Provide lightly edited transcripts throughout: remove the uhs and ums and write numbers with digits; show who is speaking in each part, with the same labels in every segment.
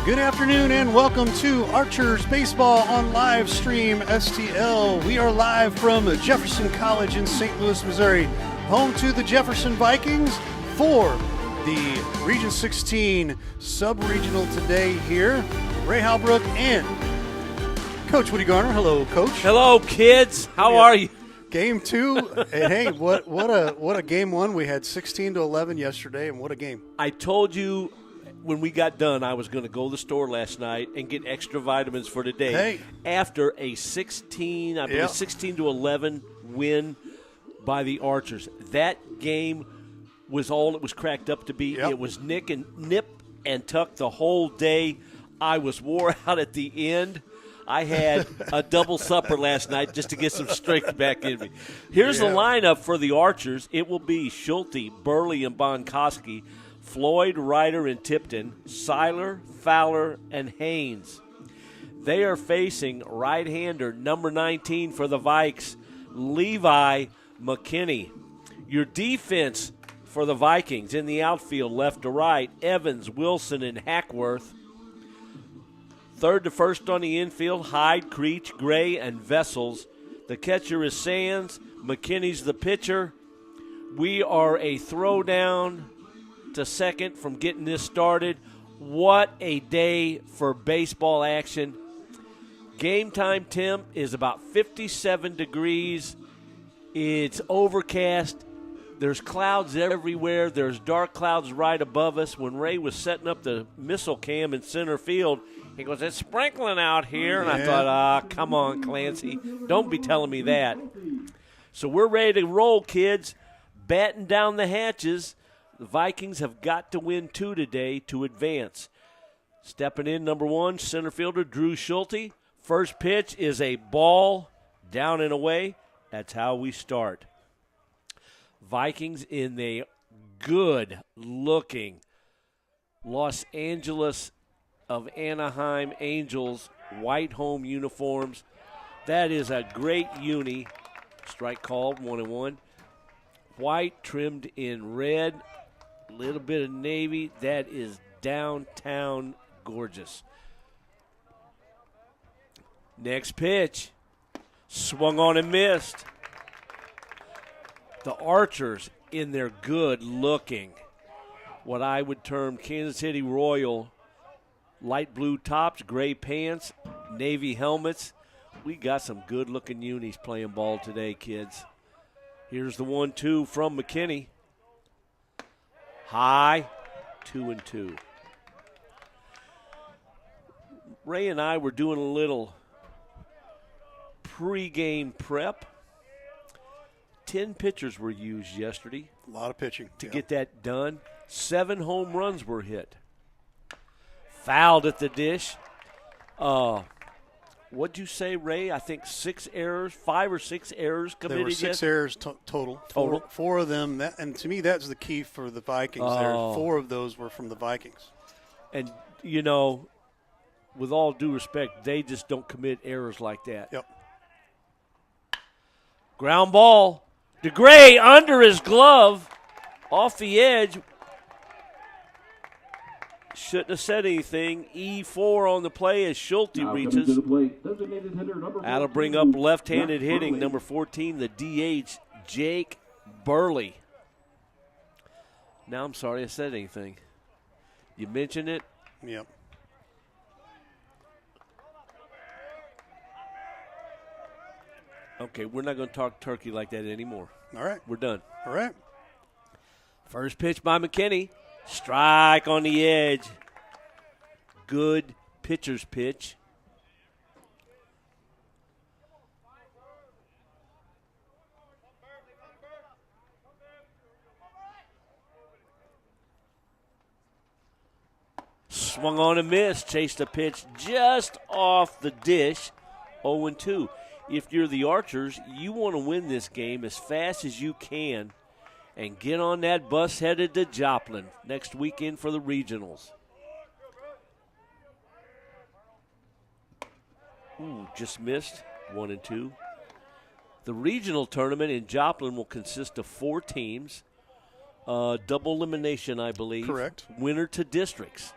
Speaker 1: Good afternoon and welcome to Archers Baseball on Live Stream STL. We are live from Jefferson College in St. Louis, Missouri, home to the Jefferson Vikings for the Region 16 Sub-Regional today here. Ray Halbrook and Coach Woody Garner. Hello, Coach.
Speaker 2: Hello, kids. How are you?
Speaker 1: Game 2. And hey, what a game 1. We had 16-11 yesterday, and what a game.
Speaker 2: I told you when we got done I was going to go to the store last night and get extra vitamins for today.
Speaker 1: Hey.
Speaker 2: After a 16-11 win by the Archers. That game was all it was cracked up to be.
Speaker 1: Yep.
Speaker 2: It was nip and tuck the whole day. I was wore out at the end. I had a double supper last night just to get some strength back in me. Here's the lineup for the Archers. It will be Schulte, Burley, and Bonkoski, Floyd, Ryder, and Tipton, Seiler, Fowler, and Haynes. They are facing right-hander number 19 for the Vikes, Levi McKinney. Your defense for the Vikings in the outfield, left to right, Evans, Wilson, and Hackworth. Third to first on the infield, Hyde, Creech, Gray, and Vessels. The catcher is Sands. McKinney's the pitcher. We are a throwdown to second from getting this started. What a day for baseball action. Game time temp is about 57 degrees. It's overcast. There's clouds everywhere. There's dark clouds right above us. When Ray was setting up the missile cam in center field, he goes, it's sprinkling out here. And I thought, come on, Clancy. Don't be telling me that. So we're ready to roll, kids. Batten down the hatches. The Vikings have got to win 2 today to advance. Stepping in, number 1, center fielder Drew Schulte. First pitch is a ball down and away. That's how we start. Vikings in the good-looking Los Angeles of Anaheim Angels white home uniforms. That is a great uni. Strike called, 1-1. White trimmed in red, a little bit of navy. That is downtown gorgeous. Next pitch. Swung on and missed. The Archers in their good-looking, what I would term Kansas City Royal, light blue tops, gray pants, navy helmets. We got some good-looking unis playing ball today, kids. Here's the 1-2 from McKinney. High, 2-2. Ray and I were doing a little pregame prep. 10 pitchers were used yesterday.
Speaker 1: A lot of pitching.
Speaker 2: To get that done. 7 home runs were hit. Fouled at the dish. What'd you say, Ray? I think 6 errors, 5 or 6 errors committed.
Speaker 1: There were 6 errors total. Four of them, and to me that's the key for the Vikings. There, 4 of those were from the Vikings.
Speaker 2: And, you know, with all due respect, they just don't commit errors like that.
Speaker 1: Yep.
Speaker 2: Ground ball. DeGray under his glove, off the edge. Shouldn't have said anything. E4 on the play as Schulte reaches. That'll bring up left-handed hitting, number 14, the DH, Jake Burley. Now I'm sorry I said anything. You mentioned it?
Speaker 1: Yep.
Speaker 2: Okay, we're not going to talk turkey like that anymore.
Speaker 1: All right.
Speaker 2: We're done.
Speaker 1: All right.
Speaker 2: First pitch by McKinney. Strike on the edge. Good pitcher's pitch. Swung on and missed. Chased a pitch just off the dish. 0-2. If you're the Archers, you want to win this game as fast as you can and get on that bus headed to Joplin next weekend for the regionals. Ooh, just missed. 1-2. The regional tournament in Joplin will consist of 4 teams. Double elimination, I believe.
Speaker 1: Correct.
Speaker 2: Winner to districts.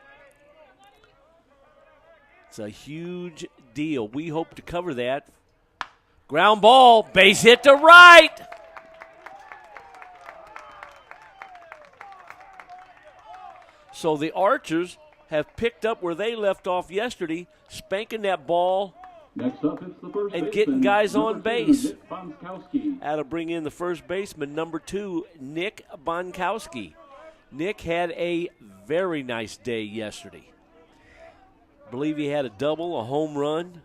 Speaker 2: It's a huge deal. We hope to cover that. Ground ball, base hit to right. So the Archers have picked up where they left off yesterday, spanking that ball
Speaker 3: Next up, it's the first
Speaker 2: and
Speaker 3: baseman,
Speaker 2: getting guys on
Speaker 3: number 2,
Speaker 2: base.
Speaker 3: Nick Bonkowski.
Speaker 2: That'll bring in the first baseman, number 2, Nick Bonkowski. Nick had a very nice day yesterday. I believe he had a double, a home run.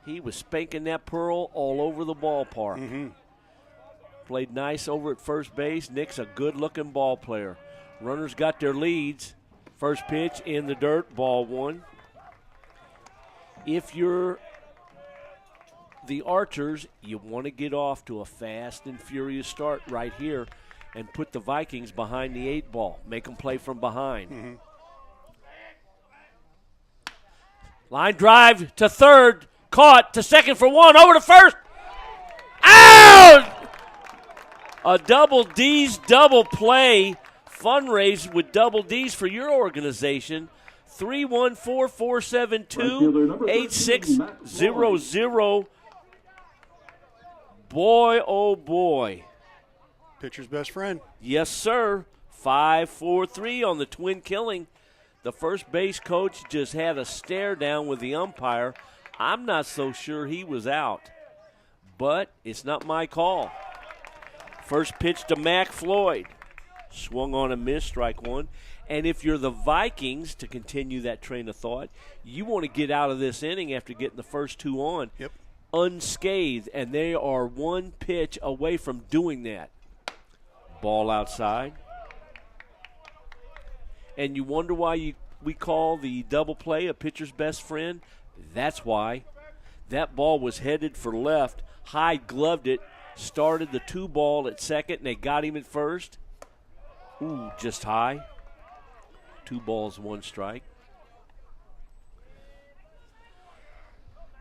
Speaker 2: He was spanking that pearl all over the ballpark.
Speaker 1: Mm-hmm.
Speaker 2: Played nice over at first base. Nick's a good-looking ball player. Runners got their leads. First pitch in the dirt, ball 1. If you're the Archers, you want to get off to a fast and furious start right here and put the Vikings behind the 8 ball. Make them play from behind.
Speaker 1: Mm-hmm.
Speaker 2: Line drive to third. Caught to second for 1. Over to first. Out! A double D's double play. Fundraise with double D's for your organization. 314-472-8600. Boy, oh boy.
Speaker 1: Pitcher's best friend.
Speaker 2: Yes, sir. 5-4-3 on the twin killing. The first base coach just had a stare down with the umpire. I'm not so sure he was out, but it's not my call. First pitch to Mac Floyd. Swung on a miss, strike 1. And if you're the Vikings, to continue that train of thought, you want to get out of this inning after getting the first 2 on unscathed, and they are 1 pitch away from doing that. Ball outside. And you wonder why we call the double play a pitcher's best friend? That's why. That ball was headed for left. Hyde gloved it, started the 2 ball at second, and they got him at first. Ooh, just high. 2 balls, 1 strike.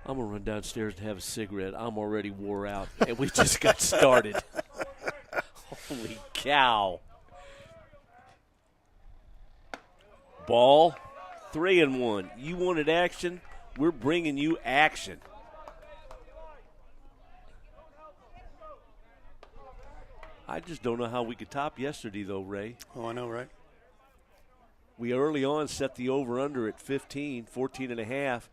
Speaker 2: I'm going to run downstairs and have a cigarette. I'm already wore out, and we just got started. Holy cow. Ball, 3-1. You wanted action? We're bringing you action. I just don't know how we could top yesterday, though, Ray.
Speaker 1: Oh, I know, right?
Speaker 2: We early on set the over-under at 14 and a half.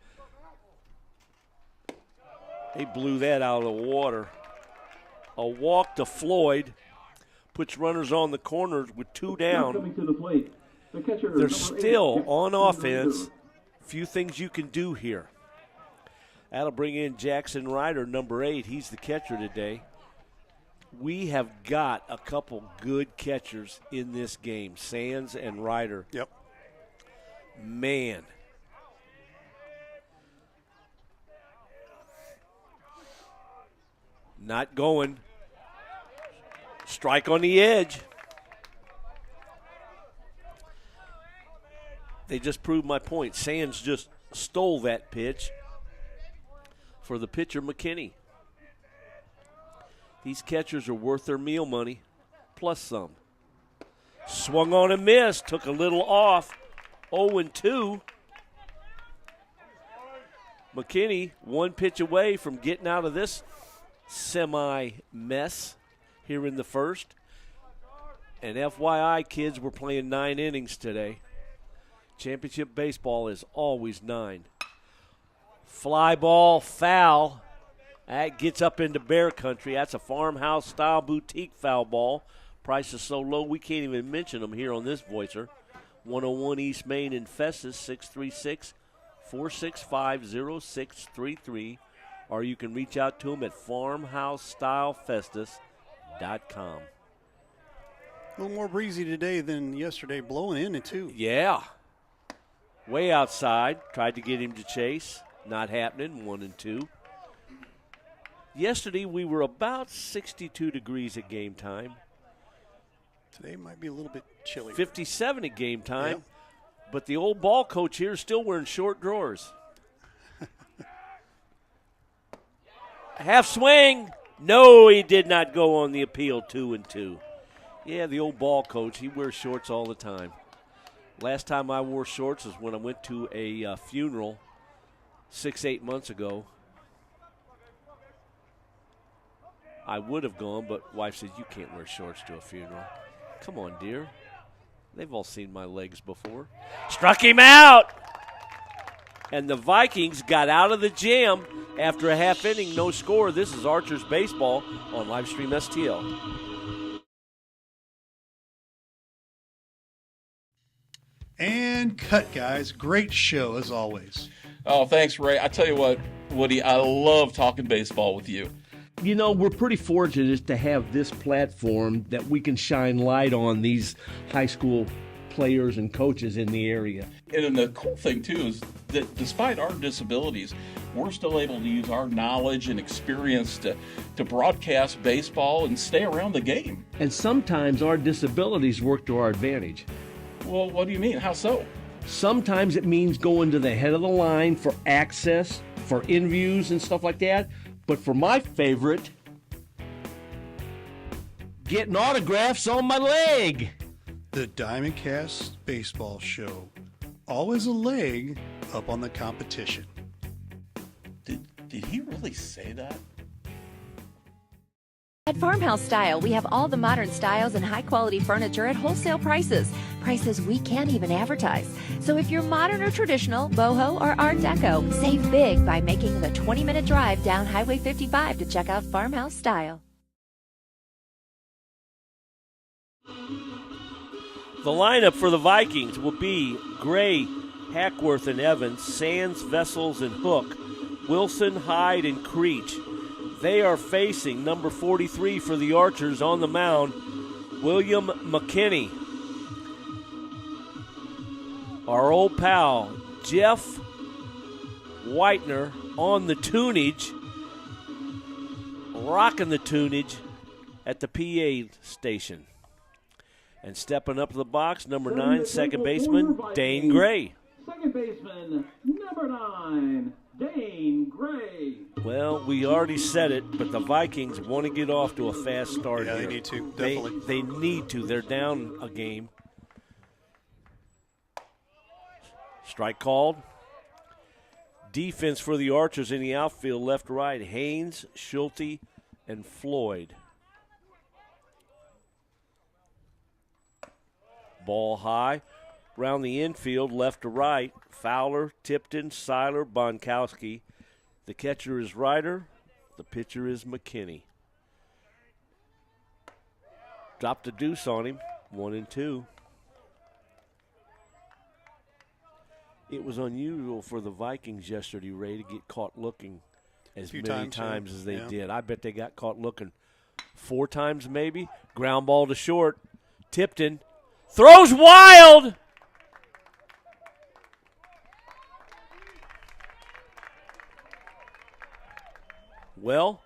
Speaker 2: They blew that out of the water. A walk to Floyd puts runners on the corners with 2 down.
Speaker 3: Coming to the plate, the catcher,
Speaker 2: They're
Speaker 3: number
Speaker 2: still
Speaker 3: 8,
Speaker 2: on
Speaker 3: Jackson
Speaker 2: offense.
Speaker 3: Ryder.
Speaker 2: Few things you can do here. That'll bring in Jackson Ryder, number 8. He's the catcher today. We have got a couple good catchers in this game, Sands and Ryder.
Speaker 1: Yep.
Speaker 2: Man. Not going. Strike on the edge. They just proved my point. Sands just stole that pitch for the pitcher, McKinney. These catchers are worth their meal money, plus some. Swung on and missed, took a little off. 0-2. McKinney 1 pitch away from getting out of this semi-mess here in the first. And FYI, kids, we're playing 9 innings today. Championship baseball is always 9. Fly ball, foul. That gets up into bear country. That's a farmhouse-style boutique foul ball. Price is so low we can't even mention them here on this voicer. 101 East Main in Festus, 636-465-0633. Or you can reach out to them at farmhousestylefestus.com.
Speaker 1: A little more breezy today than yesterday, blowing in it too.
Speaker 2: Yeah. Way outside. Tried to get him to chase. Not happening. 1-2. Yesterday we were about 62 degrees at game time.
Speaker 1: Today might be a little bit chilly.
Speaker 2: 57 at game time.
Speaker 1: Yep.
Speaker 2: But the old ball coach here is still wearing short drawers. Half swing. No, he did not go on the appeal. 2-2. Yeah, the old ball coach, he wears shorts all the time. Last time I wore shorts was when I went to a funeral 6-8 months ago. I would have gone, but wife said, you can't wear shorts to a funeral. Come on, dear. They've all seen my legs before. Struck him out! And the Vikings got out of the jam after a half inning, no score. This is Archers Baseball on Livestream STL.
Speaker 1: And cut, guys. Great show, as always.
Speaker 4: Oh, thanks, Ray. I tell you what, Woody, I love talking baseball with you.
Speaker 5: You know, we're pretty fortunate to have this platform that we can shine light on these high school players and coaches in the area.
Speaker 4: And the cool thing, too, is that despite our disabilities, we're still able to use our knowledge and experience to broadcast baseball and stay around the game.
Speaker 5: And sometimes our disabilities work to our advantage.
Speaker 4: Well, what do you mean? How so?
Speaker 5: Sometimes it means going to the head of the line for access, for interviews and stuff like that. But for my favorite, getting autographs on my leg.
Speaker 1: The Diamondcast Baseball Show. Always a leg up on the competition.
Speaker 4: Did he really say that?
Speaker 6: At Farmhouse Style, we have all the modern styles and high-quality furniture at wholesale prices. Prices we can't even advertise. So if you're modern or traditional, boho or art deco, save big by making the 20-minute drive down Highway 55 to check out Farmhouse Style.
Speaker 2: The lineup for the Vikings will be Gray, Hackworth, and Evans, Sands, Vessels, and Hook, Wilson, Hyde, and Creech. They are facing number 43 for the Archers on the mound, William McKinney. Our old pal, Jeff Whitener, on the tunage, rocking the tunage at the PA station. And stepping up to the box, number 9, second baseman, Dane Gray.
Speaker 3: Second baseman, number 9, Dane Gray.
Speaker 2: Well, we already said it, but the Vikings want to get off to a fast start
Speaker 1: Yeah,
Speaker 2: here.
Speaker 1: they need to, definitely.
Speaker 2: They need to. They're down a game. Strike called. Defense for the Archers in the outfield, left to right, Haynes, Schulte, and Floyd. Ball high. Round the infield, left to right, Fowler, Tipton, Seiler, Bonkowski. The catcher is Ryder. The pitcher is McKinney. Dropped a deuce on him, 1-2. It was unusual for the Vikings yesterday, Ray, to get caught looking as many times as they did. I bet they got caught looking 4 times maybe. Ground ball to short. Tipton throws wild. Well,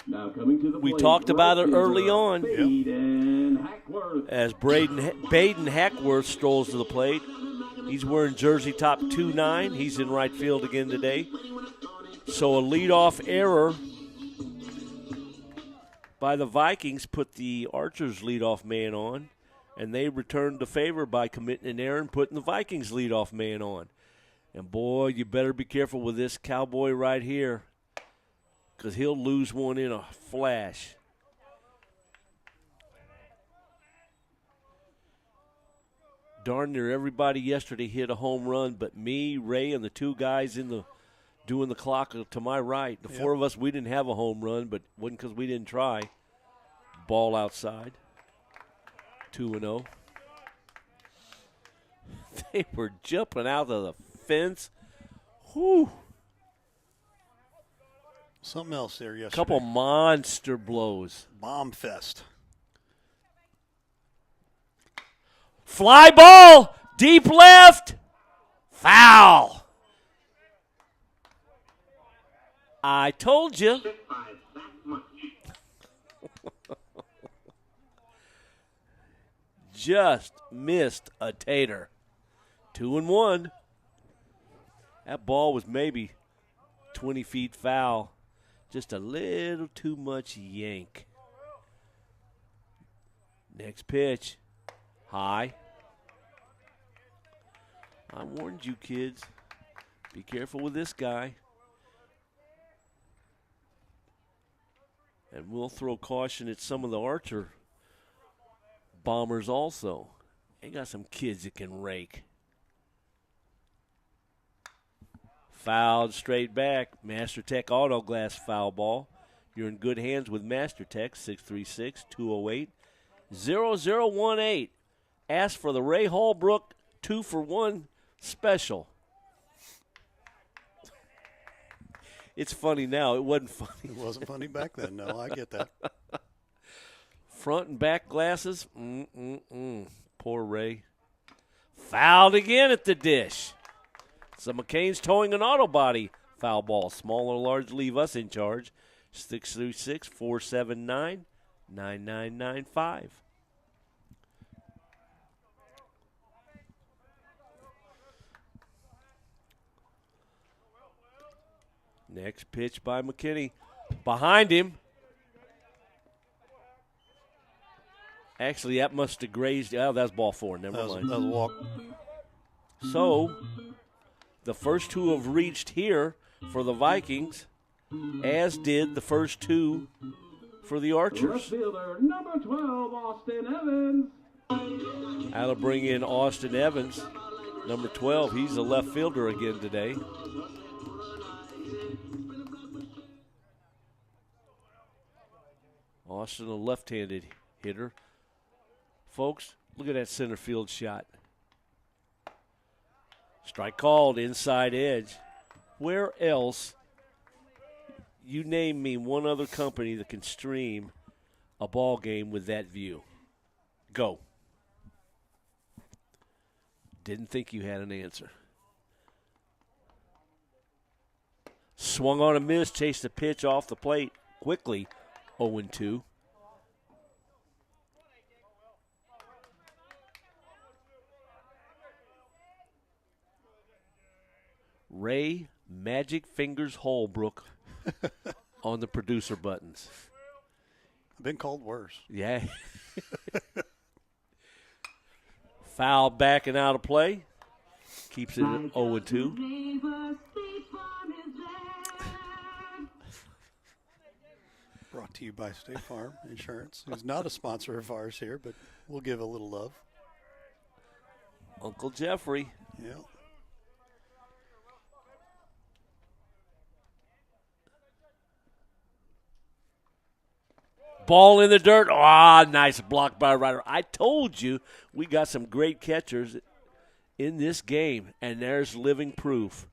Speaker 3: Now coming to the
Speaker 2: we
Speaker 3: plate,
Speaker 2: talked about it
Speaker 3: right
Speaker 2: early
Speaker 3: fielder,
Speaker 2: on.
Speaker 3: Baden Hackworth.
Speaker 2: As Baden Hackworth strolls to the plate. He's wearing jersey top 2-9. He's in right field again today. So a leadoff error by the Vikings put the Archers leadoff man on, and they returned the favor by committing an error and putting the Vikings leadoff man on. And, boy, you better be careful with this cowboy right here, because he'll lose one in a flash. Darn near everybody yesterday hit a home run, but me, Ray, and the 2 guys doing the clock to my right. The 4 of us, we didn't have a home run, but wasn't because we didn't try. Ball outside. 2-0. They were jumping out of the fence. Whew.
Speaker 1: Something else there yesterday.
Speaker 2: Couple monster blows.
Speaker 1: Bomb fest.
Speaker 2: Fly ball, deep left, foul. I told you. Just missed a tater. 2-1. That ball was maybe 20 feet foul. Just a little too much yank. Next pitch. High. I warned you, kids. Be careful with this guy. And we'll throw caution at some of the Archer Bombers also. They got some kids that can rake. Fouled straight back. MasterTech Auto Glass foul ball. You're in good hands with MasterTech, 636-208-0018. Ask for the Ray Holbrook 2-for-1 special. It's funny now. It wasn't funny.
Speaker 1: It wasn't funny back then. No, I get that.
Speaker 2: Front and back glasses. Poor Ray. Fouled again at the dish. So McCain's towing an auto body foul ball. Small or large, leave us in charge. 636-479-9995. Next pitch by McKinney. Behind him. Actually, that must have grazed. Oh, that's ball 4. Never mind.
Speaker 1: That was a walk.
Speaker 2: So, the first 2 have reached here for the Vikings, as did the first 2 for the
Speaker 3: Left
Speaker 2: Archers.
Speaker 3: fielder, number 12, Austin Evans.
Speaker 2: That'll bring in Austin Evans, number 12. He's a left fielder again today. Austin, a left-handed hitter. Folks, look at that center field shot. Strike called, inside edge. Where else, you name me one other company that can stream a ball game with that view. Go. Didn't think you had an answer. Swung on a miss, chased the pitch off the plate quickly. 0-2. Ray Magic Fingers Holbrook on the producer buttons.
Speaker 1: I've been called worse.
Speaker 2: Yeah. Foul back and out of play. Keeps it at 0-2.
Speaker 1: Brought to you by State Farm Insurance, who's not a sponsor of ours here, but we'll give a little love.
Speaker 2: Uncle Jeffrey.
Speaker 1: Yeah.
Speaker 2: Ball in the dirt. Ah, nice block by Ryder. I told you we got some great catchers in this game, and there's living proof.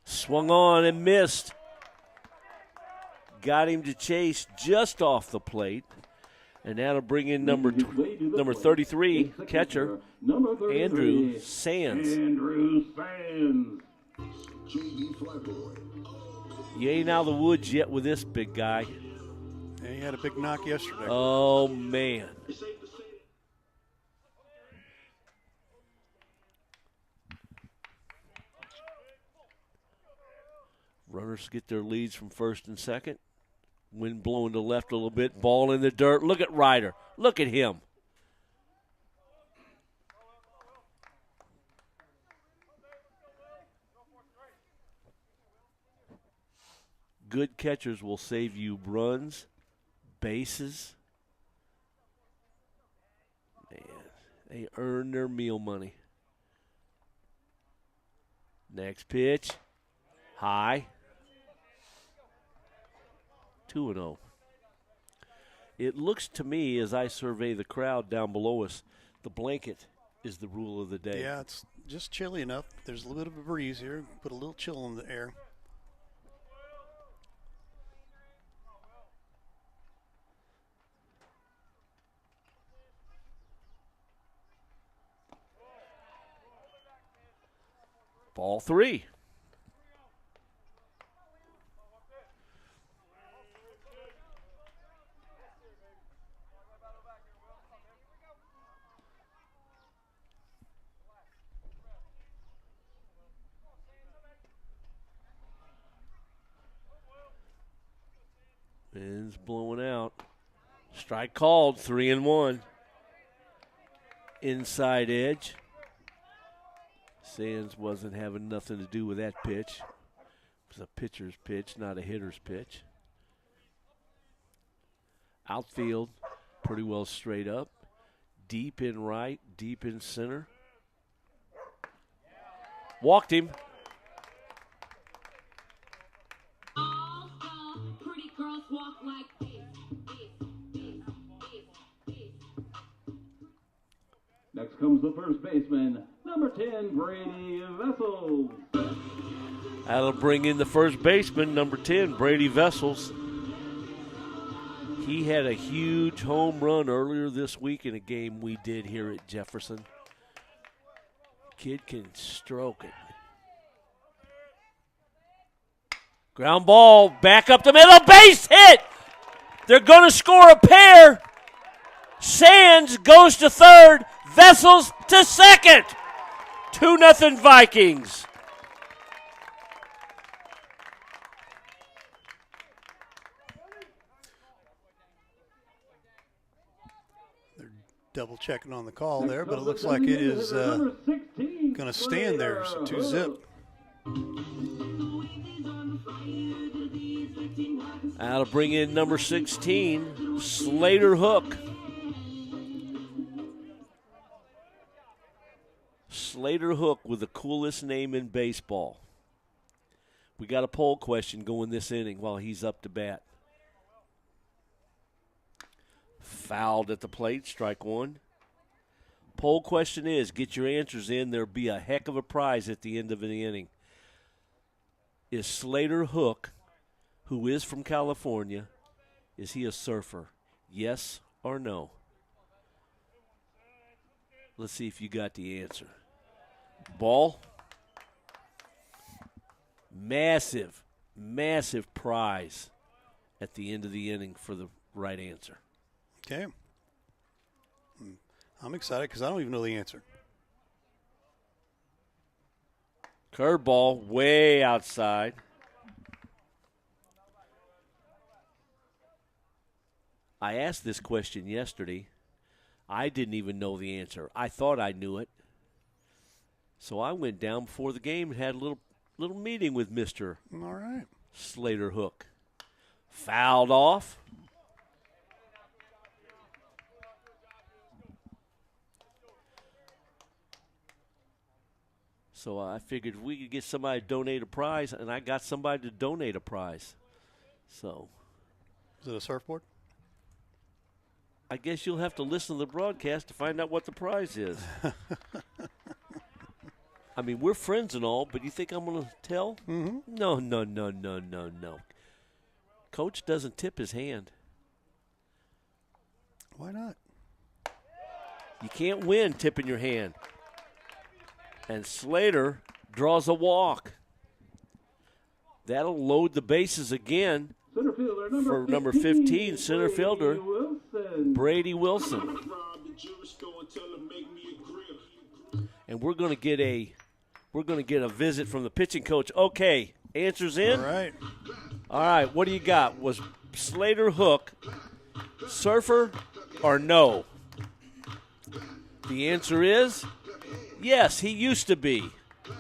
Speaker 2: Swung on and missed. Got him to chase just off the plate. And that'll bring in number 33, catcher,
Speaker 3: Number 33,
Speaker 2: Andrew Sands.
Speaker 3: Andrew Sands.
Speaker 2: You ain't out of the woods yet with this big guy.
Speaker 1: And he had a big knock yesterday.
Speaker 2: Oh, man. Runners get their leads from first and second. Wind blowing to left a little bit. Ball in the dirt. Look at Ryder. Look at him. Good catchers will save you runs, bases. Man, they earn their meal money. Next pitch. High. 2-0. It looks to me, as I survey the crowd down below us, the blanket is the rule of the day.
Speaker 1: Yeah, it's just chilly enough. There's a little bit of a breeze here. Put a little chill in the air.
Speaker 2: Ball 3. Wind's blowing out. Strike called, 3-1. Inside edge. Sands wasn't having nothing to do with that pitch. It was a pitcher's pitch, not a hitter's pitch. Outfield, pretty well straight up. Deep in right, deep in center. Walked him.
Speaker 7: Pretty girls walk like this.
Speaker 3: Next comes the first baseman, number 10, Brady Vessels.
Speaker 2: That'll bring in the first baseman, number 10, Brady Vessels. He had a huge home run earlier this week in a game we did here at Jefferson. Kid can stroke it. Ground ball, back up the middle, base hit! They're going to score a pair. Sands goes to third, Vessels to second. 2-0 Vikings.
Speaker 1: Double checking on the call there, but it looks like it is going to stand there. So 2-0.
Speaker 2: That'll bring in number 16, Slater Hook. Slater Hook with the coolest name in baseball. We got a poll question going this inning while he's up to bat. Fouled at the plate, strike one. Poll question is, get your answers in. There'll be a heck of a prize at the end of the inning. Is Slater Hook, who is from California, is he a surfer? Yes or no? Let's see if you got the answer. Ball. Massive, massive prize at the end of the inning for the right answer.
Speaker 1: Okay. I'm excited because I don't even know the answer.
Speaker 2: Curveball way outside. I asked this question yesterday. I didn't even know the answer. I thought I knew it. So I went down before the game and had a little meeting with Mr.
Speaker 1: All right.
Speaker 2: Slater Hook. Fouled off. So I figured if we could get somebody to donate a prize, and I got somebody to donate a prize. So.
Speaker 1: Is it a surfboard?
Speaker 2: I guess you'll have to listen to the broadcast to find out what the prize is. I mean, we're friends and all, but you think I'm going to tell?
Speaker 1: Mm-hmm.
Speaker 2: No. Coach doesn't tip his hand.
Speaker 1: Why not?
Speaker 2: You can't win tipping your hand. And Slater draws a walk. That'll load the bases again for number 15, center fielder, Brady Wilson. And we're going to get a visit from the pitching coach. Okay, answers in? All right, what do you got? Was Slater Hook surfer or no? The answer is yes, he used to be.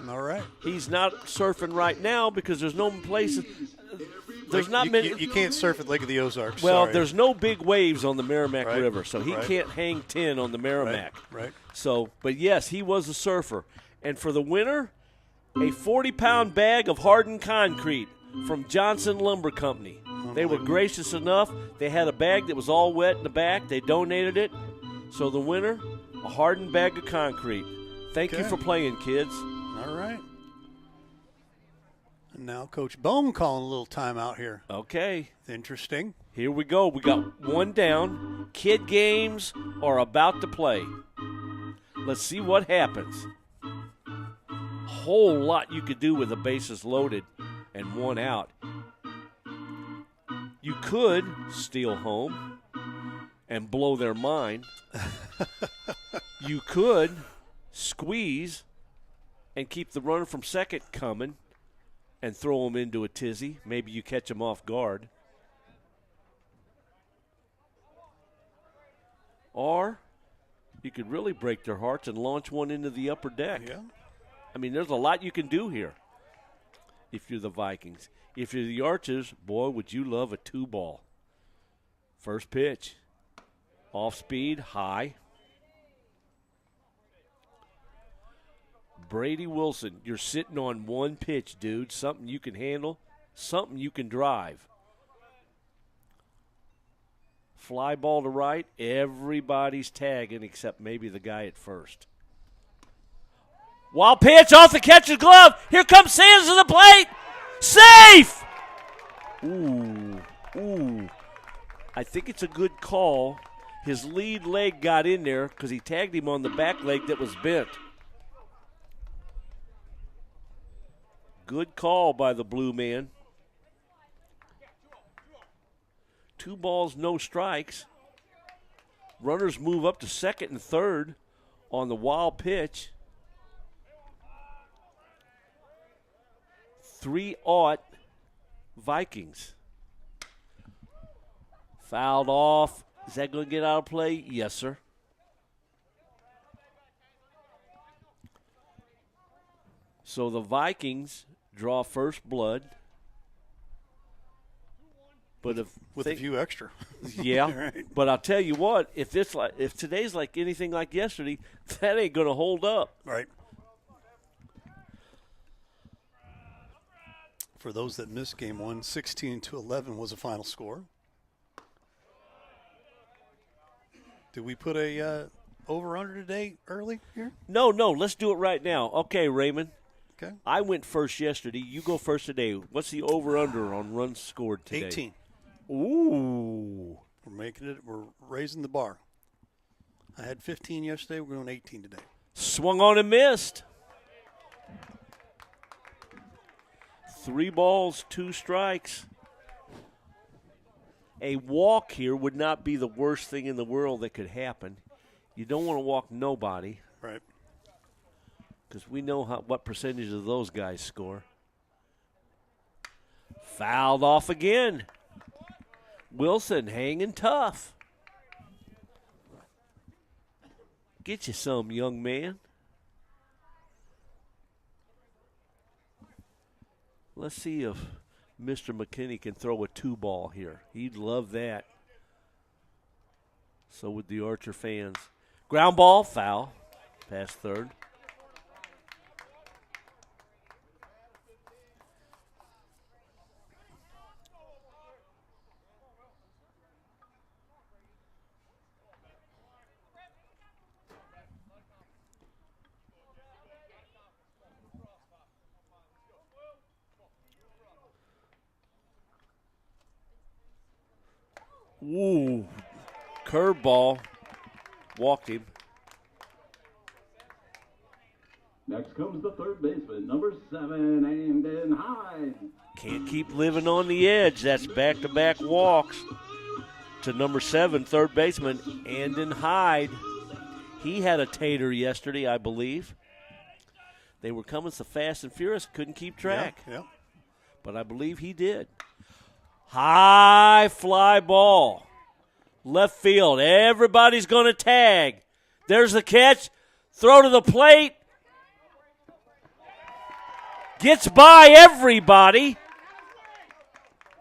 Speaker 1: All right.
Speaker 2: He's not surfing right now because there's no places. There's not many.
Speaker 1: You can't surf at Lake of the Ozarks.
Speaker 2: Well,
Speaker 1: sorry.
Speaker 2: there's no big waves on the Merrimack
Speaker 1: Right,
Speaker 2: River, so he
Speaker 1: right.
Speaker 2: can't hang 10 on the Merrimack.
Speaker 1: Right.
Speaker 2: So, but yes, he was a surfer. And for the winner, a 40-pound bag of hardened concrete from Johnson Lumber Company. They were gracious enough. They had a bag that was all wet in the back. They donated it. So the winner, a hardened bag of concrete. Thank you for playing, kids.
Speaker 1: All right. And now Coach Bone calling a little timeout here.
Speaker 2: Okay.
Speaker 1: Interesting.
Speaker 2: Here we go. We got one down. Kid games are about to play. Let's see what happens. Whole lot you could do with the bases loaded and one out. You could steal home and blow their mind. You could squeeze and keep the runner from second coming and throw them into a tizzy. Maybe you catch them off guard. Or you could really break their hearts and launch one into the upper deck.
Speaker 1: Yeah.
Speaker 2: I mean, there's a lot you can do here if you're the Vikings. If you're the Archers, boy, would you love a 2-ball. First pitch. Off speed, high. Brady Wilson, you're sitting on one pitch, dude. Something you can handle, something you can drive. Fly ball to right. Everybody's tagging except maybe the guy at first. Wild pitch off the catcher's glove. Here comes Sands to the plate. Safe! Ooh. I think it's a good call. His lead leg got in there because he tagged him on the back leg that was bent. Good call by the blue man. 2 balls, no strikes. Runners move up to second and third on the wild pitch. 3-0 Vikings. Fouled off. Is that going to get out of play? Yes, sir. So the Vikings draw first blood. But
Speaker 1: with a few extra.
Speaker 2: Yeah.
Speaker 1: Right.
Speaker 2: But I'll tell you what, if today's like anything like yesterday, that ain't going to hold up.
Speaker 1: Right. For those that missed game one, 16-11 was the final score. Did we put a over-under today early here?
Speaker 2: No, let's do it right now. Okay, Raymond.
Speaker 1: Okay.
Speaker 2: I went first yesterday. You go first today. What's the over-under on runs scored today?
Speaker 1: 18.
Speaker 2: Ooh.
Speaker 1: We're raising the bar. I had 15 yesterday. We're going 18 today.
Speaker 2: Swung on and missed. 3 balls, 2 strikes. A walk here would not be the worst thing in the world that could happen. You don't want to walk nobody.
Speaker 1: Right.
Speaker 2: Because we know what percentage of those guys score. Fouled off again. Wilson hanging tough. Get you some, young man. Let's see if Mr. McKinney can throw a 2-ball here. He'd love that. So would the Archer fans. Ground ball, foul. Past third. Ooh, curveball. Walked him.
Speaker 3: Next comes the third baseman, number 7, Andon Hyde.
Speaker 2: Can't keep living on the edge. That's back-to-back walks to number 7, third baseman, Andon Hyde. He had a tater yesterday, I believe. They were coming so fast and furious, couldn't keep track.
Speaker 1: Yeah.
Speaker 2: But I believe he did. High fly ball. Left field. Everybody's going to tag. There's the catch. Throw to the plate. Gets by everybody.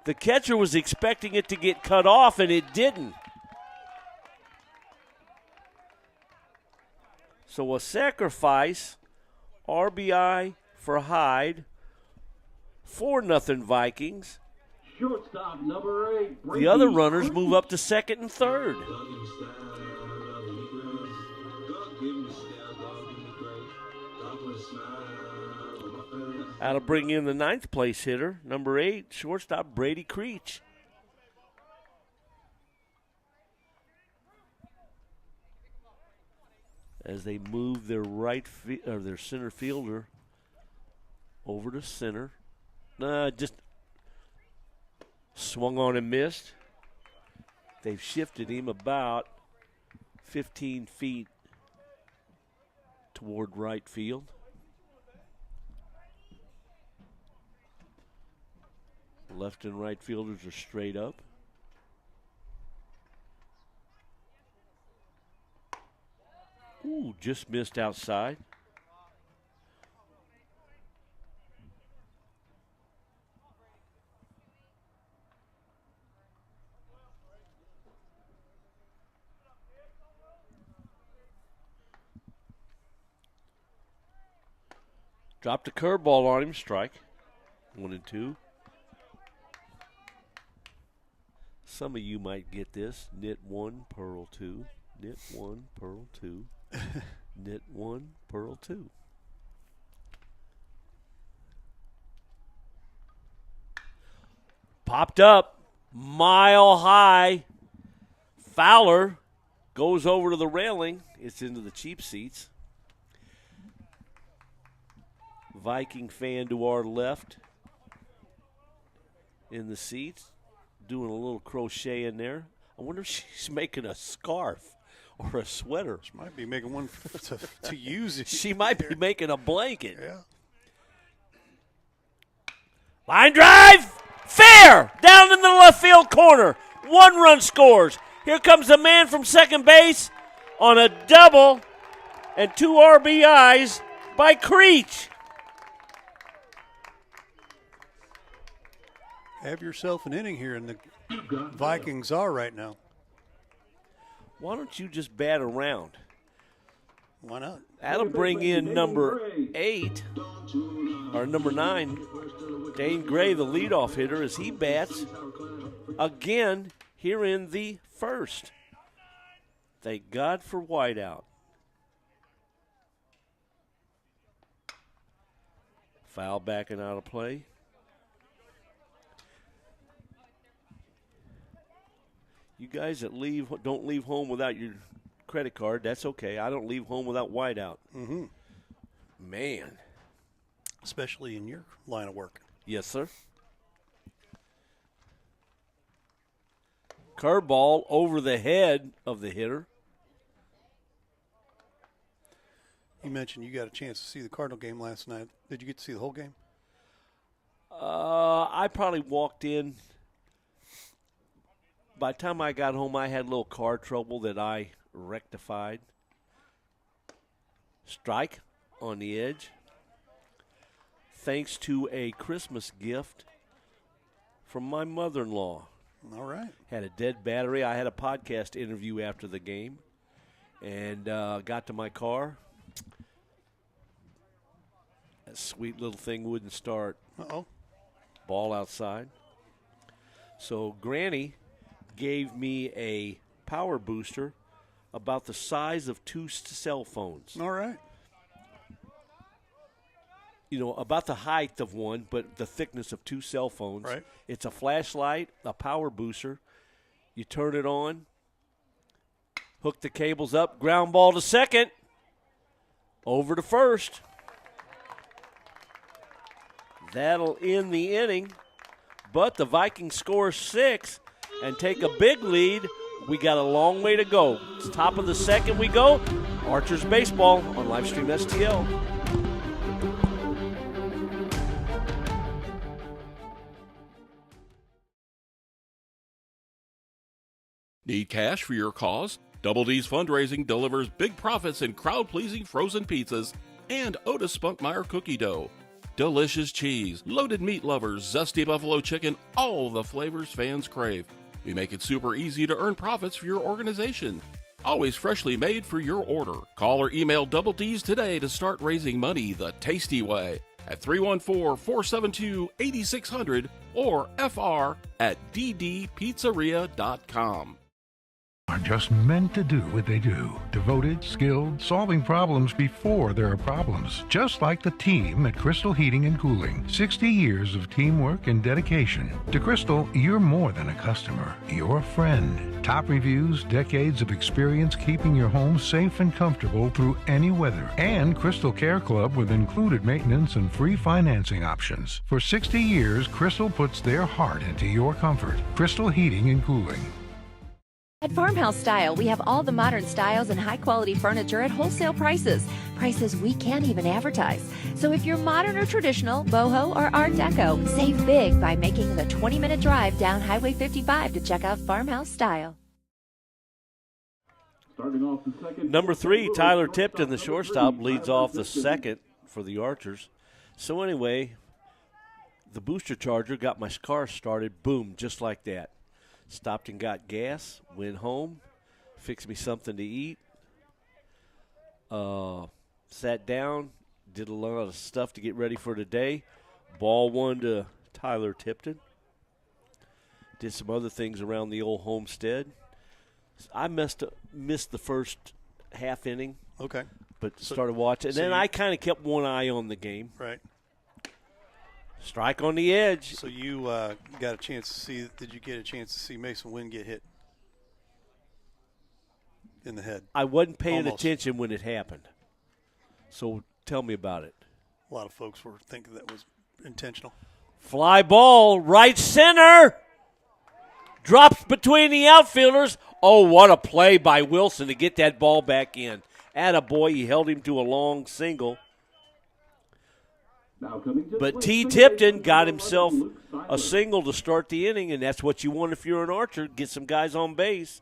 Speaker 2: The catcher was expecting it to get cut off, and it didn't. So a sacrifice. RBI for Hyde. 4-0 Vikings.
Speaker 3: Shortstop, number 8, Brady.
Speaker 2: The other runners move up to second and third. That'll bring in the 9th place hitter, number 8, shortstop Brady Creech. As they move their their center fielder over to center. Just swung on and missed. They've shifted him about 15 feet toward right field. Left and right fielders are straight up. Ooh, just missed outside. Dropped a curveball on him, strike. 1-2. Some of you might get this. Knit 1, purl 2. Knit 1, purl 2. Knit 1, purl 2. Popped up. Mile high. Fowler goes over to the railing. It's into the cheap seats. Viking fan to our left in the seats, doing a little crochet in there. I wonder if she's making a scarf or a sweater.
Speaker 1: She might be making one to use.
Speaker 2: She might be making a blanket.
Speaker 1: Yeah.
Speaker 2: Line drive, fair, down in the left field corner. 1 run scores. Here comes the man from second base on a double and 2 RBIs by Creech.
Speaker 1: Have yourself an inning here, and the Vikings are right now.
Speaker 2: Why don't you just bat around?
Speaker 1: Why not?
Speaker 2: That'll bring in number 8, or number 9, Dane Gray, the leadoff hitter, as he bats again here in the first. Thank God for whiteout. Foul backing out of play. You guys that don't leave home without your credit card, that's okay. I don't leave home without whiteout.
Speaker 1: Mm-hmm.
Speaker 2: Man.
Speaker 1: Especially in your line of work.
Speaker 2: Yes, sir. Curveball over the head of the hitter.
Speaker 1: You mentioned you got a chance to see the Cardinal game last night. Did you get to see the whole game?
Speaker 2: I probably walked in. By the time I got home, I had a little car trouble that I rectified. Strike on the edge. Thanks to a Christmas gift from my mother-in-law.
Speaker 1: All right.
Speaker 2: Had a dead battery. I had a podcast interview after the game and got to my car. That sweet little thing wouldn't start.
Speaker 1: Uh-oh. Ball
Speaker 2: outside. So Granny gave me a power booster about the size of 2 cell phones.
Speaker 1: All right.
Speaker 2: You know, about the height of one, but the thickness of 2 cell phones.
Speaker 1: Right.
Speaker 2: It's a flashlight, a power booster. You turn it on, hook the cables up, ground ball to second, over to first. That'll end the inning, but the Vikings score 6 and take a big lead. We got a long way to go. It's top of the second we go. Archers Baseball on Livestream STL.
Speaker 4: Need cash for your cause? Double D's Fundraising delivers big profits in crowd-pleasing frozen pizzas and Otis Spunkmeyer cookie dough. Delicious cheese, loaded meat lovers, zesty buffalo chicken, all the flavors fans crave. We make it super easy to earn profits for your organization. Always freshly made for your order. Call or email Double D's today to start raising money the tasty way at 314-472-8600 or fr@ddpizzeria.com.
Speaker 8: Are just meant to do what they do. Devoted, skilled, solving problems before there are problems. Just like the team at Crystal Heating and Cooling. 60 years of teamwork and dedication. To Crystal, you're more than a customer. You're a friend. Top reviews, decades of experience keeping your home safe and comfortable through any weather. And Crystal Care Club with included maintenance and free financing options. For 60 years, Crystal puts their heart into your comfort. Crystal Heating and Cooling.
Speaker 6: At Farmhouse Style, we have all the modern styles and high-quality furniture at wholesale prices. Prices we can't even advertise. So if you're modern or traditional, boho or art deco, save big by making the 20-minute drive down Highway 55 to check out Farmhouse Style.
Speaker 3: Starting off the second.
Speaker 2: Number 3, Tyler Tipton, the
Speaker 3: Number
Speaker 2: shortstop,
Speaker 3: 3,
Speaker 2: leads
Speaker 3: Tyler
Speaker 2: off the
Speaker 3: Tipton.
Speaker 2: second for the Archers. So anyway, the booster charger got my car started, boom, just like that. Stopped and got gas, went home, fixed me something to eat, sat down, did a lot of stuff to get ready for today. Ball one to Tyler Tipton. Did some other things around the old homestead. I missed the first half inning.
Speaker 1: Okay.
Speaker 2: But started watching. And then I kind of kept one eye on the game.
Speaker 1: Right.
Speaker 2: Strike on the edge.
Speaker 1: So you got a chance to see – did you get a chance to see Mason Wynn get hit in the head?
Speaker 2: I wasn't paying
Speaker 1: Almost.
Speaker 2: attention when it happened. So tell me about it.
Speaker 1: A lot of folks were thinking that was intentional.
Speaker 2: Fly ball, right center. Drops between the outfielders. Oh, what a play by Wilson to get that ball back in. Attaboy, he held him to a long single.
Speaker 3: Now coming to the
Speaker 2: But
Speaker 3: plate,
Speaker 2: T.
Speaker 3: second
Speaker 2: Tipton
Speaker 3: baseman,
Speaker 2: got
Speaker 3: number
Speaker 2: himself
Speaker 3: 11, Luke
Speaker 2: a
Speaker 3: Seiler.
Speaker 2: single to start the inning, and that's what you want if you're an Archer. Get some guys on base.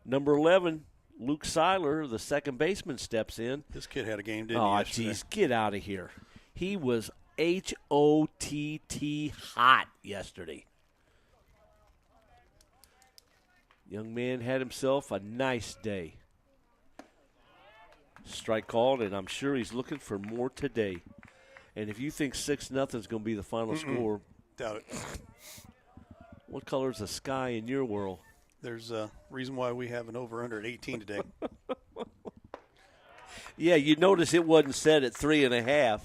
Speaker 2: Number 11, Luke Seiler, the second baseman, steps in.
Speaker 1: This kid had a game, didn't he,
Speaker 2: Oh,
Speaker 1: yesterday?
Speaker 2: jeez, get out of here. He was HOTT hot yesterday. Young man had himself a nice day. Strike called, and I'm sure he's looking for more today. And if you think 6-0 is going to be the final score,
Speaker 1: Doubt it.
Speaker 2: what color is the sky in your world?
Speaker 1: There's a reason why we have an over-under at 18 today.
Speaker 2: Yeah, you notice it wasn't set at 3.5.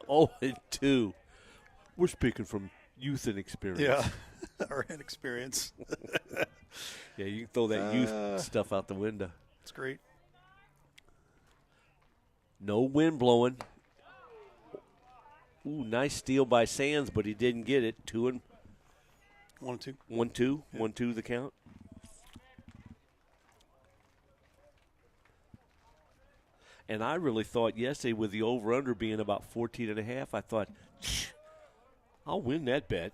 Speaker 2: 0-2. We're speaking from youth and experience.
Speaker 1: Yeah, our inexperience.
Speaker 2: Yeah, you can throw that youth stuff out the window.
Speaker 1: It's great.
Speaker 2: No wind blowing. Ooh, nice steal by Sands, but he didn't get it. 2-1-2.
Speaker 1: 1-2.
Speaker 2: 1-2. 1-2 the count. And I really thought yesterday with the over-under being about 14.5, I thought, I'll win that bet.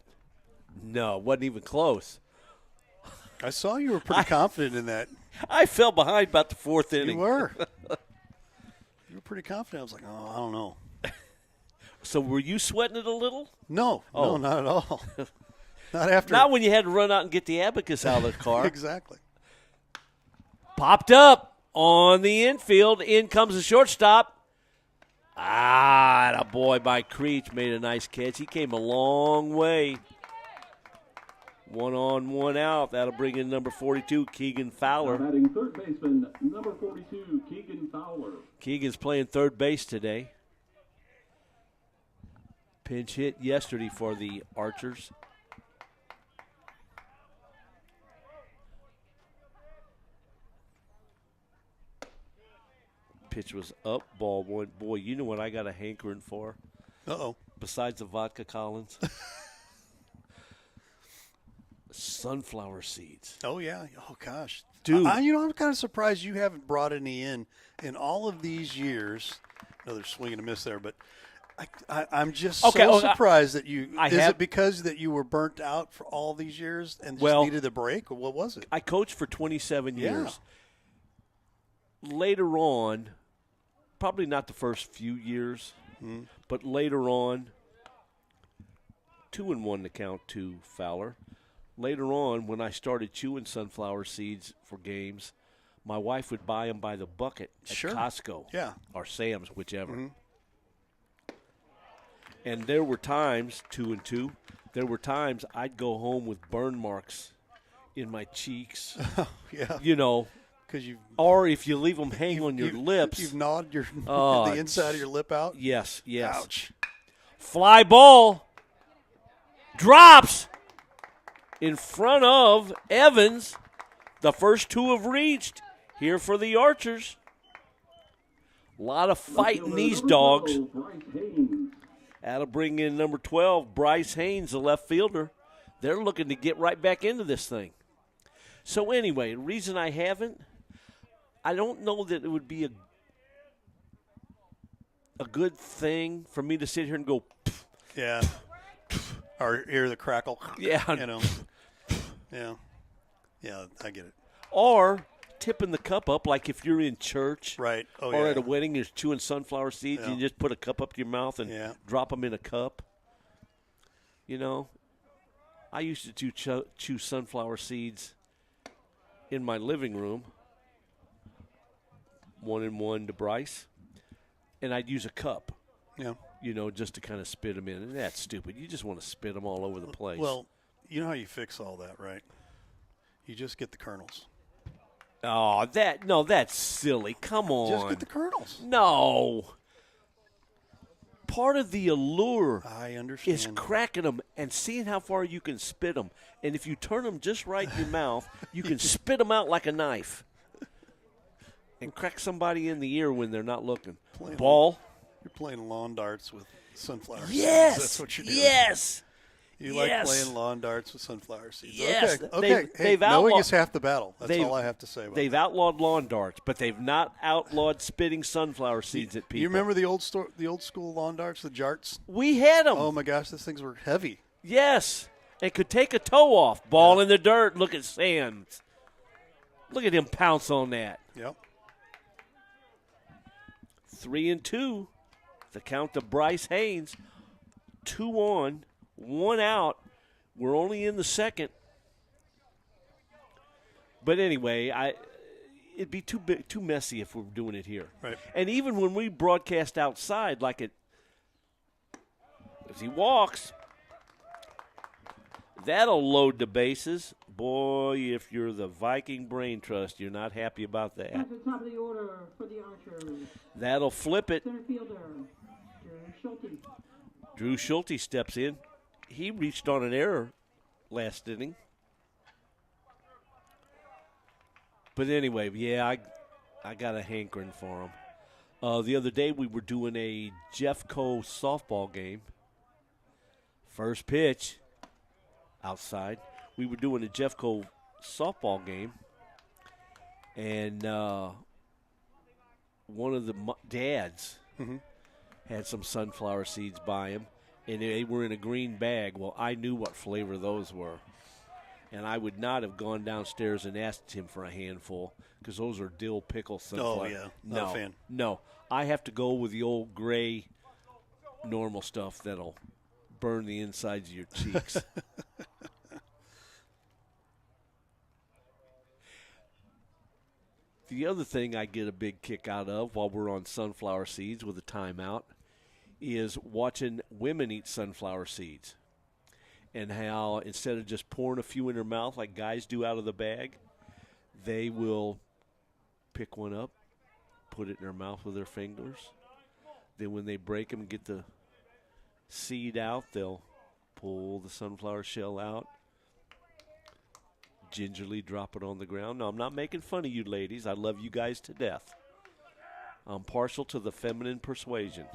Speaker 2: No, it wasn't even close.
Speaker 1: I saw you were pretty confident in that.
Speaker 2: I fell behind about the fourth inning.
Speaker 1: You were. You were pretty confident. I was like, oh, I don't know.
Speaker 2: So were you sweating it a little?
Speaker 1: No,
Speaker 2: Oh.
Speaker 1: no, not at all. Not after.
Speaker 2: Not when you had to run out and get the abacus out of the car.
Speaker 1: Exactly.
Speaker 2: Popped up on the infield. In comes the shortstop. A boy by Creech made a nice catch. He came a long way. 1 on, 1 out. That'll bring in number 42, Keegan
Speaker 3: Now
Speaker 2: Fowler.
Speaker 3: batting third baseman, number 42, Keegan Fowler.
Speaker 2: Keegan's playing third base today. Pinch hit yesterday for the Archers. Pitch was up, ball one. Boy, you know what I got a hankering for
Speaker 1: Uh-oh.
Speaker 2: besides the vodka Collins? Sunflower seeds.
Speaker 1: Oh, yeah. Oh, gosh.
Speaker 2: Dude.
Speaker 1: I'm kind of surprised you haven't brought any in all of these years. Another swing and a miss there, but I'm just so surprised that you – it because that you were burnt out for all these years and just needed a break, or what was it?
Speaker 2: I coached for 27 years. Later on, probably not the first few years, but later on, 2-1 to count to Fowler. Later on, when I started chewing sunflower seeds for games, my wife would buy them by the bucket at Costco or Sam's, whichever. And there were times, 2-2, there were times I'd go home with burn marks in my cheeks.
Speaker 1: Yeah.
Speaker 2: You know. Or if you leave them hang on your lips.
Speaker 1: You've gnawed the inside of your lip out?
Speaker 2: Yes, yes.
Speaker 1: Ouch.
Speaker 2: Fly ball. Drops in front of Evans. The first two have reached here for the Archers. A lot of fighting these dogs. That'll bring in number 12, Bryce Haynes, the left fielder. They're looking to get right back into this thing. So anyway, the reason I haven't, I don't know that it would be a good thing for me to sit here and go, pff,
Speaker 1: yeah, or hear the crackle.
Speaker 2: Yeah,
Speaker 1: you know, yeah, I get it.
Speaker 2: Or tipping the cup up like if you're in church
Speaker 1: Right. Oh,
Speaker 2: or
Speaker 1: yeah.
Speaker 2: at a wedding, you're chewing sunflower seeds,
Speaker 1: Yeah.
Speaker 2: and you just put a cup up to your mouth and
Speaker 1: Yeah.
Speaker 2: drop them in a cup. You know, I used to chew sunflower seeds in my living room, 1-and-1 to Bryce, and I'd use a cup,
Speaker 1: Yeah.
Speaker 2: you know, just to kind of spit them in. And that's stupid. You just want to spit them all over the place.
Speaker 1: Well, you know how you fix all that, right? You just get the kernels.
Speaker 2: oh, that's silly. Come on.
Speaker 1: Just get the kernels.
Speaker 2: No. Part of the allure
Speaker 1: I understand.
Speaker 2: is cracking them and seeing how far you can spit them. And if you turn them just right in your mouth, you can spit them out like a knife and crack somebody in the ear when they're not looking. Ball.
Speaker 1: You're playing lawn darts with sunflower
Speaker 2: Yes.
Speaker 1: seeds. That's what you're doing.
Speaker 2: Yes.
Speaker 1: You
Speaker 2: Yes.
Speaker 1: like playing lawn darts with sunflower seeds.
Speaker 2: Yes.
Speaker 1: Okay.
Speaker 2: They've
Speaker 1: knowing
Speaker 2: outlawed-
Speaker 1: is half the battle. That's
Speaker 2: they've-
Speaker 1: all I have to say about
Speaker 2: They've
Speaker 1: that.
Speaker 2: outlawed lawn darts, but they've not outlawed spitting sunflower seeds at people.
Speaker 1: You remember the old school lawn darts, the jarts?
Speaker 2: We had them.
Speaker 1: Oh my gosh, those things were heavy.
Speaker 2: Yes. And could take a toe off. Ball in the dirt. Look at Sands. Look at him pounce on that.
Speaker 1: Yep.
Speaker 2: 3-2. The count to Bryce Haynes. 2 on, 1 out. We're only in the second. But anyway, it'd be too messy if we were doing it here.
Speaker 1: Right.
Speaker 2: And even when we broadcast outside, like it, as he walks, that'll load the bases. Boy, if you're the Viking Brain Trust, you're not happy about that.
Speaker 7: At the top of the order for the Archers,
Speaker 2: That'll flip it.
Speaker 7: center fielder, Drew Schulte.
Speaker 2: Drew Schulte steps in. He reached on an error last inning. But anyway, yeah, I got a hankering for him. The other day we were doing a Jeffco softball game. First pitch outside. We were doing a Jeffco softball game. And one of the dads had some sunflower seeds by him, and they were in a green bag. Well, I knew what flavor those were. And I would not have gone downstairs and asked him for a handful because those are dill pickle sunflower.
Speaker 1: Oh, yeah. Not a fan.
Speaker 2: No. I have to go with the old gray normal stuff that'll burn the insides of your cheeks. The other thing I get a big kick out of while we're on sunflower seeds with a timeout is watching women eat sunflower seeds. And how instead of just pouring a few in their mouth like guys do out of the bag, they will pick one up, put it in their mouth with their fingers. Then when they break them and get the seed out, they'll pull the sunflower shell out, gingerly drop it on the ground. Now, I'm not making fun of you ladies. I love you guys to death. I'm partial to the feminine persuasion.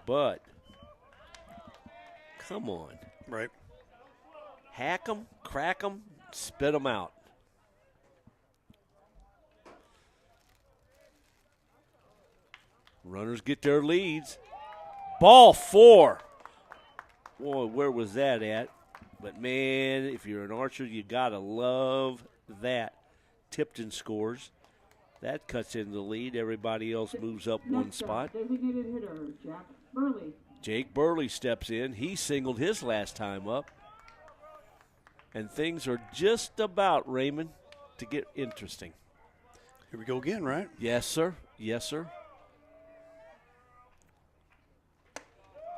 Speaker 2: But, come on.
Speaker 1: Right.
Speaker 2: Hack them, crack them, spit them out. Runners get their leads. Ball 4. Boy, where was that at? But, man, if you're an Archer, you got to love that. Tipton scores. That cuts into the lead. Everybody else moves up one
Speaker 7: Next up,
Speaker 2: spot.
Speaker 7: designated hitter, Jack Burley.
Speaker 2: Jake Burley steps in. He singled his last time up. And things are just about, Raymond, to get interesting.
Speaker 1: Here we go again, right?
Speaker 2: Yes, sir. Yes, sir.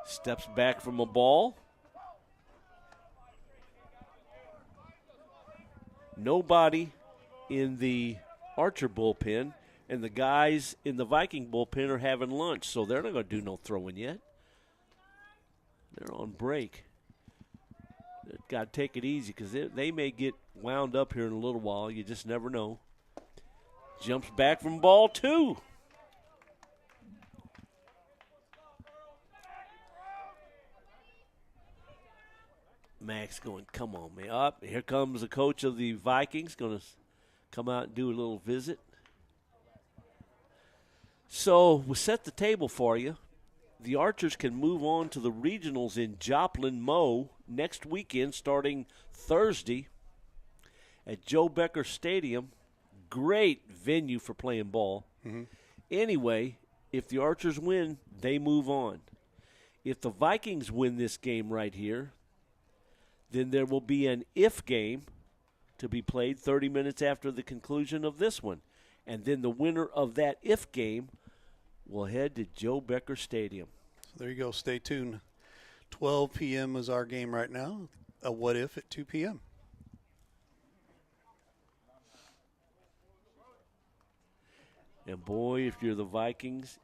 Speaker 2: Steps back from a ball. Nobody in the Archer bullpen, and the guys in the Viking bullpen are having lunch, so they're not going to do no throwing yet. They're on break. Got to take it easy because they may get wound up here in a little while. You just never know. Jumps back from ball 2. Max going, come on, man. Up. Here comes the coach of the Vikings. Going to come out and do a little visit. So we set the table for you. The Archers can move on to the regionals in Joplin, Mo, next weekend starting Thursday at Joe Becker Stadium. great venue for playing ball.
Speaker 1: Mm-hmm.
Speaker 2: Anyway, if the Archers win, they move on. If the Vikings win this game right here, then there will be an if game to be played 30 minutes after the conclusion of this one. And then the winner of that if game will head to Joe Becker Stadium.
Speaker 1: So there you go. Stay tuned. 12 p.m. is our game right now. A what if at 2 p.m.
Speaker 2: And boy, if you're the Vikings,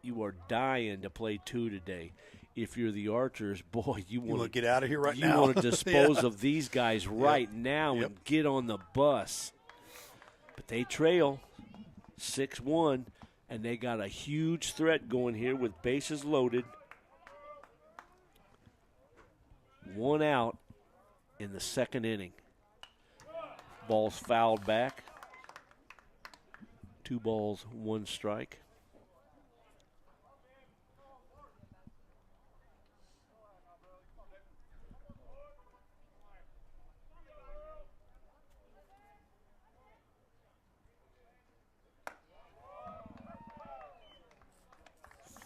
Speaker 2: you are dying to play 2 today. If you're the Archers, boy, you want to
Speaker 1: get out of here right now.
Speaker 2: You want to dispose of these guys right now
Speaker 1: Yep.
Speaker 2: and get on the bus. But they trail 6-1, and they got a huge threat going here with bases loaded. 1 out in the second inning. Ball's fouled back. 2 balls, 1 strike.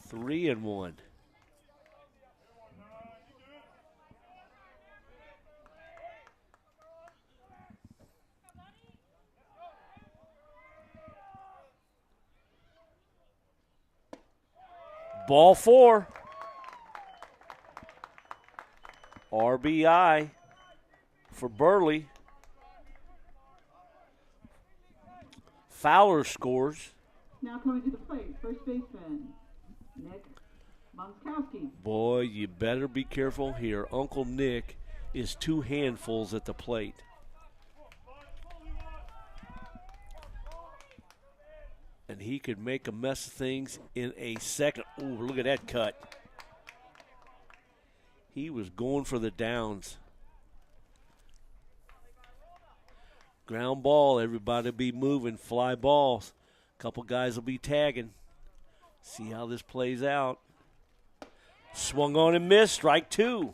Speaker 2: Three and 1. Ball 4. RBI for Burley. Fowler scores.
Speaker 7: Now coming to the plate, first baseman, Nick Monskowski.
Speaker 2: Boy, you better be careful here. Uncle Nick is 2 handfuls at the plate. And he could make a mess of things in a second. Ooh, look at that cut. He was going for the downs. Ground ball, everybody be moving. Fly balls. Couple guys will be tagging. See how this plays out. Swung on and missed. Strike 2.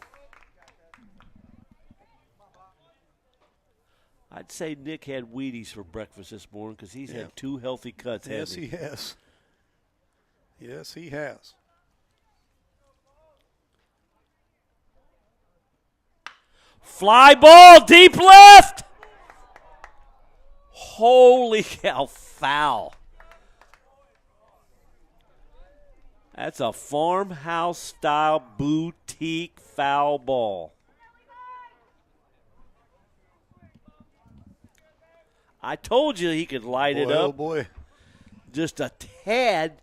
Speaker 2: I'd say Nick had Wheaties for breakfast this morning because he's had 2 healthy cuts, hasn't he?
Speaker 1: Yes, he has. Yes, he has.
Speaker 2: Fly ball, deep left. Holy cow, foul. That's a farmhouse-style boutique foul ball. I told you he could light it up.
Speaker 1: Oh, boy.
Speaker 2: Just a tad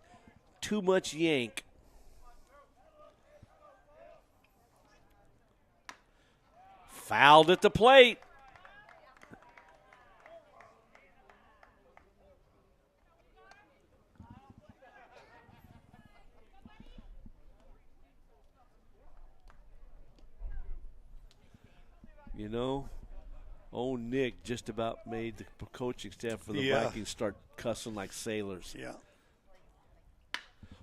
Speaker 2: too much yank. Fouled at the plate. You know, old Nick just about made the coaching staff for the Vikings start cussing like sailors.
Speaker 1: Yeah.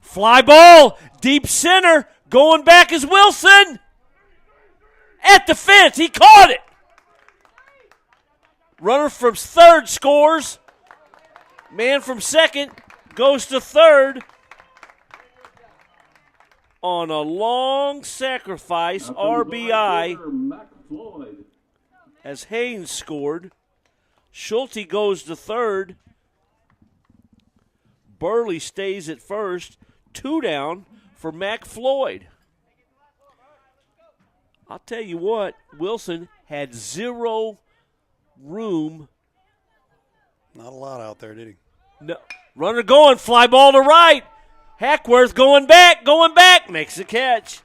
Speaker 2: Fly ball, deep center, going back is Wilson. At the fence, he caught it. Runner from third scores. Man from second goes to third. On a long sacrifice, RBI. As Haynes scored. Schulte goes to third. Burley stays at first. 2 down for Mac Floyd. I'll tell you what, Wilson had 0 room.
Speaker 1: Not a lot out there, did he?
Speaker 2: No. Runner going, fly ball to right. Hackworth going back, makes the catch.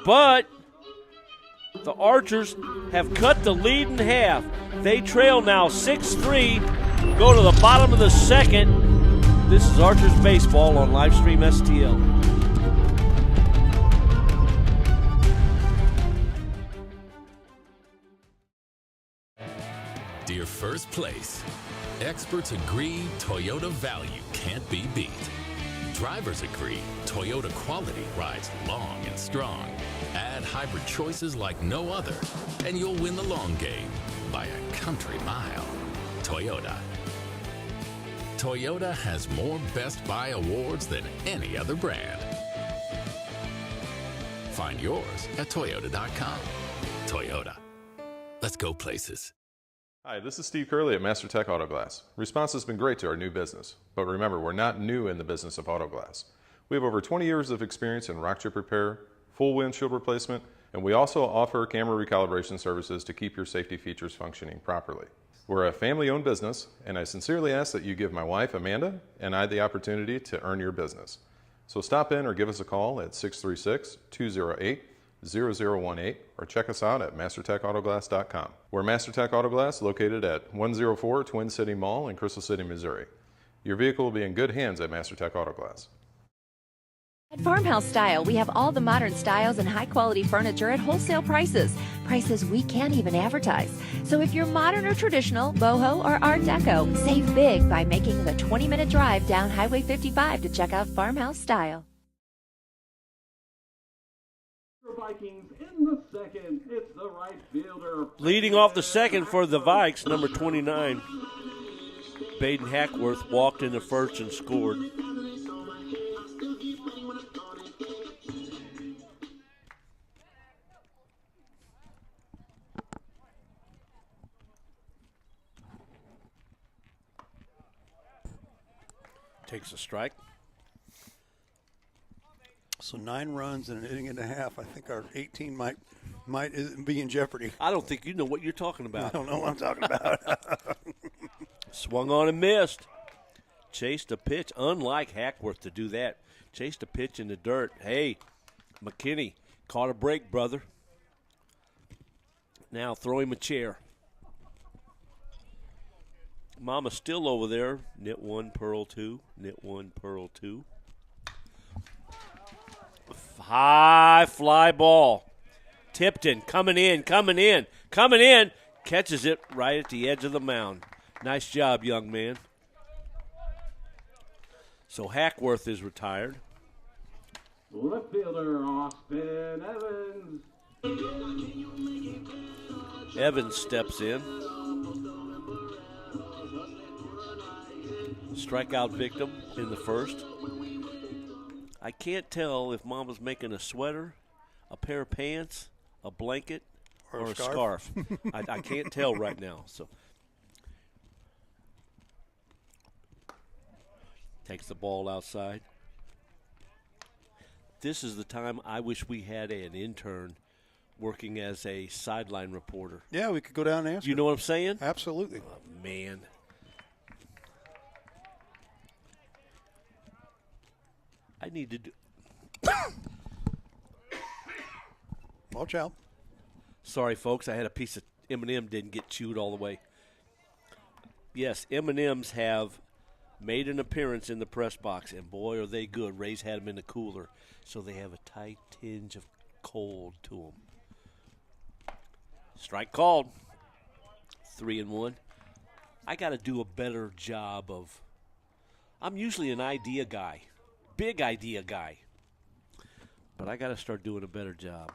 Speaker 2: But the Archers have cut the lead in half. They trail now 6-3, go to the bottom of the second. This is Archers Baseball on Livestream STL.
Speaker 9: Dear First Place, experts agree Toyota value can't be beat. drivers agree. Toyota quality rides long and strong. Add hybrid choices like no other, and you'll win the long game by a country mile. Toyota. Toyota has more Best Buy awards than any other brand. Find yours at toyota.com. Toyota. Let's go places.
Speaker 10: Hi, this is Steve Curley at MasterTech Auto Glass. Response has been great to our new business, but remember, we're not new in the business of auto glass. We have over 20 years of experience in rock chip repair, full windshield replacement, and we also offer camera recalibration services to keep your safety features functioning properly. We're a family-owned business, and I sincerely ask that you give my wife, Amanda, and I the opportunity to earn your business. So stop in or give us a call at 636-208-0018 or check us out at mastertechautoglass.com. We're MasterTech Auto Glass located at 104 Twin City Mall in Crystal City, Missouri. Your vehicle will be in good hands at MasterTech Auto Glass.
Speaker 6: At Farmhouse Style, we have all the modern styles and high-quality furniture at wholesale prices. Prices we can't even advertise. So if you're modern or traditional, boho or art deco, save big by making the 20-minute drive down Highway 55 to check out Farmhouse Style.
Speaker 3: Vikings in the second. It's the right fielder.
Speaker 2: Leading off the second for the Vikes, number 29. Baden Hackworth walked in the first and scored. Takes a strike.
Speaker 1: So 9 runs and an inning and a half. I think our 18 might be in jeopardy.
Speaker 2: I don't think you know what you're talking about.
Speaker 1: I don't know what I'm talking about.
Speaker 2: Swung on and missed. Chased a pitch, unlike Hackworth to do that. Chased a pitch in the dirt. Hey, McKinney, caught a break, brother. Now throw him a chair. Mama's still over there. Knit 1, purl 2. Knit 1, purl 2. High fly ball. Tipton coming in. Catches it right at the edge of the mound. Nice job, young man. So Hackworth is retired.
Speaker 3: Left fielder Austin Evans.
Speaker 2: Evans steps in. Strikeout victim in the first. I can't tell if Mama's making a sweater, a pair of pants, a blanket, or a scarf. I can't tell right now. So takes the ball outside. This is the time I wish we had an intern working as a sideline reporter.
Speaker 1: Yeah, we could go down and answer.
Speaker 2: You know what I'm saying?
Speaker 1: Absolutely.
Speaker 2: Oh, man. I need to do.
Speaker 1: Watch out.
Speaker 2: Sorry, folks. I had a piece of M&M didn't get chewed all the way. Yes, M&Ms have made an appearance in the press box, and boy, are they good. Ray's had them in the cooler, so they have a tight tinge of cold to them. Strike called. 3-1. I got to do a better job of. I'm usually an idea guy. Big idea guy. But I got to start doing a better job.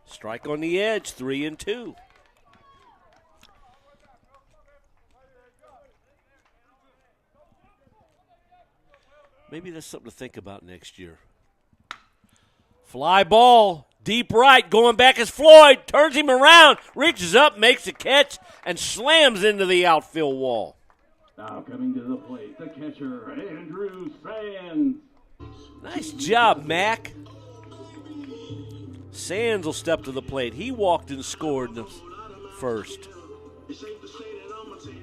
Speaker 2: Strike on the edge, 3-2. Maybe that's something to think about next year. Fly ball, deep right, going back is Floyd, turns him around, reaches up, makes a catch, and slams into the outfield wall.
Speaker 3: Now coming to the plate, the catcher, Andrew Sands.
Speaker 2: Nice job, Mac. Sands will step to the plate. He walked and scored in the first.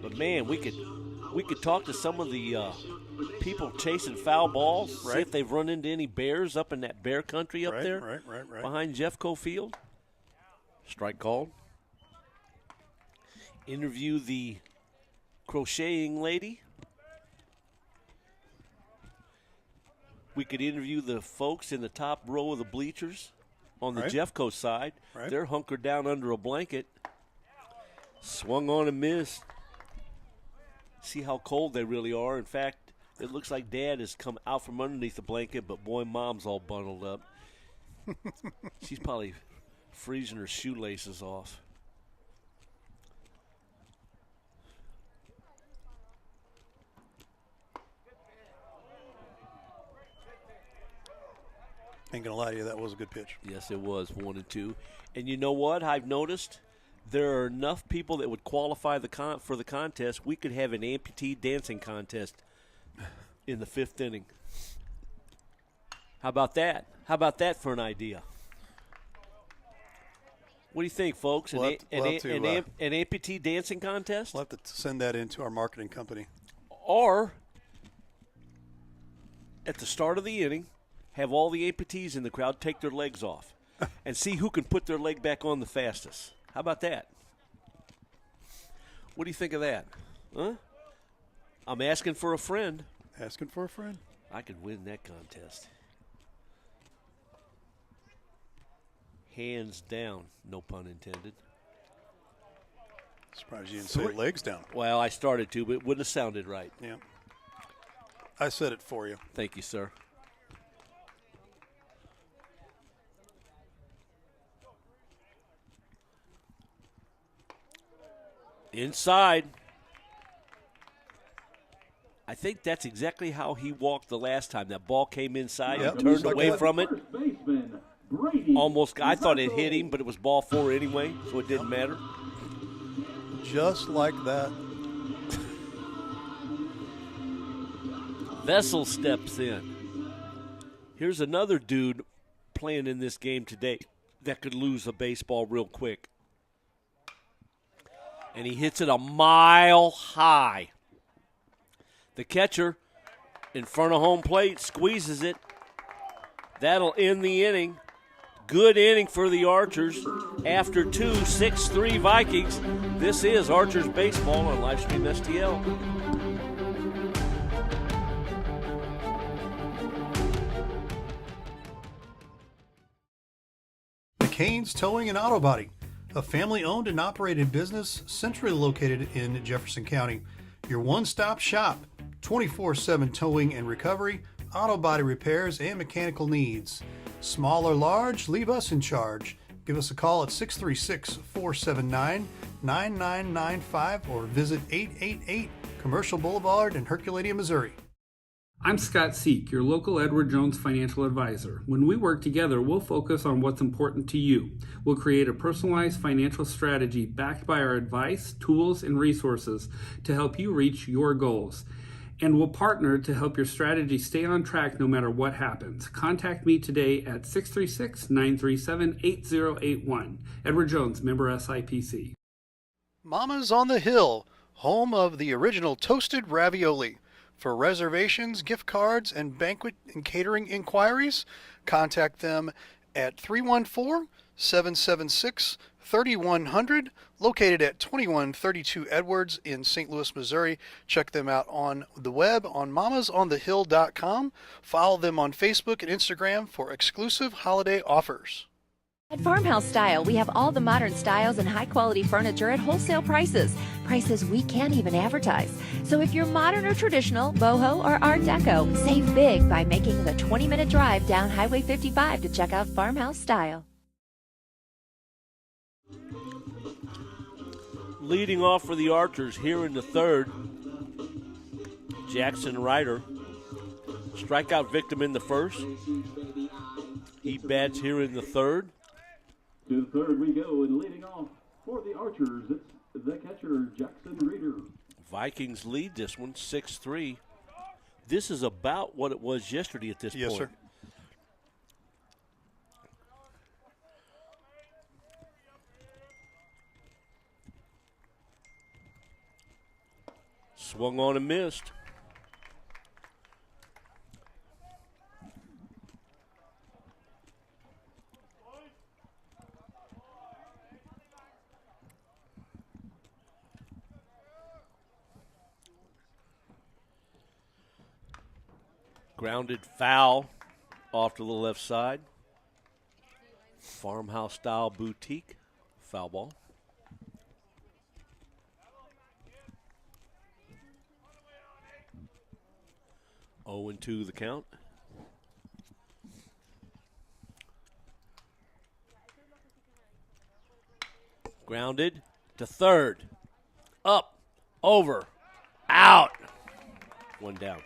Speaker 2: But, man, we could talk to some of the people chasing foul balls, see if they've run into any bears up in that bear country up there behind Jeffco Field. Strike called. Interview the crocheting lady. We could interview the folks in the top row of the bleachers on the Jeffco side. They're hunkered down under a blanket. Swung on and missed. See how cold they really are. In fact, It looks like Dad has come out from underneath the blanket, but boy, Mom's all bundled up. She's probably freezing her shoelaces off.
Speaker 1: Ain't gonna lie to you, that was a good pitch.
Speaker 2: Yes, it was 1-2. And you know what? I've noticed there are enough people that would qualify for the contest. We could have an amputee dancing contest in the 5th inning. How about that? How about that for an idea? What do you think, folks? An amputee dancing contest?
Speaker 1: We'll have to send that into our marketing company.
Speaker 2: Or, at the start of the inning, have all the amputees in the crowd take their legs off and see who can put their leg back on the fastest. How about that? What do you think of that? Huh? I'm asking for a friend.
Speaker 1: Asking for a friend.
Speaker 2: I could win that contest. Hands down, no pun intended.
Speaker 1: Surprised you didn't say legs down.
Speaker 2: Well, I started to, but it wouldn't have sounded right.
Speaker 1: Yeah. I said it for you.
Speaker 2: Thank you, sir. Inside. I think that's exactly how he walked the last time. That ball came inside. He turned away from it. Almost, I thought it hit him, but it was ball 4 anyway, so it didn't matter.
Speaker 1: Just like that.
Speaker 2: Vessel steps in. Here's another dude playing in this game today that could lose a baseball real quick. And he hits it a mile high. The catcher in front of home plate squeezes it. That'll end the inning. Good inning for the Archers. After 2, 6-3 Vikings. This is Archers Baseball on Livestream STL.
Speaker 1: McCain's Towing and Auto Body, a family-owned and operated business centrally located in Jefferson County. Your one-stop shop, 24/7 towing and recovery, auto body repairs, and mechanical needs. Small or large, leave us in charge. Give us a call at 636-479-9995 or visit 888 Commercial Boulevard in Herculaneum, Missouri.
Speaker 11: I'm Scott Seek, your local Edward Jones financial advisor. When we work together, we'll focus on what's important to you. We'll create a personalized financial strategy backed by our advice, tools, and resources to help you reach your goals. And we'll partner to help your strategy stay on track no matter what happens. Contact me today at 636-937-8081. Edward Jones, member SIPC.
Speaker 1: Mama's on the Hill, home of the original toasted ravioli. For reservations, gift cards, and banquet and catering inquiries, contact them at 314-776-3100, located at 2132 Edwards in St. Louis, Missouri. Check them out on the web on mamasonthehill.com. Follow them on Facebook and Instagram for exclusive holiday offers.
Speaker 6: At Farmhouse Style, we have all the modern styles and high-quality furniture at wholesale prices. Prices we can't even advertise. So if you're modern or traditional, boho or art deco, save big by making the 20-minute drive down Highway 55 to check out Farmhouse Style.
Speaker 2: Leading off for the Archers here in the 3rd, Jackson Ryder. Strikeout victim in the 1st. He bats here in the 3rd.
Speaker 3: To the 3rd we go, and leading off for the Archers, it's the catcher, Jackson Reeder.
Speaker 2: Vikings lead this one, 6-3. This is about what it was yesterday at this point.
Speaker 1: Yes, sir.
Speaker 2: Swung on and missed. Grounded foul off to the left side. Farmhouse style boutique foul ball. 0-2 the count. Grounded to third. Up, over, out. One down.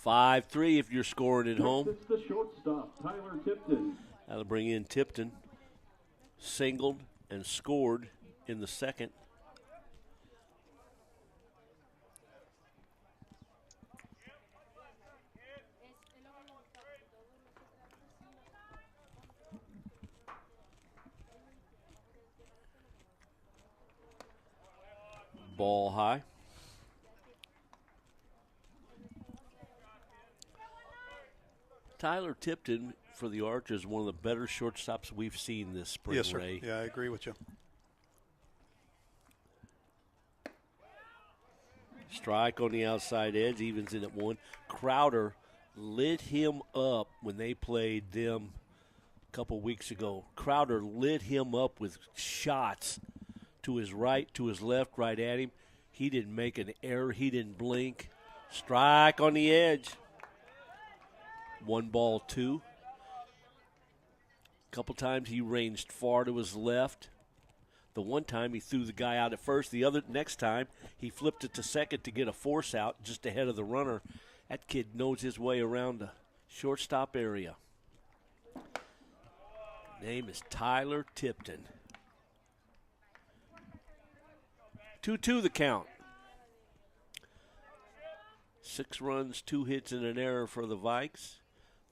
Speaker 2: 5-3 if you're scoring at home.
Speaker 3: It's the shortstop, Tyler Tipton.
Speaker 2: That'll bring in Tipton. Singled and scored in the second. Ball high. Tyler Tipton for the Archers, one of the better shortstops we've seen this spring,
Speaker 1: Yes, sir.
Speaker 2: Ray.
Speaker 1: Yeah, I agree with you.
Speaker 2: Strike on the outside edge, evens in at one. Crowder lit him up when they played them a couple weeks ago. Crowder lit him up with shots to his right, to his left, right at him. He didn't make an error. He didn't blink. Strike on the edge. 1-2. A couple times he ranged far to his left. The one time he threw the guy out at first. The other next time he flipped it to second to get a force out just ahead of the runner. That kid knows his way around the shortstop area. Name is Tyler Tipton. 2-2 the count. 6 runs, 2 hits, and an error for the Vikes.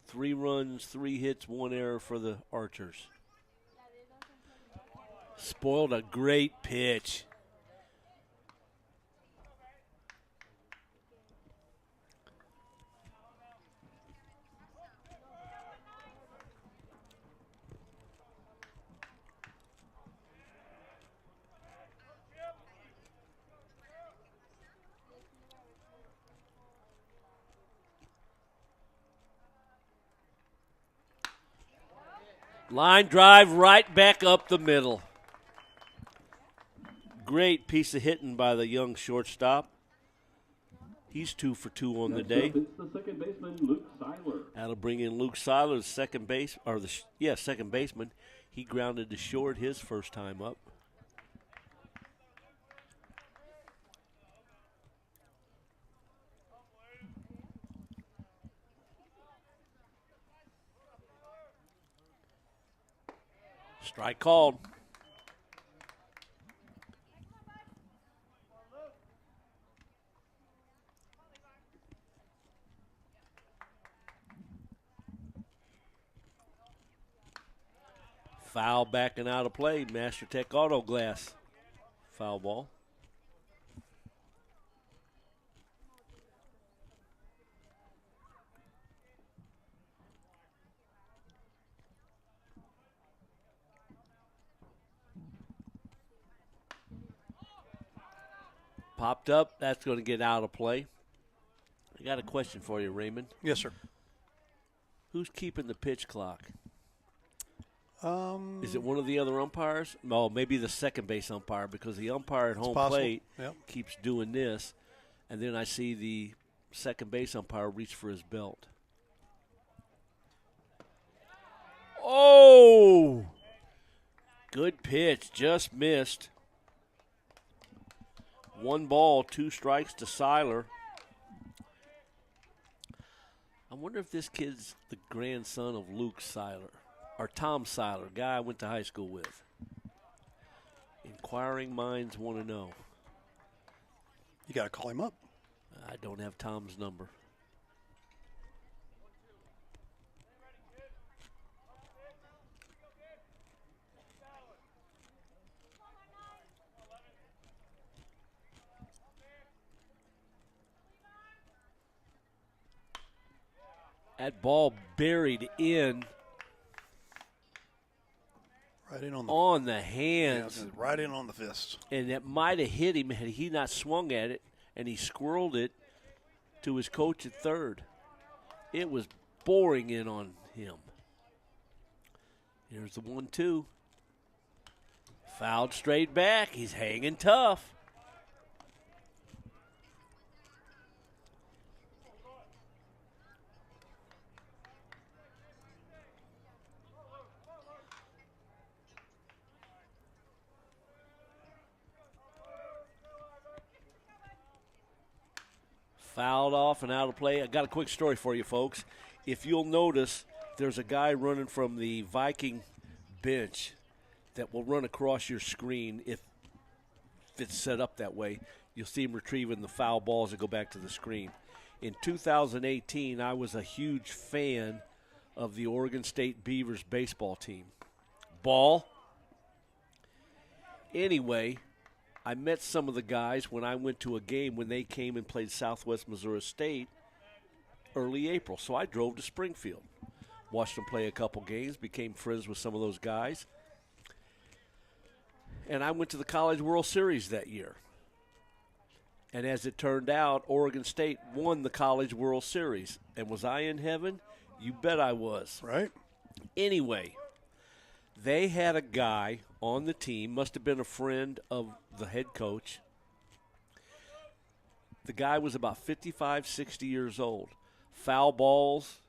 Speaker 2: 3 runs, 3 hits, 1 error for the Archers. Spoiled a great pitch. Line drive right back up the middle. Great piece of hitting by the young shortstop. He's 2 for 2 on the day.
Speaker 3: It's the second baseman, Luke Seiler.
Speaker 2: That'll bring in Luke Seiler, the second base, or second baseman. He grounded to short his first time up. Strike called. Foul backing out of play. Master Tech Auto Glass. Foul ball. Popped up. That's going to get out of play. I got a question for you, Raymond.
Speaker 1: Yes, sir.
Speaker 2: Who's keeping the pitch clock? Is it one of the other umpires? No, maybe the second base umpire, because the umpire at home plate keeps doing this, and then I see the second base umpire reach for his belt. Oh! Good pitch, just missed. 1 ball, 2 strikes to Seiler. I wonder if this kid's the grandson of Luke Seiler. Or Tom Seiler, guy I went to high school with. Inquiring minds want to know.
Speaker 1: You got to call him up.
Speaker 2: I don't have Tom's number. That ball buried in.
Speaker 1: Right in
Speaker 2: on the hands.
Speaker 1: Yeah, right in on the fist.
Speaker 2: And that might have hit him had he not swung at it, and he squirreled it to his coach at third. It was boring in on him. Here's the 1-2. Fouled straight back. He's hanging tough. Fouled off and out of play. I got a quick story for you, folks. If you'll notice, there's a guy running from the Viking bench that will run across your screen if it's set up that way. You'll see him retrieving the foul balls that go back to the screen. In 2018, I was a huge fan of the Oregon State Beavers baseball team. Ball. Anyway, I met some of the guys when I went to a game when they came and played Southwest Missouri State early April. So I drove to Springfield, watched them play a couple games, became friends with some of those guys. And I went to the College World Series that year. And as it turned out, Oregon State won the College World Series. And was I in heaven? You bet I was.
Speaker 1: Right.
Speaker 2: Anyway, they had a guy on the team, must have been a friend of the head coach. The guy was about 55, 60 years old. Foul balls.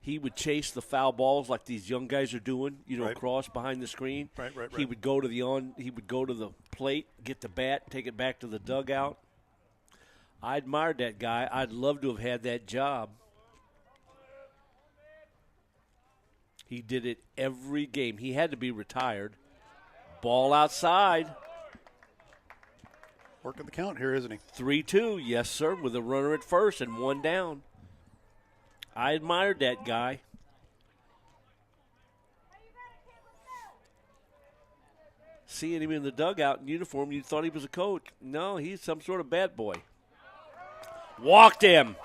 Speaker 2: He would chase the foul balls like these young guys are doing,
Speaker 1: Right.
Speaker 2: cross behind the screen.
Speaker 1: Right.
Speaker 2: He would go to the plate, get the bat, take it back to the dugout. I admired that guy. I'd love to have had that job. He did it every game. He had to be retired. Ball outside.
Speaker 1: Working the count here, isn't he?
Speaker 2: 3-2, yes, sir, with a runner at first and one down. I admired that guy. Seeing him in the dugout in uniform, you thought he was a coach. No, he's some sort of bad boy. Walked him.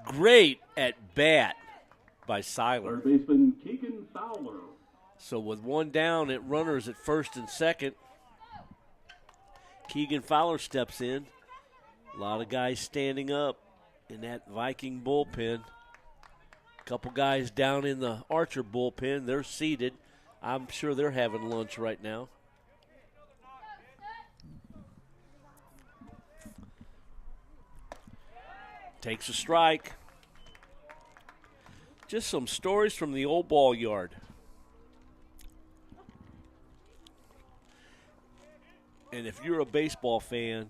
Speaker 2: Great at bat by Seiler.
Speaker 3: Third baseman Keegan Fowler.
Speaker 2: So with one down at runners at first and second, Keegan Fowler steps in. A lot of guys standing up in that Viking bullpen. A couple guys down in the Archer bullpen. They're seated. I'm sure they're having lunch right now. Takes a strike. Just some stories from the old ball yard. And if you're a baseball fan,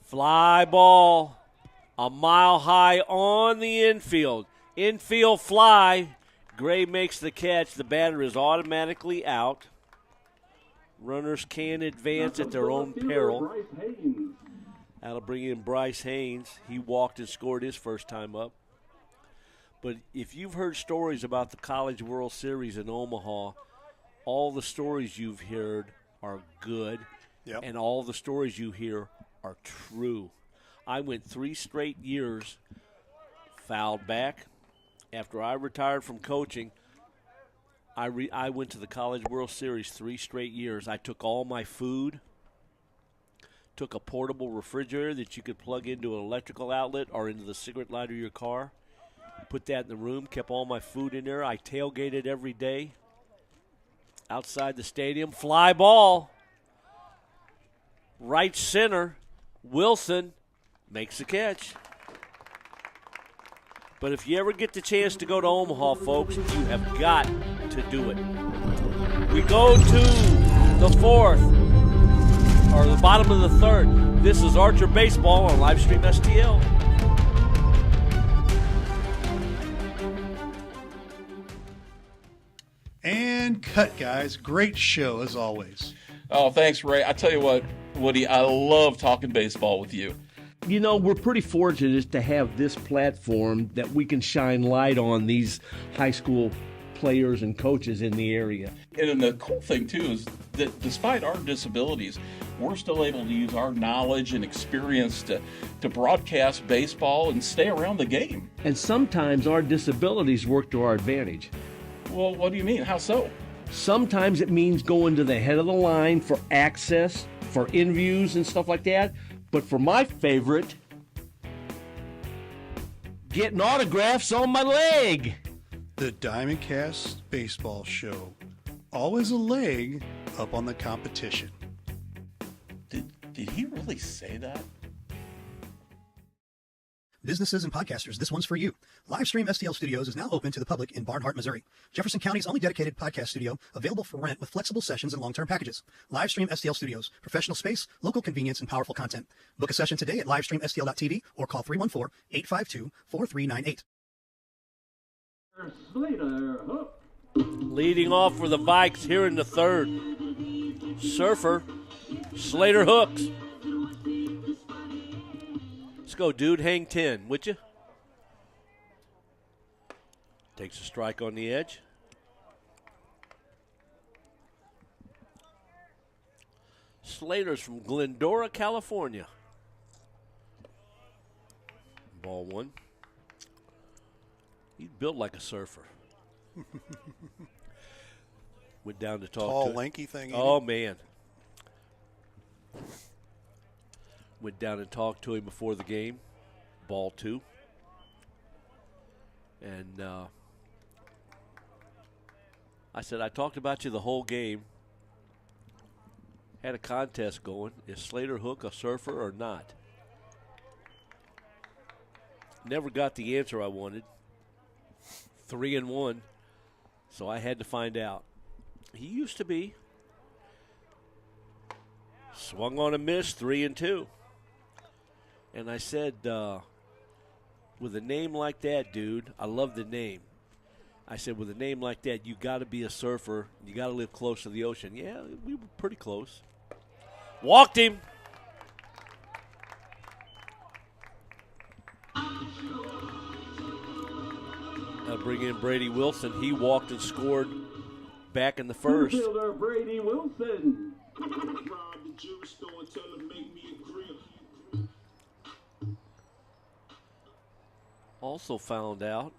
Speaker 2: fly ball a mile high on the infield. Infield fly. Gray makes the catch. The batter is automatically out. Runners can advance at their own peril. That'll bring in Bryce Haynes. He walked and scored his first time up. But if you've heard stories about the College World Series in Omaha, all the stories you've heard are good,
Speaker 1: Yep.
Speaker 2: and all the stories you hear are true. I went 3 straight years fouled back. After I retired from coaching, I went to the College World Series 3 straight years. I took all my food, took a portable refrigerator that you could plug into an electrical outlet or into the cigarette lighter of your car, put that in the room, kept all my food in there. I tailgated every day outside the stadium. Fly ball. Right center. Wilson makes the catch. But if you ever get the chance to go to Omaha, folks, you have got to do it. We go to the fourth, or the bottom of the third. This is Archer Baseball on Livestream STL.
Speaker 1: And cut, guys. Great show, as always.
Speaker 4: Oh, thanks, Ray. I tell you what, Woody, I love talking baseball with you.
Speaker 5: You know, we're pretty fortunate to have this platform that we can shine light on these high school players and coaches in the area.
Speaker 4: And the cool thing, too, is that despite our disabilities, we're still able to use our knowledge and experience to broadcast baseball and stay around the game.
Speaker 5: And sometimes our disabilities work to our advantage.
Speaker 4: Well, what do you mean? How so?
Speaker 5: Sometimes it means going to the head of the line for access, for interviews and stuff like that. But for my favorite, getting autographs on my leg.
Speaker 1: The Diamondcast Baseball Show. Always a leg up on the competition.
Speaker 4: Did he really say that?
Speaker 12: Businesses and podcasters, this one's for you. Livestream STL Studios is now open to the public in Barnhart, Missouri. Jefferson County's only dedicated podcast studio, available for rent with flexible sessions and long-term packages. Livestream STL Studios, professional space, local convenience, and powerful content. Book a session today at livestreamstl.tv or call 314-852-4398.
Speaker 3: Slater Hook.
Speaker 2: Leading off for the Vikes here in the third. Surfer, Slater hooks. Let's go, dude. Hang 10, would you? Takes a strike on the edge. Slater's from Glendora, California. Ball one. He's built like a surfer. Went down to talk
Speaker 1: Tall,
Speaker 2: to him.
Speaker 1: lanky thing.
Speaker 2: Oh, man. Went down and talked to him before the game. Ball two. And I said, I talked about you the whole game. Had a contest going. Is Slater Hook a surfer or not? Never got the answer I wanted. 3-1. So I had to find out. He used to be. Swung on a miss, 3-2. And I said, with a name like that, dude, I love the name. I said, with a name like that, you got to be a surfer. You got to live close to the ocean. Yeah, we were pretty close. Walked him. I'll bring in Brady Wilson. He walked and scored back in the first.
Speaker 3: Fielder Brady Wilson.
Speaker 2: Also found out.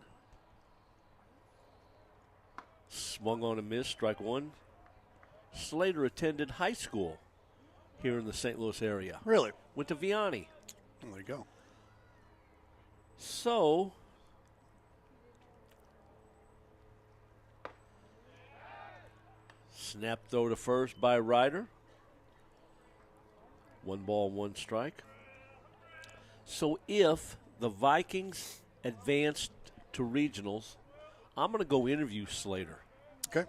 Speaker 2: Swung on a miss, strike one. Slater attended high school here in the St. Louis area.
Speaker 1: Really?
Speaker 2: Went to Vianney.
Speaker 1: There you go.
Speaker 2: So, snap throw to first by Ryder. 1 ball, 1 strike. So if the Vikings advanced to regionals, I'm going to go interview Slater.
Speaker 1: Okay.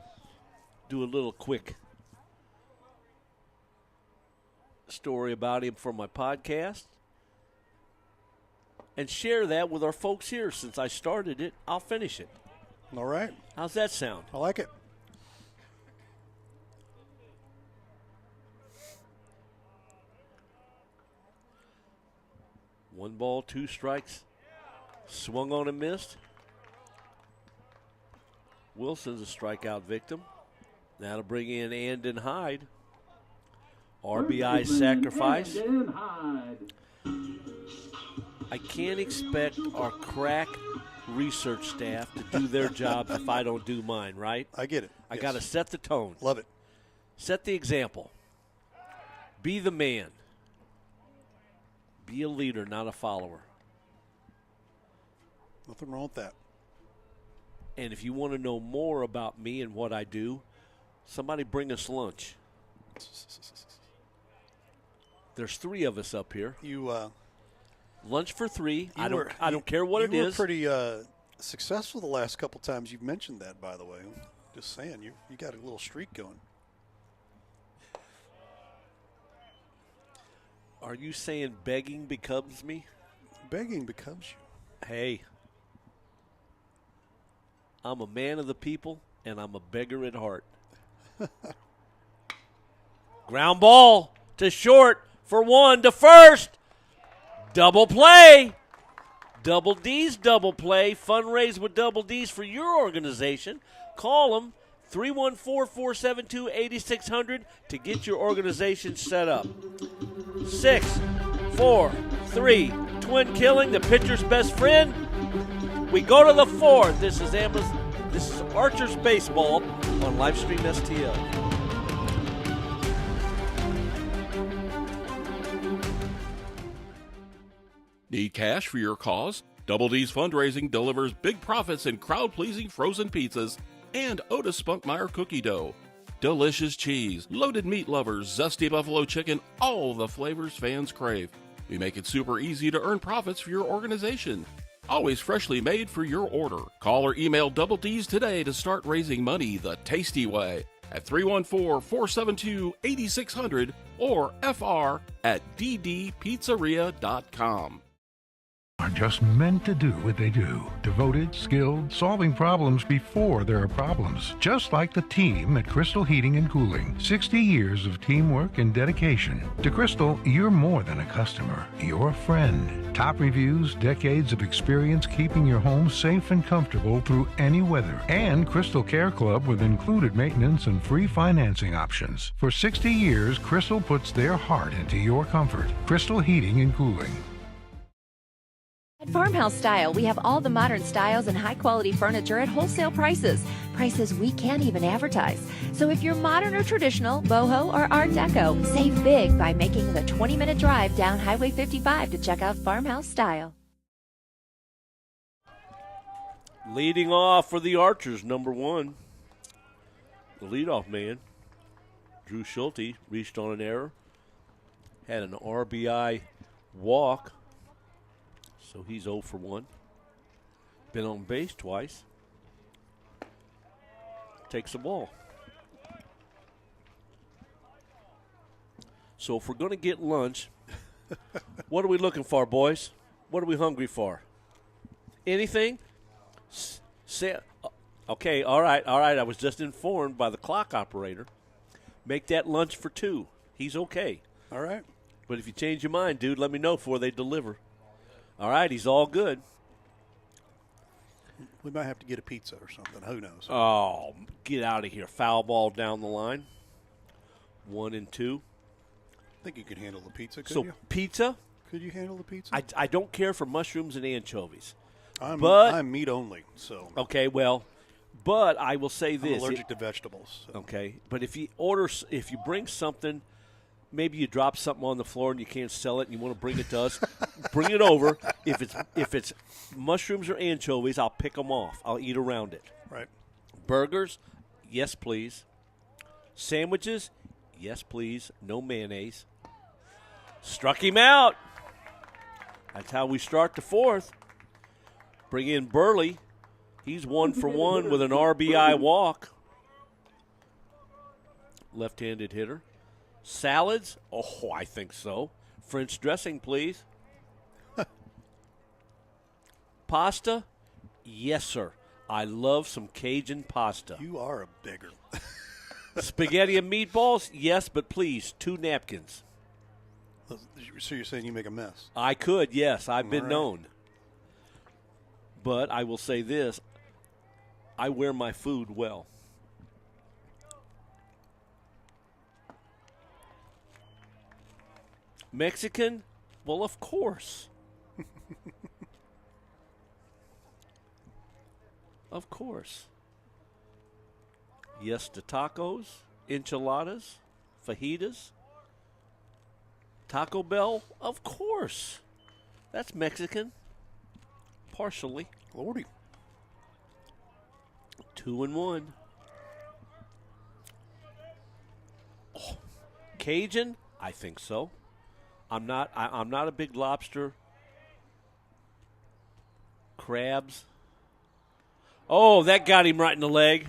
Speaker 2: Do a little quick story about him for my podcast and share that with our folks here. Since I started it, I'll finish it.
Speaker 1: All right.
Speaker 2: How's that sound?
Speaker 1: I like it.
Speaker 2: One ball, 2 strikes. Swung on and missed. Wilson's a strikeout victim. That'll bring in Andon Hyde. RBI sacrifice. I can't expect our crack research staff to do their job if I don't do mine, right?
Speaker 1: I get it.
Speaker 2: I got to set the tone.
Speaker 1: Love it.
Speaker 2: Set the example. Be the man. Be a leader, not a follower.
Speaker 1: Nothing wrong with that.
Speaker 2: And if you want to know more about me and what I do, somebody bring us lunch. There's 3 of us up here. Lunch for 3. I don't care what it is.
Speaker 1: You were pretty successful the last couple times you've mentioned that, by the way. Just saying, you got a little streak going.
Speaker 2: Are you saying begging becomes me?
Speaker 1: Begging becomes you.
Speaker 2: Hey, I'm a man of the people, and I'm a beggar at heart. Ground ball to short for 1 to first. Double play. Double D's double play. Fundraise with Double D's for your organization. Call them 314-472-8600 to get your organization set up. 6, 4, 3, twin killing, the pitcher's best friend. We go to the 4th. This is Archer's Baseball on Livestream STL.
Speaker 4: Need cash for your cause? Double D's Fundraising delivers big profits in crowd-pleasing frozen pizzas and Otis Spunkmeyer cookie dough. Delicious cheese, loaded meat lovers, zesty buffalo chicken, all the flavors fans crave. We make it super easy to earn profits for your organization. Always freshly made for your order. Call or email Double D's today to start raising money the tasty way at 314-472-8600 or fr@ddpizzeria.com.
Speaker 8: Are just meant to do what they do. Devoted, skilled, solving problems before there are problems. Just like the team at Crystal Heating and Cooling. 60 years of teamwork and dedication. To Crystal, you're more than a customer. You're a friend. Top reviews, decades of experience keeping your home safe and comfortable through any weather. And Crystal Care Club with included maintenance and free financing options. For 60 years, Crystal puts their heart into your comfort. Crystal Heating and Cooling.
Speaker 6: At Farmhouse Style, we have all the modern styles and high-quality furniture at wholesale prices. Prices we can't even advertise. So if you're modern or traditional, boho or art deco, save big by making the 20-minute drive down Highway 55 to check out Farmhouse Style.
Speaker 2: Leading off for the Archers, number 1. The leadoff man, Drew Schulte, reached on an error. Had an RBI walk. So he's 0 for 1. Been on base twice. Takes the ball. So if we're going to get lunch, what are we looking for, boys? What are we hungry for? Anything? Okay, all right. I was just informed by the clock operator. Make that lunch for 2. He's okay.
Speaker 1: All right.
Speaker 2: But if you change your mind, dude, let me know before they deliver. All right, he's all good.
Speaker 1: We might have to get a pizza or something. Who knows?
Speaker 2: Oh, get out of here. Foul ball down the line. 1 and 2.
Speaker 1: I think you could handle the pizza, could
Speaker 2: So
Speaker 1: you?
Speaker 2: pizza?
Speaker 1: Could you handle the pizza?
Speaker 2: I don't care for mushrooms and anchovies.
Speaker 1: I'm meat only, so.
Speaker 2: Okay, well, but I will say this.
Speaker 1: I'm allergic to vegetables. So.
Speaker 2: Okay, but if you bring something, maybe you drop something on the floor and you can't sell it and you want to bring it to us, bring it over. If it's mushrooms or anchovies, I'll pick them off. I'll eat around it.
Speaker 1: Right.
Speaker 2: Burgers, yes, please. Sandwiches, yes, please. No mayonnaise. Struck him out. That's how we start the 4th. Bring in Burley. He's 1 for 1 with an RBI walk. Left-handed hitter. Salads? Oh, I think so. French dressing, please. Pasta? Yes, sir. I love some Cajun pasta.
Speaker 1: You are a bigger.
Speaker 2: Spaghetti and meatballs? Yes, but please, 2 napkins.
Speaker 1: So you're saying you make a mess?
Speaker 2: I could, yes. I've been
Speaker 1: right.
Speaker 2: known. But I will say this. I wear my food well. Mexican? Well, of course. Of course. Yes to tacos, enchiladas, fajitas. Taco Bell? Of course. That's Mexican. Partially.
Speaker 1: Lordy.
Speaker 2: 2 and 1. Oh, Cajun? I think so. I'm not a big lobster. Crabs. Oh, that got him right in the leg.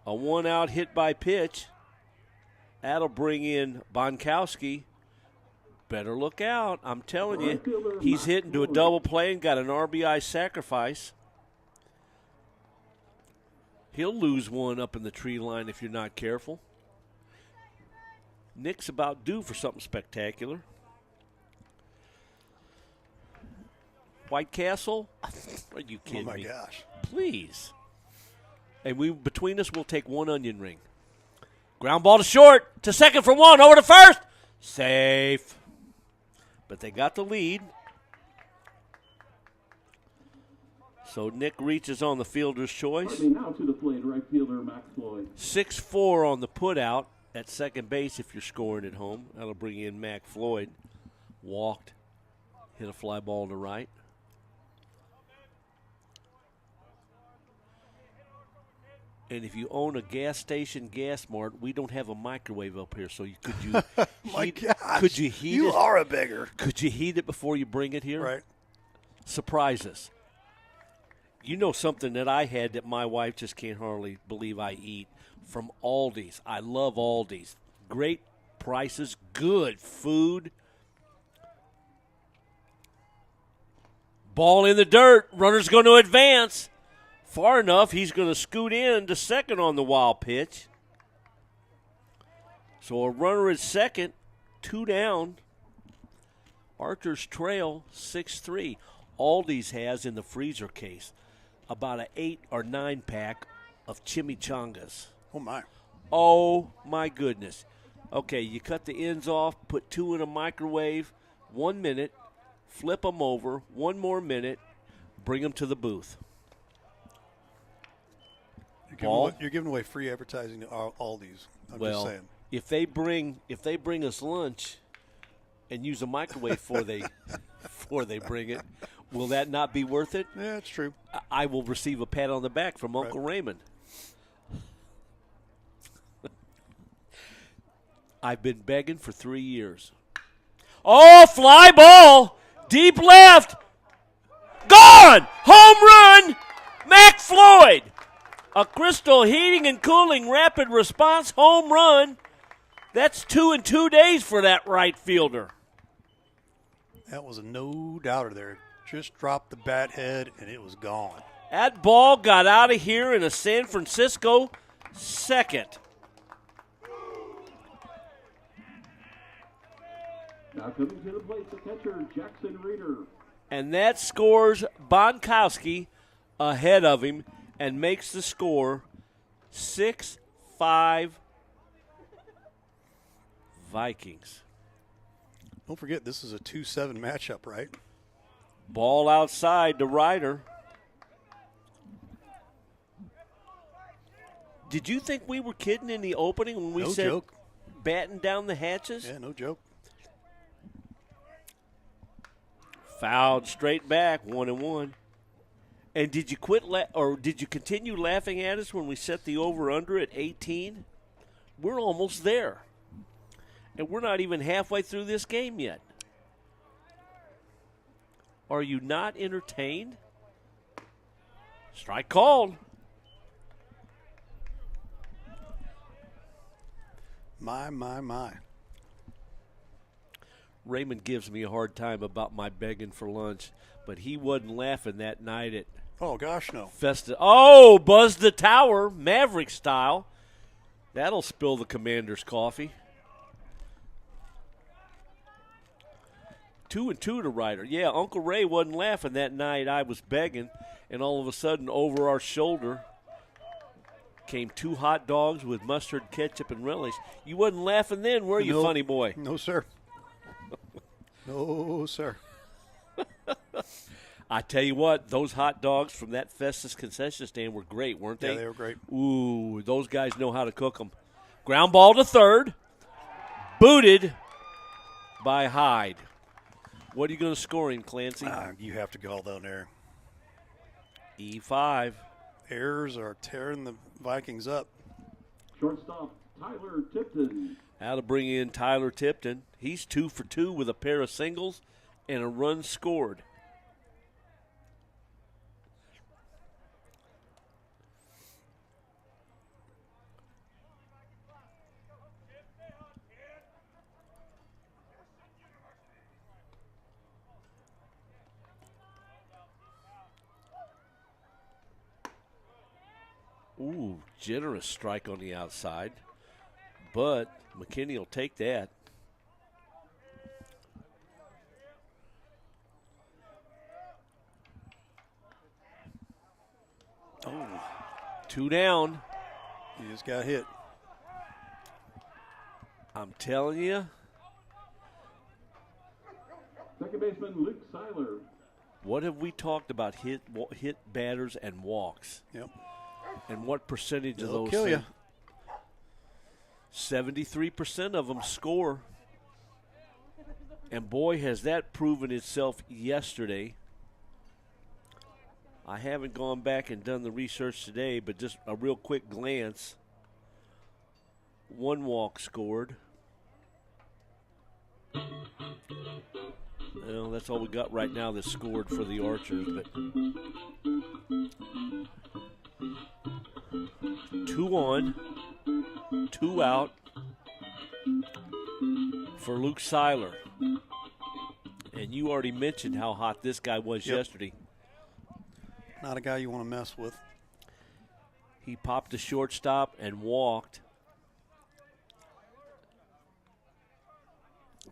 Speaker 2: A 1-out hit by pitch. That'll bring in Bonkowski. Better look out. I'm telling you, he's hitting to a double play and got an RBI sacrifice. He'll lose one up in the tree line if you're not careful. Nick's about due for something spectacular. White Castle? Are you kidding me?
Speaker 1: Oh, my gosh.
Speaker 2: Please. And between us, we'll take 1 onion ring. Ground ball to short, to second for 1, over to first. Safe. But they got the lead. So Nick reaches on the fielder's choice.
Speaker 3: Now to the plate, right fielder Max Floyd.
Speaker 2: 6-4 on the putout at second base if you're scoring at home. That'll bring in Mac Floyd. Walked. Hit a fly ball to right. And if you own a gas station, gas mart, we don't have a microwave up here. So could you could you heat it?
Speaker 1: You are a beggar.
Speaker 2: Could you heat it before you bring it here?
Speaker 1: Right.
Speaker 2: Surprise us. You know something that I had that my wife just can't hardly believe I eat from Aldi's. I love Aldi's. Great prices, good food. Ball in the dirt. Runner's going to advance. Far enough, he's going to scoot in to second on the wild pitch. So a runner at second, 2 down. Archers trail 6-3. Aldi's has in the freezer case about an 8 or 9 pack of chimichangas.
Speaker 1: Oh, my.
Speaker 2: Oh, my goodness. Okay, you cut the ends off, put 2 in a microwave, 1 minute, flip them over, 1 more minute, bring them to the booth.
Speaker 1: You're giving away free advertising to all these. I'm
Speaker 2: well,
Speaker 1: just saying.
Speaker 2: If they bring us lunch and use a microwave before they bring it, will that not be worth it?
Speaker 1: Yeah, it's true.
Speaker 2: I will receive a pat on the back from Uncle Raymond. I've been begging for 3 years. Oh, fly ball, deep left, gone, home run, Mac Floyd. A Crystal Heating and Cooling rapid response home run. That's 2 in 2 days for that right fielder.
Speaker 1: That was a no-doubter there. Just dropped the bat head, and it was gone.
Speaker 2: That ball got out of here in a San Francisco second.
Speaker 3: Now coming to the plate, the catcher, Jackson Reeder.
Speaker 2: And that scores Bonkowski ahead of him and makes the score 6-5 Vikings.
Speaker 1: Don't forget, this is a 2-7 matchup, right?
Speaker 2: Ball outside to Ryder. Did you think we were kidding in the opening when we
Speaker 1: No
Speaker 2: said
Speaker 1: joke.
Speaker 2: batten down the hatches?
Speaker 1: Yeah, no joke.
Speaker 2: Fouled straight back, 1-1. And did you did you continue laughing at us when we set the over-under at 18? We're almost there. And we're not even halfway through this game yet. Are you not entertained? Strike called.
Speaker 1: My.
Speaker 2: Raymond gives me a hard time about my begging for lunch, but he wasn't laughing that night at
Speaker 1: Oh, gosh, no.
Speaker 2: Festa. Oh, buzzed the tower, Maverick style. That'll spill the Commander's coffee. 2-2 to Ryder. Yeah, Uncle Ray wasn't laughing that night. I was begging, and all of a sudden, over our shoulder came 2 hot dogs with mustard, ketchup, and relish. You wasn't laughing then, were you,
Speaker 1: No.
Speaker 2: funny boy?
Speaker 1: No, sir. No, sir.
Speaker 2: I tell you what, those hot dogs from that Festus concession stand were great, weren't they?
Speaker 1: Yeah, they were great.
Speaker 2: Ooh, those guys know how to cook them. Ground ball to third. Booted by Hyde. What are you going to score in, Clancy?
Speaker 1: You have to go down there.
Speaker 2: E5.
Speaker 1: Errors are tearing the Vikings up.
Speaker 3: Shortstop, Tyler Tipton.
Speaker 2: How to bring in Tyler Tipton. He's 2 for 2 with a pair of singles and a run scored. Ooh, generous strike on the outside. But McKinney will take that. Oh, 2 down.
Speaker 1: He just got hit.
Speaker 2: I'm telling you.
Speaker 3: Second baseman, Luke Seiler.
Speaker 2: What have we talked about hit batters and walks?
Speaker 1: Yep.
Speaker 2: And what percentage of
Speaker 1: They'll
Speaker 2: those?
Speaker 1: kill you.
Speaker 2: 73% of them score. And boy, has that proven itself yesterday. I haven't gone back and done the research today, but just a real quick glance. 1 walk scored. Well, that's all we got right now that's scored for the Archers. But 2 on, 2 out for Luke Seiler. And you already mentioned how hot this guy was yesterday.
Speaker 1: Not a guy you want to mess with.
Speaker 2: He popped a shortstop and walked.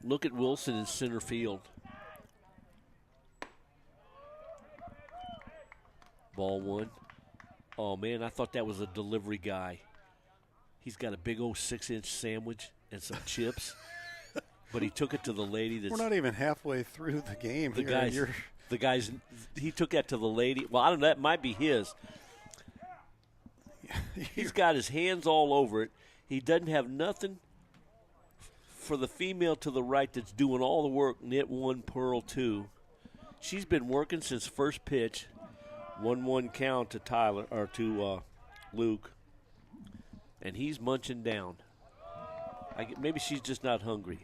Speaker 2: Look at Wilson in center field. Ball 1. Oh, man, I thought that was a delivery guy. He's got a big old 6-inch sandwich and some chips. But he took it to the lady. That's,
Speaker 1: we're not even halfway through the game.
Speaker 2: The guys, he took that to the lady. Well, I don't know. That might be his. He's got his hands all over it. He doesn't have nothing for the female to the right that's doing all the work, knit 1, purl 2. She's been working since first pitch. 1-1 count to Tyler or to Luke, and he's munching down. Maybe she's just not hungry.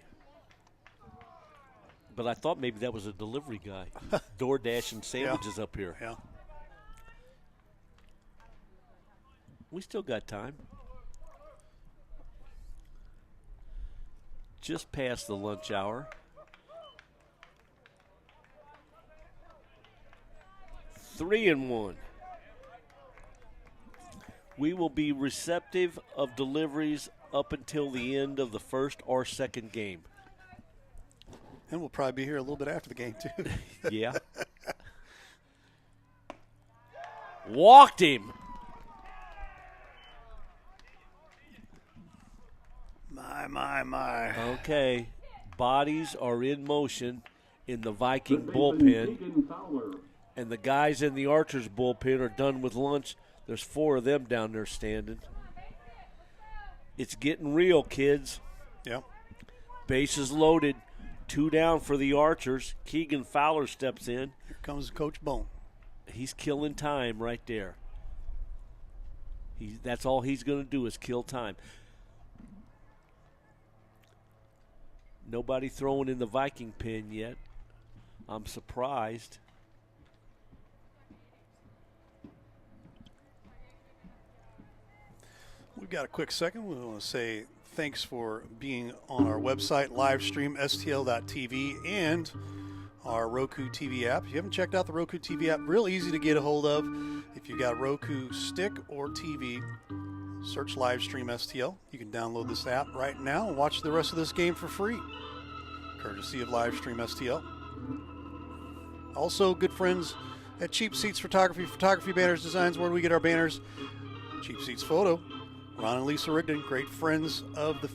Speaker 2: But I thought maybe that was a delivery guy. Door dashing sandwiches up here.
Speaker 1: Yeah.
Speaker 2: We still got time. Just past the lunch hour. 3-1. We will be receptive of deliveries up until the end of the first or second game.
Speaker 1: And we'll probably be here a little bit after the game, too.
Speaker 2: Yeah. Walked him.
Speaker 1: My.
Speaker 2: Okay. Bodies are in motion in the Viking bullpen. And the guys in the Archers bullpen are done with lunch. There's 4 of them down there standing. It's getting real, kids.
Speaker 1: Yeah.
Speaker 2: Bases loaded. 2 down for the Archers. Keegan Fowler steps in.
Speaker 1: Here comes Coach Bone.
Speaker 2: He's killing time right there. That's all he's going to do is kill time. Nobody throwing in the Viking pen yet. I'm surprised.
Speaker 1: We've got a quick second. We want to say thanks for being on our website, live stream, stl.tv, and our Roku TV app. If you haven't checked out the Roku TV app, real easy to get a hold of. If you got Roku stick or TV, search live stream STL. You can download this app right now and watch the rest of this game for free, courtesy of live stream STL. Also, good friends at Cheap Seats Photography Banners Designs, where we get our banners. Cheap Seats Photo. Ron and Lisa Rigdon, great friends of the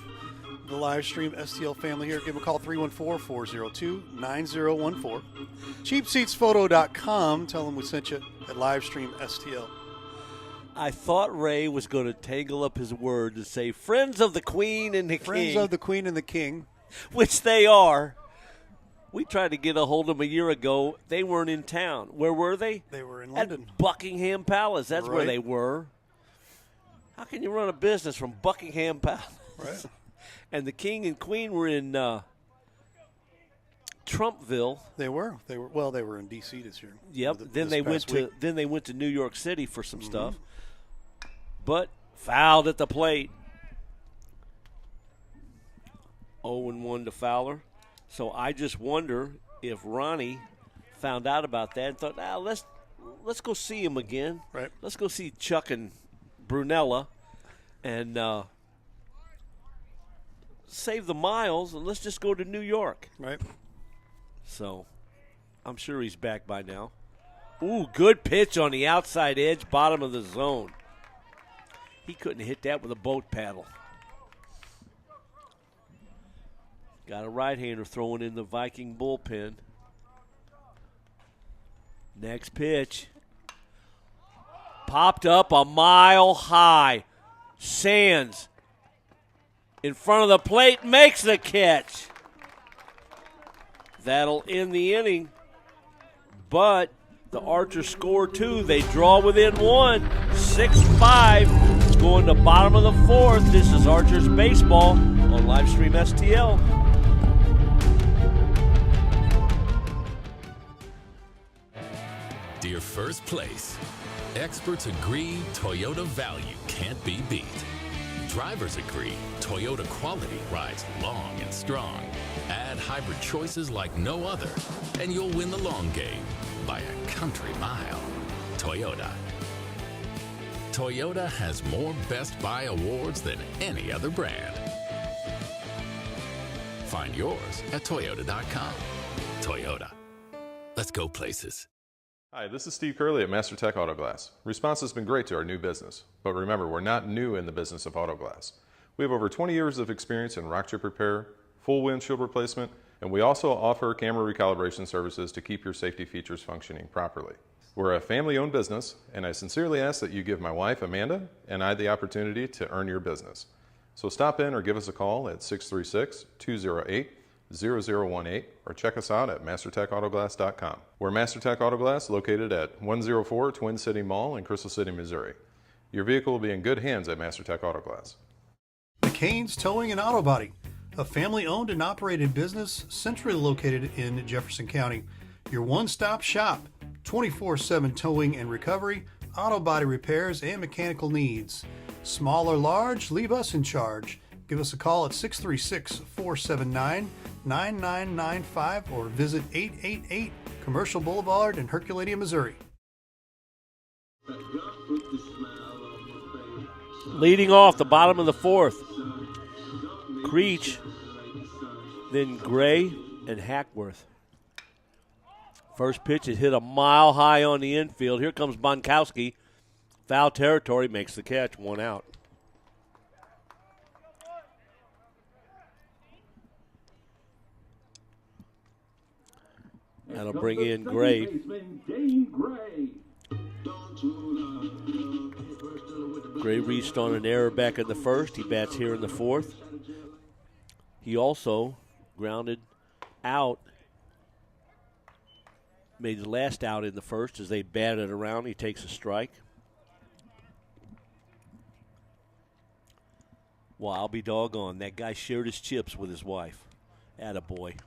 Speaker 1: live stream STL family here. Give them a call, 314-402-9014. CheapSeatsPhoto.com. Tell them we sent you at live stream STL.
Speaker 2: I thought Ray was going to tangle up his word to say friends of the Queen and the King.
Speaker 1: Friends of the Queen and the King.
Speaker 2: Which they are. We tried to get a hold of them a year ago. They weren't in town. Where were they?
Speaker 1: They were in London.
Speaker 2: At Buckingham Palace. That's where
Speaker 1: Right.
Speaker 2: they were. How can you run a business from Buckingham Palace?
Speaker 1: Right.
Speaker 2: And the King and Queen were in Trumpville.
Speaker 1: They were in D.C. this year.
Speaker 2: Yep. Then they went to New York City for some stuff. But fouled at the plate. 0-1 to Fowler. So I just wonder if Ronnie found out about that and thought, let's go see him again.
Speaker 1: Right.
Speaker 2: Let's go see Chuck and Brunella and save the miles, and let's just go to New York.
Speaker 1: Right.
Speaker 2: So I'm sure he's back by now. Ooh, good pitch on the outside edge, bottom of the zone. He couldn't hit that with a boat paddle. Got a right-hander throwing in the Viking bullpen. Next pitch. Popped up a mile high. Sands in front of the plate, makes the catch. That'll end the inning. But The Archers score 2. They draw within 1. 6-5. Going to bottom of the 4th. This is Archers Baseball on Livestream STL.
Speaker 9: Dear first place, experts agree Toyota value can't be beat. Drivers agree Toyota quality rides long and strong. Add hybrid choices like no other, and you'll win the long game by a country mile. Toyota. Toyota has more Best Buy awards than any other brand. Find yours at toyota.com. Toyota. Let's go places.
Speaker 10: Hi, this is Steve Curley at MasterTech Auto Glass. Response has been great to our new business, but remember, we're not new in the business of auto glass. We have over 20 years of experience in rock chip repair, full windshield replacement, and we also offer camera recalibration services to keep your safety features functioning properly. We're a family-owned business, and I sincerely ask that you give my wife, Amanda, and I the opportunity to earn your business. So stop in or give us a call at 636-208-0018 or check us out at mastertechautoglass.com. We're MasterTech Auto Glass, located at 104 Twin City Mall in Crystal City, Missouri. Your vehicle will be in good hands at MasterTech Auto Glass.
Speaker 1: McCain's Towing and Auto Body, a family-owned and operated business centrally located in Jefferson County. Your one-stop shop, 24/7 towing and recovery, auto body repairs, and mechanical needs. Small or large, leave us in charge. Give us a call at 636-479-9995 or visit 888 Commercial Boulevard in Herculaneum, Missouri.
Speaker 2: Leading off the bottom of the 4th, Creech, then Gray and Hackworth. First pitch is hit a mile high on the infield. Here comes Bonkowski. Foul territory, makes the catch, 1 out. That'll bring in Gray. Gray reached on an error back in the 1st. He bats here in the 4th. He also grounded out, made the last out in the 1st as they batted around. He takes a strike. Well, I'll be doggone. That guy shared his chips with his wife. Attaboy.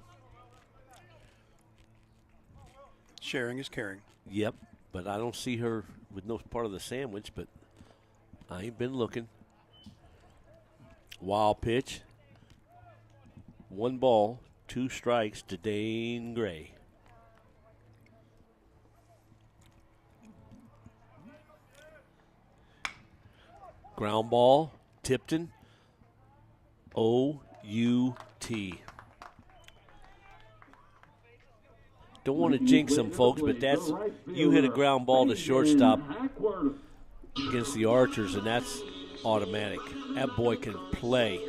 Speaker 1: Sharing is caring.
Speaker 2: Yep, but I don't see her with no part of the sandwich, but I ain't been looking. Wild pitch. 1 ball, 2 strikes to Dane Gray. Ground ball, Tipton. O-U-T. Don't want to jinx them, folks, but that's, you hit a ground ball to shortstop against the Archers, and that's automatic. That boy can play.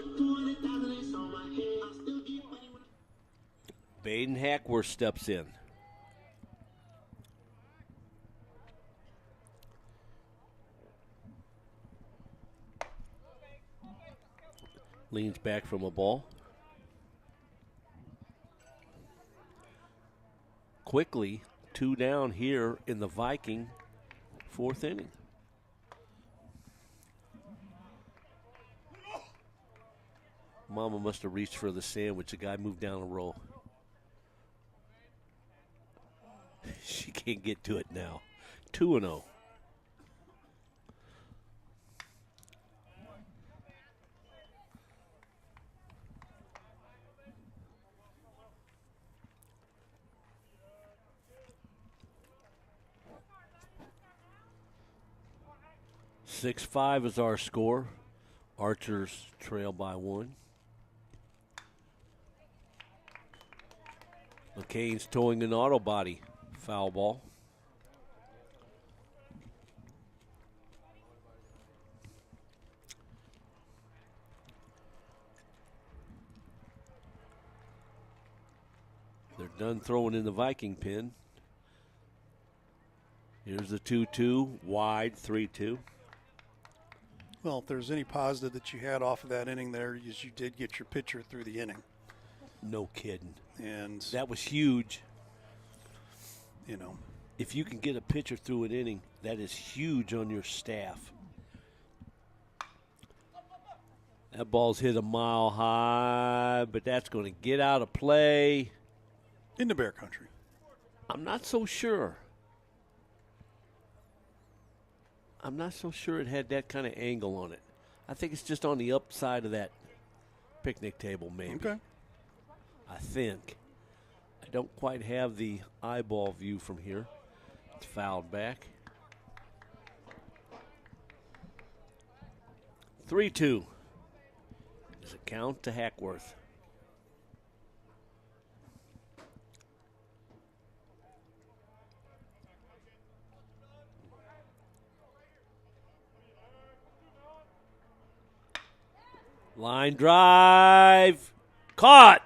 Speaker 2: Baden Hackworth steps in. Leans back from a ball. Quickly, 2 down here in the Viking 4th inning. Mama must have reached for the sandwich. The guy moved down a row. She can't get to it now. 2-0. (6-5) is our score. Archers trail by 1. McCain's towing an auto body. Foul ball. They're done throwing in the Viking pin. Here's the 2-2, wide, 3-2.
Speaker 1: Well, if there's any positive that you had off of that inning there, is you did get your pitcher through the inning.
Speaker 2: No kidding.
Speaker 1: And
Speaker 2: that was huge.
Speaker 1: You know,
Speaker 2: if you can get a pitcher through an inning, that is huge on your staff. That ball's hit a mile high, but that's going to get out of play.
Speaker 1: Into Bear Country.
Speaker 2: I'm not so sure. I'm not so sure it had that kind of angle on it. I think it's just on the upside of that picnic table, maybe.
Speaker 1: Okay.
Speaker 2: I think. I don't quite have the eyeball view from here. It's fouled back. 3-2 is a count to Hackworth. Line drive. Caught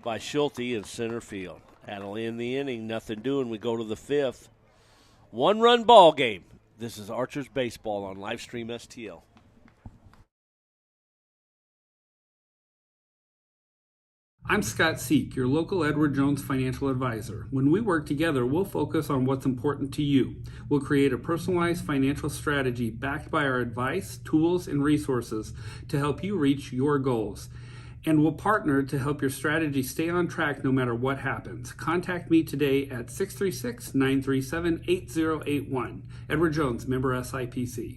Speaker 2: by Schulte in center field. That'll end the inning. Nothing doing. We go to the fifth. One-run ball game. This is Archers Baseball on Livestream STL.
Speaker 11: I'm Scott Seek, your local Edward Jones financial advisor. When we work together, we'll focus on what's important to you. We'll create a personalized financial strategy backed by our advice, tools, and resources to help you reach your goals. And we'll partner to help your strategy stay on track no matter what happens. Contact me today at 636-937-8081. Edward Jones, member SIPC.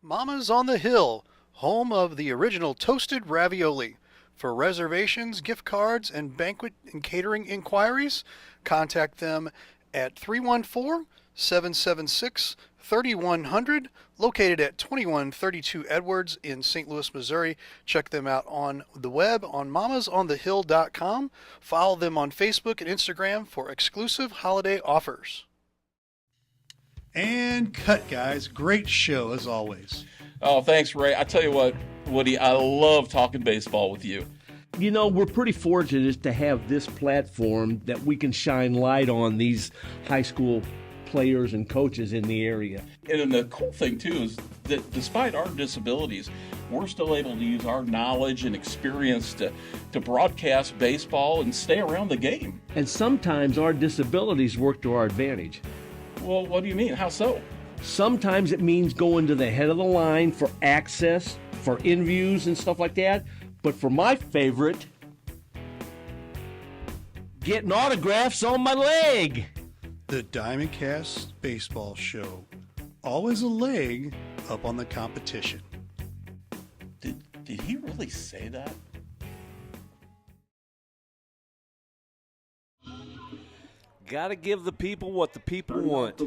Speaker 1: Mama's on the Hill, home of the original toasted ravioli. For reservations, gift cards, and banquet and catering inquiries, contact them at 314-776-3100, located at 2132 Edwards in St. Louis, Missouri. Check them out on the web on mamasonthehill.com. Follow them on Facebook and Instagram for exclusive holiday offers. And cut, guys. Great show, as always.
Speaker 4: Oh, thanks, Ray. I tell you what, Woody, I love talking baseball with you.
Speaker 5: You know, we're pretty fortunate to have this platform that we can shine light on these high school players and coaches in the area.
Speaker 4: And the cool thing, too, is that despite our disabilities, we're still able to use our knowledge and experience to broadcast baseball and stay around the game.
Speaker 5: And sometimes our disabilities work to our advantage.
Speaker 4: Well, what do you mean? How so?
Speaker 5: Sometimes it means going to the head of the line for access, for interviews and stuff like that. But for my favorite, getting autographs on my leg.
Speaker 1: The Diamondcast Baseball Show. Always a leg up on the competition.
Speaker 4: Did he really say that?
Speaker 2: Got to give the people what the people want.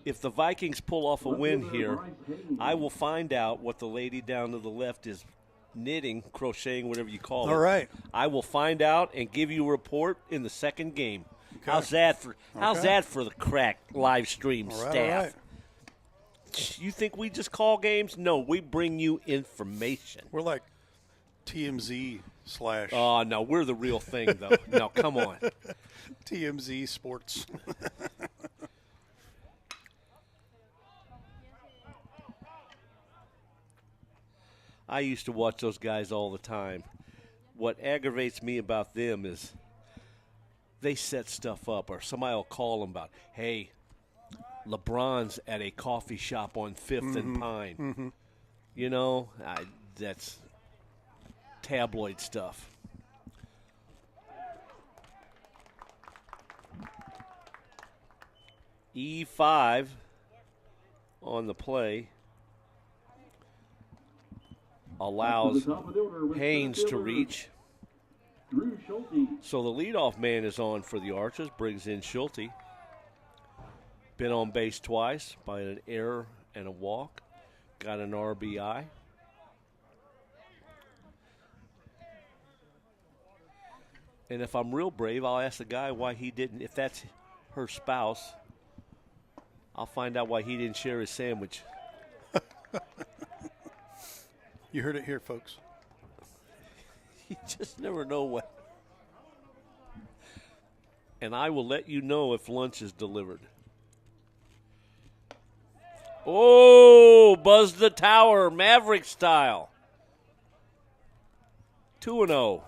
Speaker 2: If the Vikings pull off a win here, I will find out what the lady down to the left is knitting, crocheting, whatever you call it.
Speaker 1: All right.
Speaker 2: I will find out and give you a report in the second game.
Speaker 1: Okay.
Speaker 2: How's that for the crack live stream
Speaker 1: All right,
Speaker 2: staff?
Speaker 1: all right.
Speaker 2: You think we just call games? No, we bring you information.
Speaker 1: We're like TMZ /
Speaker 2: Oh, no, we're the real thing, though. No, come on.
Speaker 1: TMZ Sports.
Speaker 2: I used to watch those guys all the time. What aggravates me about them is they set stuff up, or somebody will call them about, hey, LeBron's at a coffee shop on 5th and Pine.
Speaker 1: Mm-hmm.
Speaker 2: You know, that's tabloid stuff. E5 on the play allows Haynes to reach. So the leadoff man is on for the Archers, brings in Schulte. Been on base twice by an error and a walk. Got an RBI. And if I'm real brave, I'll ask the guy why he didn't, if that's her spouse, I'll find out why he didn't share his sandwich.
Speaker 1: You heard it here, folks.
Speaker 2: You just never know what. And I will let you know if lunch is delivered. Oh, buzz the tower, Maverick style. 2-0.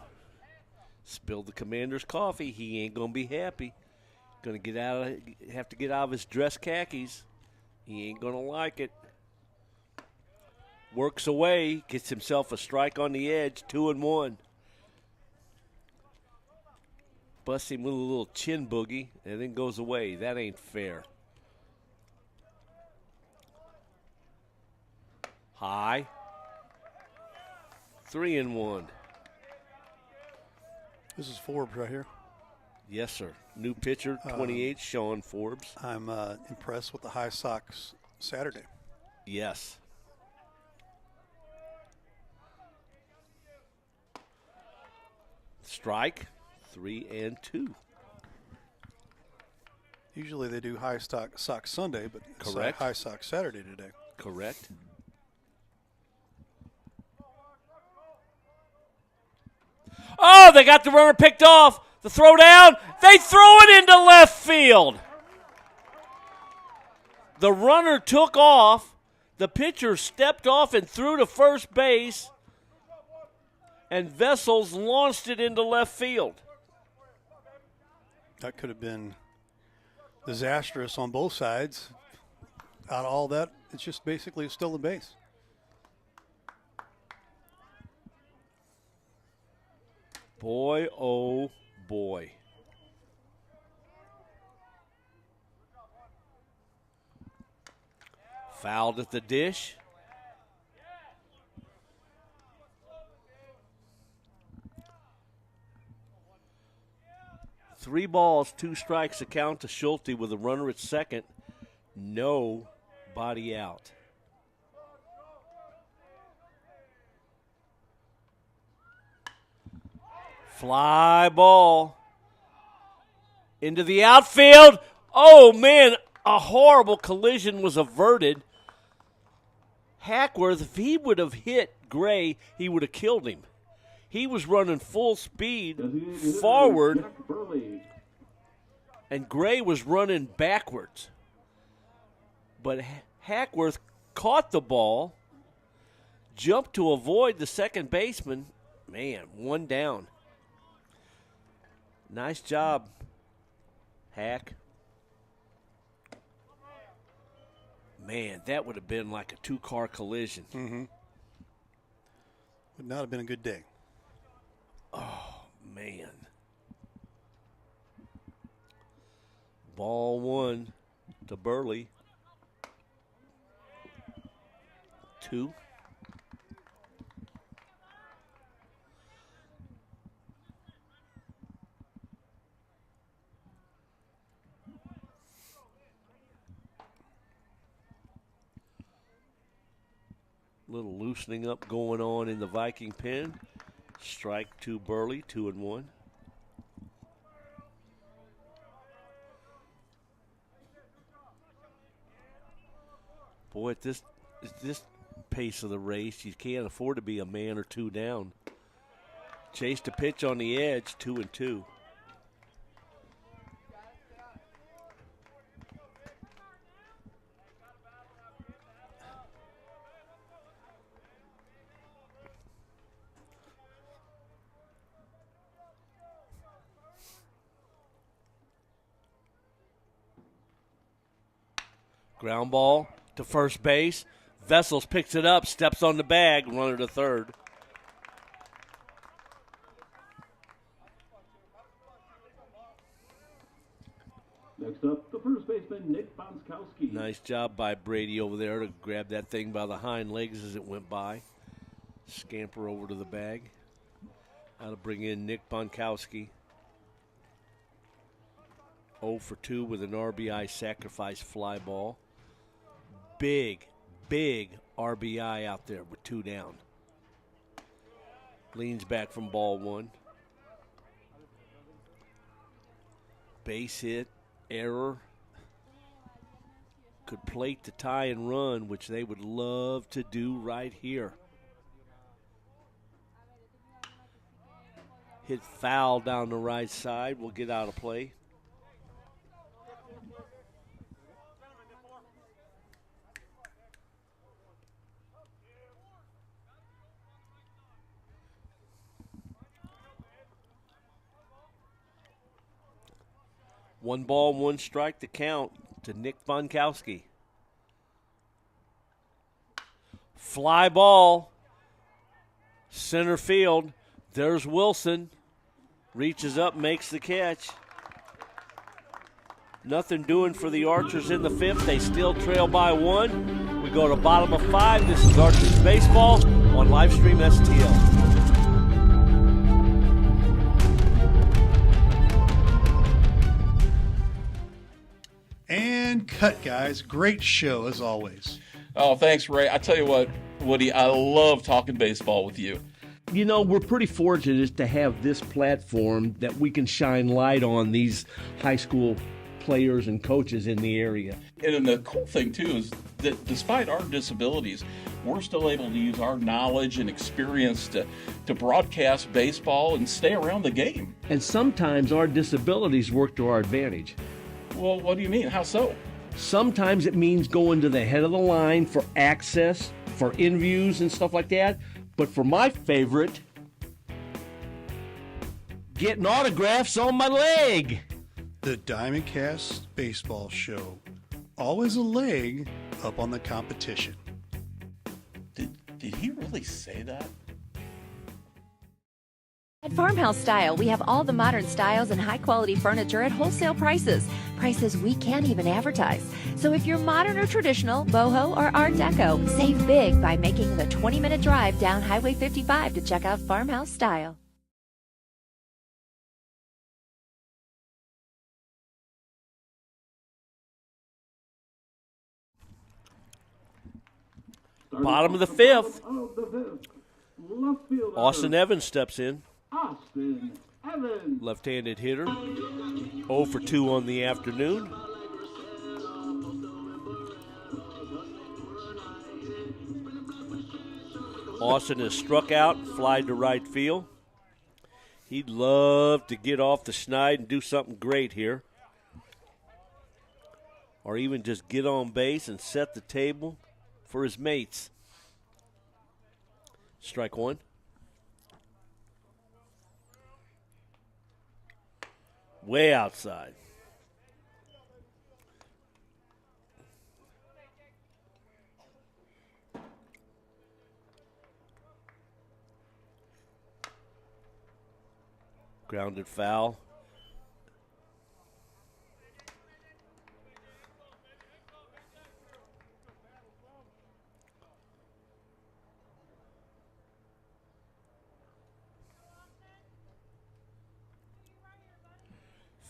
Speaker 2: Spilled the commander's coffee. He ain't going to be happy. Going to have to get out of his dress khakis. He ain't going to like it. Works away, gets himself a strike on the edge, 2-1. Busts him with a little chin boogie, and then goes away. That ain't fair. High. 3-1.
Speaker 1: This is Forbes right here.
Speaker 2: Yes, sir. New pitcher, 28, Sean Forbes.
Speaker 1: I'm impressed with the High Sox Saturday.
Speaker 2: Yes. Strike, 3-2.
Speaker 1: Usually they do High Sox Sunday, but it's
Speaker 2: correct.
Speaker 1: High Sox Saturday today.
Speaker 2: Correct. Oh, they got the runner picked off. The throw down. They throw it into left field. The runner took off. The pitcher stepped off and threw to first base. And Vessels launched it into left field.
Speaker 1: That could have been disastrous on both sides. Out of all that, it's just basically still a base.
Speaker 2: Boy, oh boy. Fouled at the dish. Three balls, 2 strikes, a count to Schulte with a runner at second. Nobody out. Fly ball into the outfield. Oh, man, a horrible collision was averted. Hackworth, if he would have hit Gray, he would have killed him. He was running full speed forward, and Gray was running backwards. But Hackworth caught the ball, jumped to avoid the second baseman. Man, 1 down. Nice job, Hack. Man, that would have been like a 2-car collision.
Speaker 1: Mm-hmm. Would not have been a good day.
Speaker 2: Oh, man. Ball 1 to Burley. 2. Little loosening up going on in the Viking pen. Strike to Burley, 2-1. Boy, at this pace of the race, you can't afford to be a man or 2 down. Chased a pitch on the edge, 2-2. Ground ball to first base. Vessels picks it up, steps on the bag, runner to third.
Speaker 3: Next up, the first baseman, Nick Bonskowski.
Speaker 2: Nice job by Brady over there to grab that thing by the hind legs as it went by. Scamper over to the bag. How to bring in Nick Bonkowski. 0 for 2 with an RBI sacrifice fly ball. Big RBI out there with 2 down. Leans back from ball 1. Base hit, error. Could plate the tie and run, which they would love to do right here. Hit foul down the right side. Will get out of play. 1 ball, 1 strike to count to Nick Bonkowski. Fly ball, center field. There's Wilson. Reaches up, makes the catch. Nothing doing for the Archers in the 5th. They still trail by 1. We go to bottom of 5. This is Archers Baseball on Livestream STL.
Speaker 1: And cut, guys. Great show, as always.
Speaker 4: Oh, thanks, Ray. I tell you what, Woody, I love talking baseball with you.
Speaker 5: You know, we're pretty fortunate to have this platform that we can shine light on these high school players and coaches in the area.
Speaker 4: And the cool thing, too, is that despite our disabilities, we're still able to use our knowledge and experience to broadcast baseball and stay around the game.
Speaker 5: And sometimes our disabilities work to our advantage.
Speaker 4: Well, what do you mean? How so?
Speaker 5: Sometimes it means going to the head of the line for access, for interviews and stuff like that. But for my favorite, getting autographs on my leg.
Speaker 1: The Diamondcast Baseball Show. Always a leg up on the competition.
Speaker 4: Did he really say that?
Speaker 6: At Farmhouse Style, we have all the modern styles and high-quality furniture at wholesale prices. Prices we can't even advertise. So if you're modern or traditional, boho or art deco, save big by making the 20-minute drive down Highway 55 to check out Farmhouse Style.
Speaker 2: Bottom of the 5th. Austin Evans steps in.
Speaker 3: Austin Evans.
Speaker 2: Left-handed hitter. 0 for 2 on the afternoon. Austin has struck out, flied to right field. He'd love to get off the schneid and do something great here. Or even just get on base and set the table for his mates. Strike 1. Way outside. Grounded foul.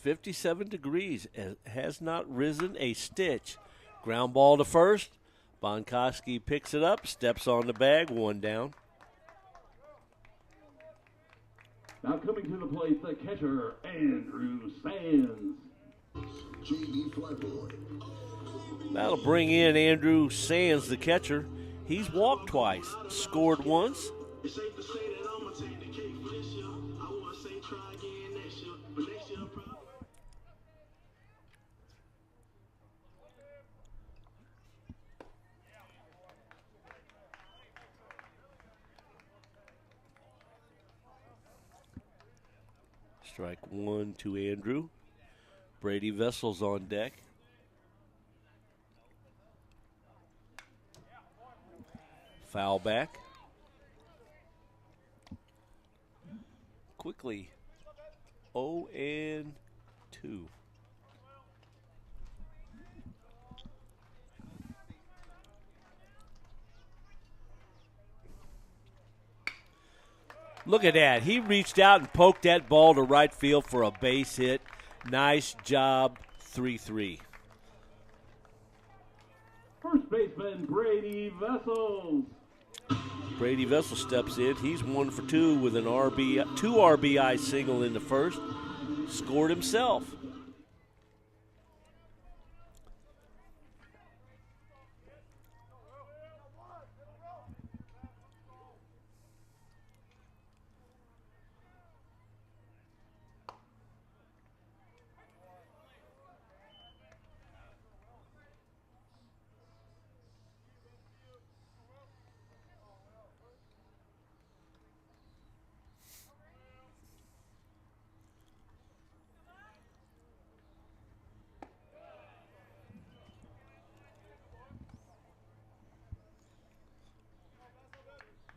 Speaker 2: .57 degrees, has not risen a stitch. Ground ball to first. Bonkowski picks it up, steps on the bag, 1 down.
Speaker 3: Now coming to the plate, the catcher, Andrew Sands.
Speaker 2: That'll bring in Andrew Sands, the catcher. He's walked twice, scored once. Strike 1 to Andrew. Brady Vessel's on deck. Foul back. Quickly. 0-2. Look at that. He reached out and poked that ball to right field for a base hit. Nice job, 3-3.
Speaker 3: First baseman, Brady Vessels.
Speaker 2: Brady Vessel steps in. He's 1 for 2 with an two RBI single in the first. Scored himself.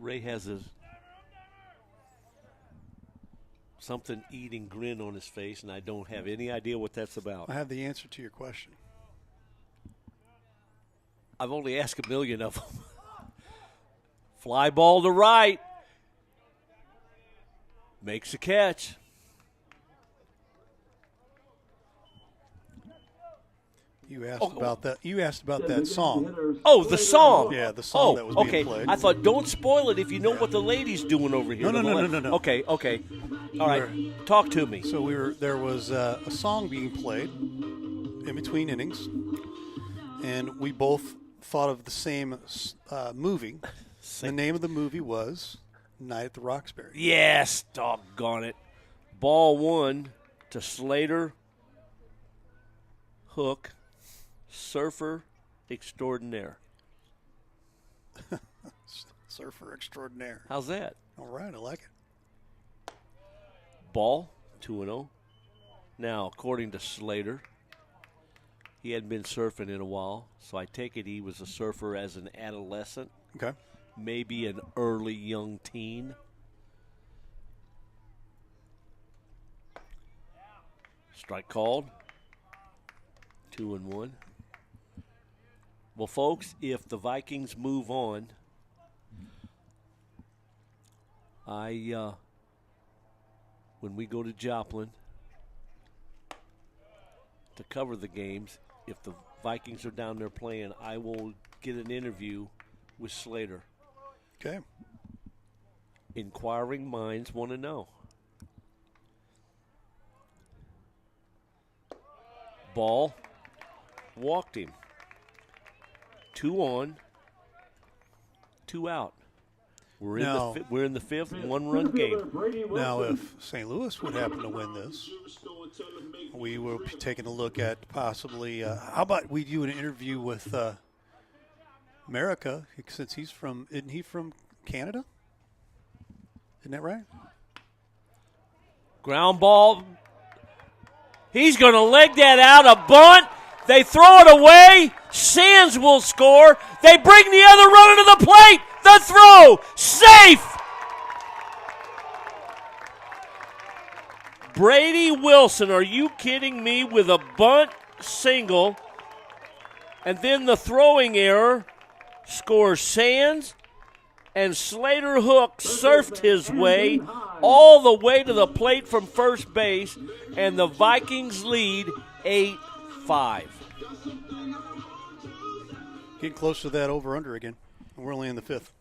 Speaker 2: Ray has a something eating grin on his face, and I don't have any idea what that's about.
Speaker 1: I have the answer to your question.
Speaker 2: I've only asked a million of them. Fly ball to right. Makes a catch.
Speaker 1: You asked about that. You asked about that song.
Speaker 2: Oh, the song.
Speaker 1: Yeah, the song that was being played.
Speaker 2: I thought, don't spoil it if you know what the lady's doing over here.
Speaker 1: No.
Speaker 2: Okay. All right, talk to me.
Speaker 1: So there was a song being played in between innings, and we both thought of the same movie. The name of the movie was Night at the Roxbury.
Speaker 2: Yes, doggone it. Ball 1 to Slater, Hook, Surfer Extraordinaire.
Speaker 1: Surfer Extraordinaire.
Speaker 2: How's that?
Speaker 1: All right, I like it.
Speaker 2: Ball 2-0. Now, according to Slater, he hadn't been surfing in a while, so I take it he was a surfer as an adolescent.
Speaker 1: Okay.
Speaker 2: Maybe an early young teen. Strike called. 2-1. Well, folks, if the Vikings move on, when we go to Joplin to cover the games, if the Vikings are down there playing, I will get an interview with Slater.
Speaker 1: Okay.
Speaker 2: Inquiring minds want to know. Ball walked him. 2 on, 2 out. We're in the fifth, 1-run game.
Speaker 1: Now, if St. Louis would happen to win this, we will be taking a look at possibly. How about we do an interview with America, since isn't he from Canada? Isn't that right?
Speaker 2: Ground ball. He's going to leg that out, a bunt. They throw it away. Sands will score. They bring the other runner to the plate. The throw, safe. Brady Wilson, are you kidding me, with a bunt single, and then the throwing error, scores Sands, and Slater Hook surfed his way all the way to the plate from first base, and the Vikings lead 8-5.
Speaker 1: Getting close to that over-under again. We're only in the fifth.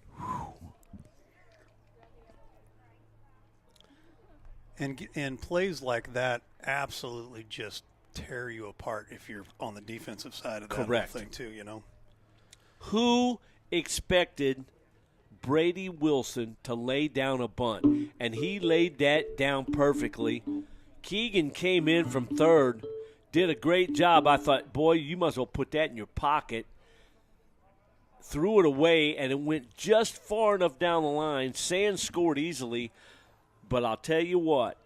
Speaker 1: And plays like that absolutely just tear you apart if you're on the defensive side of that whole thing too, you know.
Speaker 2: Who expected Brady Wilson to lay down a bunt? And he laid that down perfectly. Keegan came in from third, did a great job. I thought, boy, you must as well put that in your pocket. Threw it away, and it went just far enough down the line. Sands scored easily, but I'll tell you what,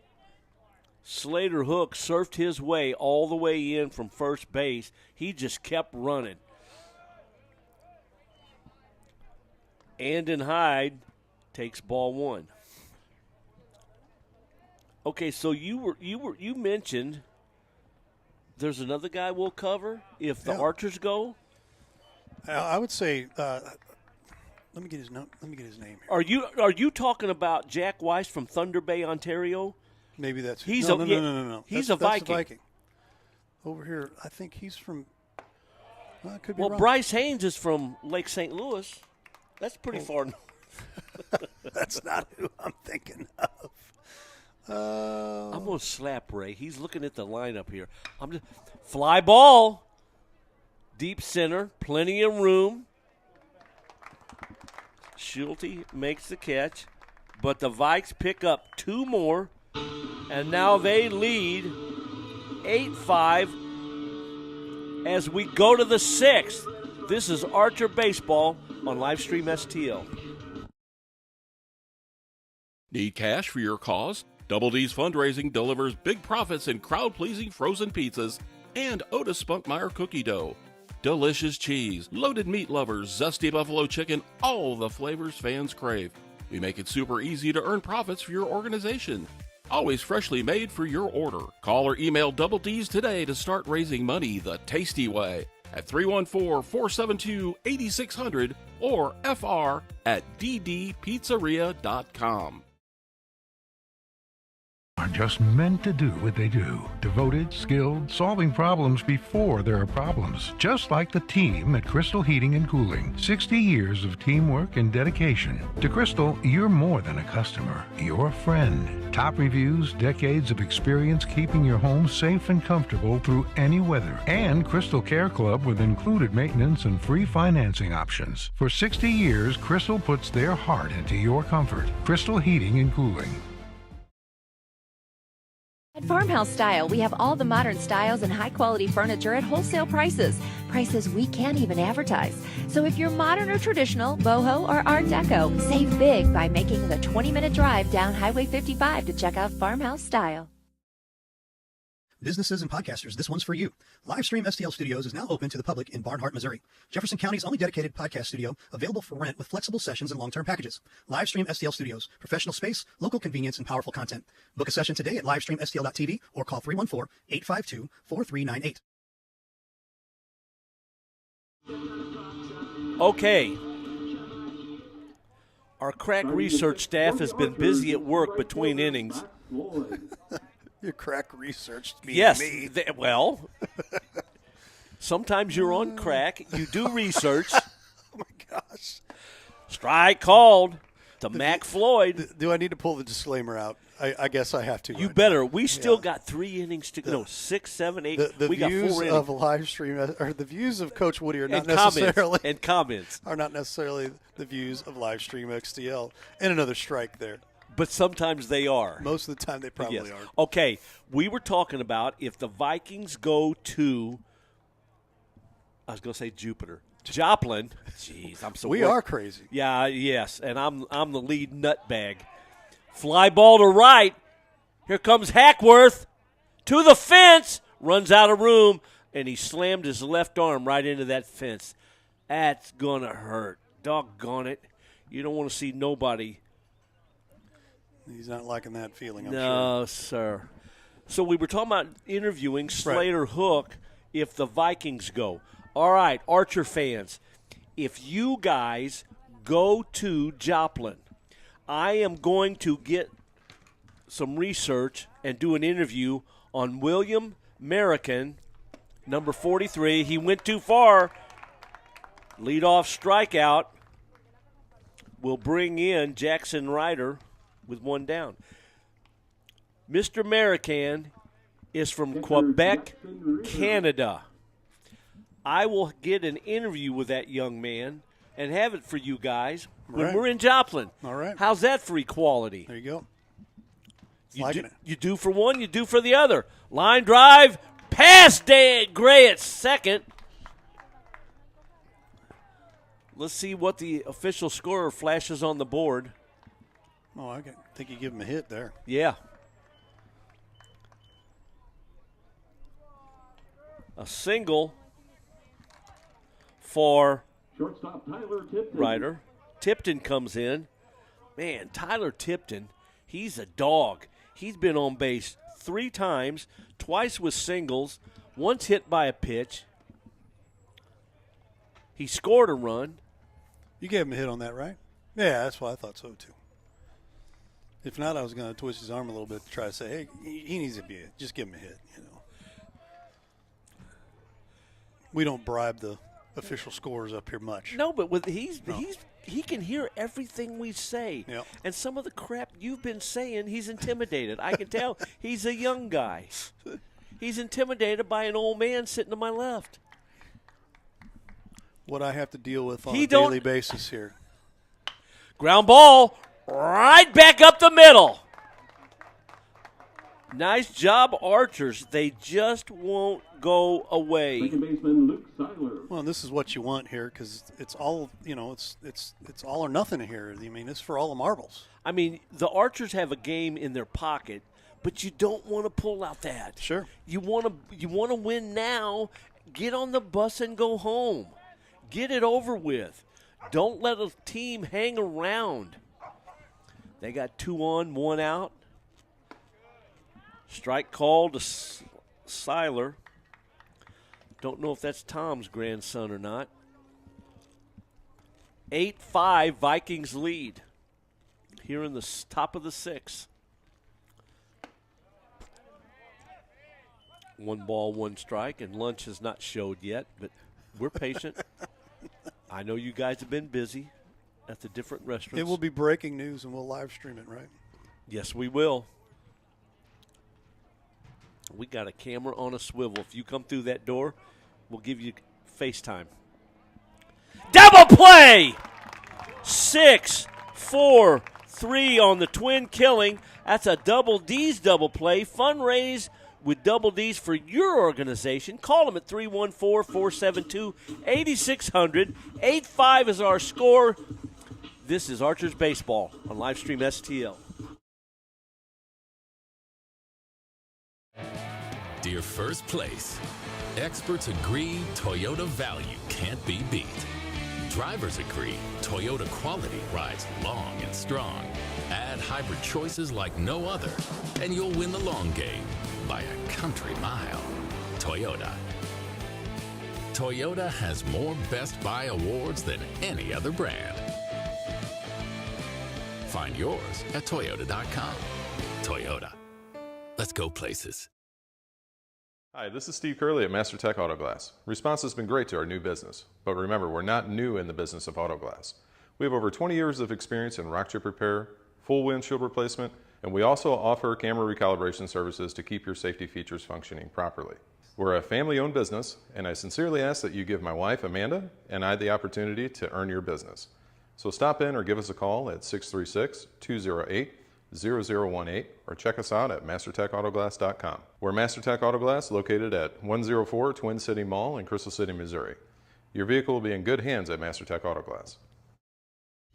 Speaker 2: Slater Hook surfed his way all the way in from first base. He just kept running. Andon Hyde takes ball 1. Okay, so you mentioned there's another guy we'll cover if the Archers go.
Speaker 1: I would say, let me get his name here.
Speaker 2: Are you talking about Jack Weiss from Thunder Bay, Ontario?
Speaker 1: Maybe that's
Speaker 2: no. He's a Viking.
Speaker 1: That's a Viking. Over here, I think he's from. Well, I could be wrong.
Speaker 2: Bryce Haynes is from Lake St. Louis. That's pretty far north.
Speaker 1: That's not who I'm thinking of.
Speaker 2: I'm going to slap Ray. He's looking at the lineup here. Fly ball. Deep center. Plenty of room. Schulte makes the catch. But the Vikes pick up 2 more. And now they lead 8-5 as we go to the 6th. This is Archer Baseball on Livestream STL.
Speaker 4: Need cash for your cause? Double D's Fundraising delivers big profits in crowd-pleasing frozen pizzas and Otis Spunkmeyer cookie dough. Delicious cheese, loaded meat lovers, zesty buffalo chicken, all the flavors fans crave. We make it super easy to earn profits for your organization. Always freshly made for your order. Call or email Double D's today to start raising money the tasty way at 314-472-8600 or fr@ddpizzeria.com.
Speaker 8: Are just meant to do what they do. Devoted, skilled, solving problems before there are problems. Just like the team at Crystal Heating and Cooling. 60 years of teamwork and dedication. To Crystal, you're more than a customer. You're a friend. Top reviews, decades of experience keeping your home safe and comfortable through any weather. And Crystal Care Club with included maintenance and free financing options. For 60 years, Crystal puts their heart into your comfort. Crystal Heating and Cooling.
Speaker 6: At Farmhouse Style, we have all the modern styles and high-quality furniture at wholesale prices. Prices we can't even advertise. So if you're modern or traditional, boho or art deco, save big by making the 20-minute drive down Highway 55 to check out Farmhouse Style.
Speaker 12: Businesses and podcasters, this one's for you. Livestream STL Studios is now open to the public in Barnhart, Missouri. Jefferson County's only dedicated podcast studio, available for rent with flexible sessions and long-term packages. Livestream STL Studios, professional space, local convenience, and powerful content. Book a session today at livestreamstl.tv or call 314-852-4398.
Speaker 2: Okay. Our crack research staff has been busy at work between innings.
Speaker 1: Your crack research means
Speaker 2: yes,
Speaker 1: me.
Speaker 2: Well, sometimes you're on crack. You do research.
Speaker 1: Oh, my gosh.
Speaker 2: Strike called to Mac Floyd.
Speaker 1: Do I need to pull the disclaimer out? I guess I have to.
Speaker 2: You better. We still got 3 innings to go. No, 6, 7, 8.
Speaker 1: The
Speaker 2: we got 4 innings.
Speaker 1: Views of live stream, or the views of Coach Woody are not
Speaker 2: comments
Speaker 1: are not necessarily the views of live stream XTL. And another strike there.
Speaker 2: But sometimes they are.
Speaker 1: Most of the time they probably are.
Speaker 2: Okay, we were talking about if the Vikings go to, I was going to say Jupiter. Joplin. Jeez, I'm so
Speaker 1: We are crazy.
Speaker 2: Yeah, yes, and I'm the lead nutbag. Fly ball to right. Here comes Hackworth to the fence. Runs out of room, and he slammed his left arm right into that fence. That's going to hurt. Doggone it. You don't want to see nobody.
Speaker 1: He's not liking that feeling, I'm sure.
Speaker 2: No, sir. So we were talking about interviewing Slater Hook if the Vikings go. All right, Archer fans, if you guys go to Joplin, I am going to get some research and do an interview on William American, number 43. He went too far. Leadoff strikeout. We'll bring in Jackson Ryder with 1 down. Mr. American is from Quebec, Canada. I will get an interview with that young man and have it for you guys when we're in Joplin.
Speaker 1: All right.
Speaker 2: How's that for equality?
Speaker 1: There you go.
Speaker 2: You do for one, you do for the other. Line drive, pass Gray at second. Let's see what the official scorer flashes on the board.
Speaker 1: Oh, I think you give him a hit there.
Speaker 2: Yeah. A single for
Speaker 3: shortstop Tyler Tipton.
Speaker 2: Ryder. Tipton comes in. Man, Tyler Tipton, he's a dog. He's been on base 3 times, twice with singles, once hit by a pitch. He scored a run.
Speaker 1: You gave him a hit on that, right? Yeah, that's why I thought so, too. If not, I was going to twist his arm a little bit to try to say, hey, he needs to be – just give him a hit, you know. We don't bribe the official scorers up here much.
Speaker 2: No, but he can hear everything we say.
Speaker 1: Yep.
Speaker 2: And some of the crap you've been saying, he's intimidated. I can tell he's a young guy. He's intimidated by an old man sitting to my left.
Speaker 1: What I have to deal with on a daily basis here.
Speaker 2: Ground ball right back up the middle. Nice job, Archers. They just won't go away.
Speaker 3: Second baseman Luke Seiler.
Speaker 1: Well, this is what you want here because it's all, you know, it's all or nothing here. I mean, it's for all the marbles.
Speaker 2: I mean, the Archers have a game in their pocket, but you don't want to pull out that.
Speaker 1: Sure.
Speaker 2: You want to win now. Get on the bus and go home. Get it over with. Don't let a team hang around. They got 2 on, 1 out. Strike called to Seiler. Don't know if that's Tom's grandson or not. 8-5, Vikings lead here in the top of the 6th. 1 ball, 1 strike, and lunch has not showed yet, but we're patient. I know you guys have been busy at the different restaurants.
Speaker 1: It will be breaking news, and we'll live stream it, right?
Speaker 2: Yes, we will. We got a camera on a swivel. If you come through that door, we'll give you FaceTime. Double play! 6, 4, 3 on the twin killing. That's a Double D's double play. Fundraise with Double D's for your organization. Call them at 314-472-8600. 8-5 is our score. This is Archers Baseball on Livestream STL.
Speaker 9: Dear First Place, experts agree Toyota value can't be beat. Drivers agree Toyota quality rides long and strong. Add hybrid choices like no other, and you'll win the long game by a country mile. Toyota. Toyota has more Best Buy awards than any other brand. Find yours at Toyota.com. Toyota. Let's go places.
Speaker 10: Hi, this is Steve Curley at MasterTech Auto Glass. Response has been great to our new business, but remember, we're not new in the business of auto glass. We have over 20 years of experience in rock chip repair, full windshield replacement, and we also offer camera recalibration services to keep your safety features functioning properly. We're a family-owned business, and I sincerely ask that you give my wife, Amanda, and I the opportunity to earn your business. So stop in or give us a call at 636-208-0018 or check us out at MasterTechAutoglass.com. We're MasterTech Auto Glass located at 104 Twin City Mall in Crystal City, Missouri. Your vehicle will be in good hands at MasterTech Auto Glass.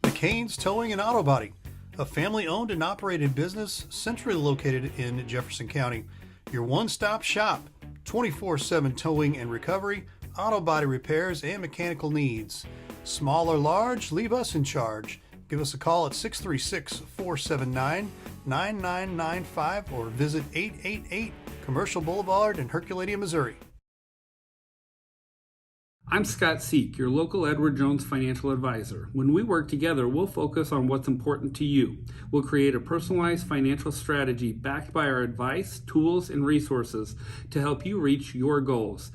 Speaker 1: McCain's Towing and Auto Body, a family-owned and operated business centrally located in Jefferson County. Your one-stop shop, 24/7 towing and recovery, auto body repairs, and mechanical needs. Small or large, leave us in charge. Give us a call at 636-479-9995 or visit 888 Commercial Boulevard in Herculaneum, Missouri.
Speaker 11: I'm Scott Seek, your local Edward Jones financial advisor. When we work together, we'll focus on what's important to you. We'll create a personalized financial strategy backed by our advice, tools, and resources to help you reach your goals.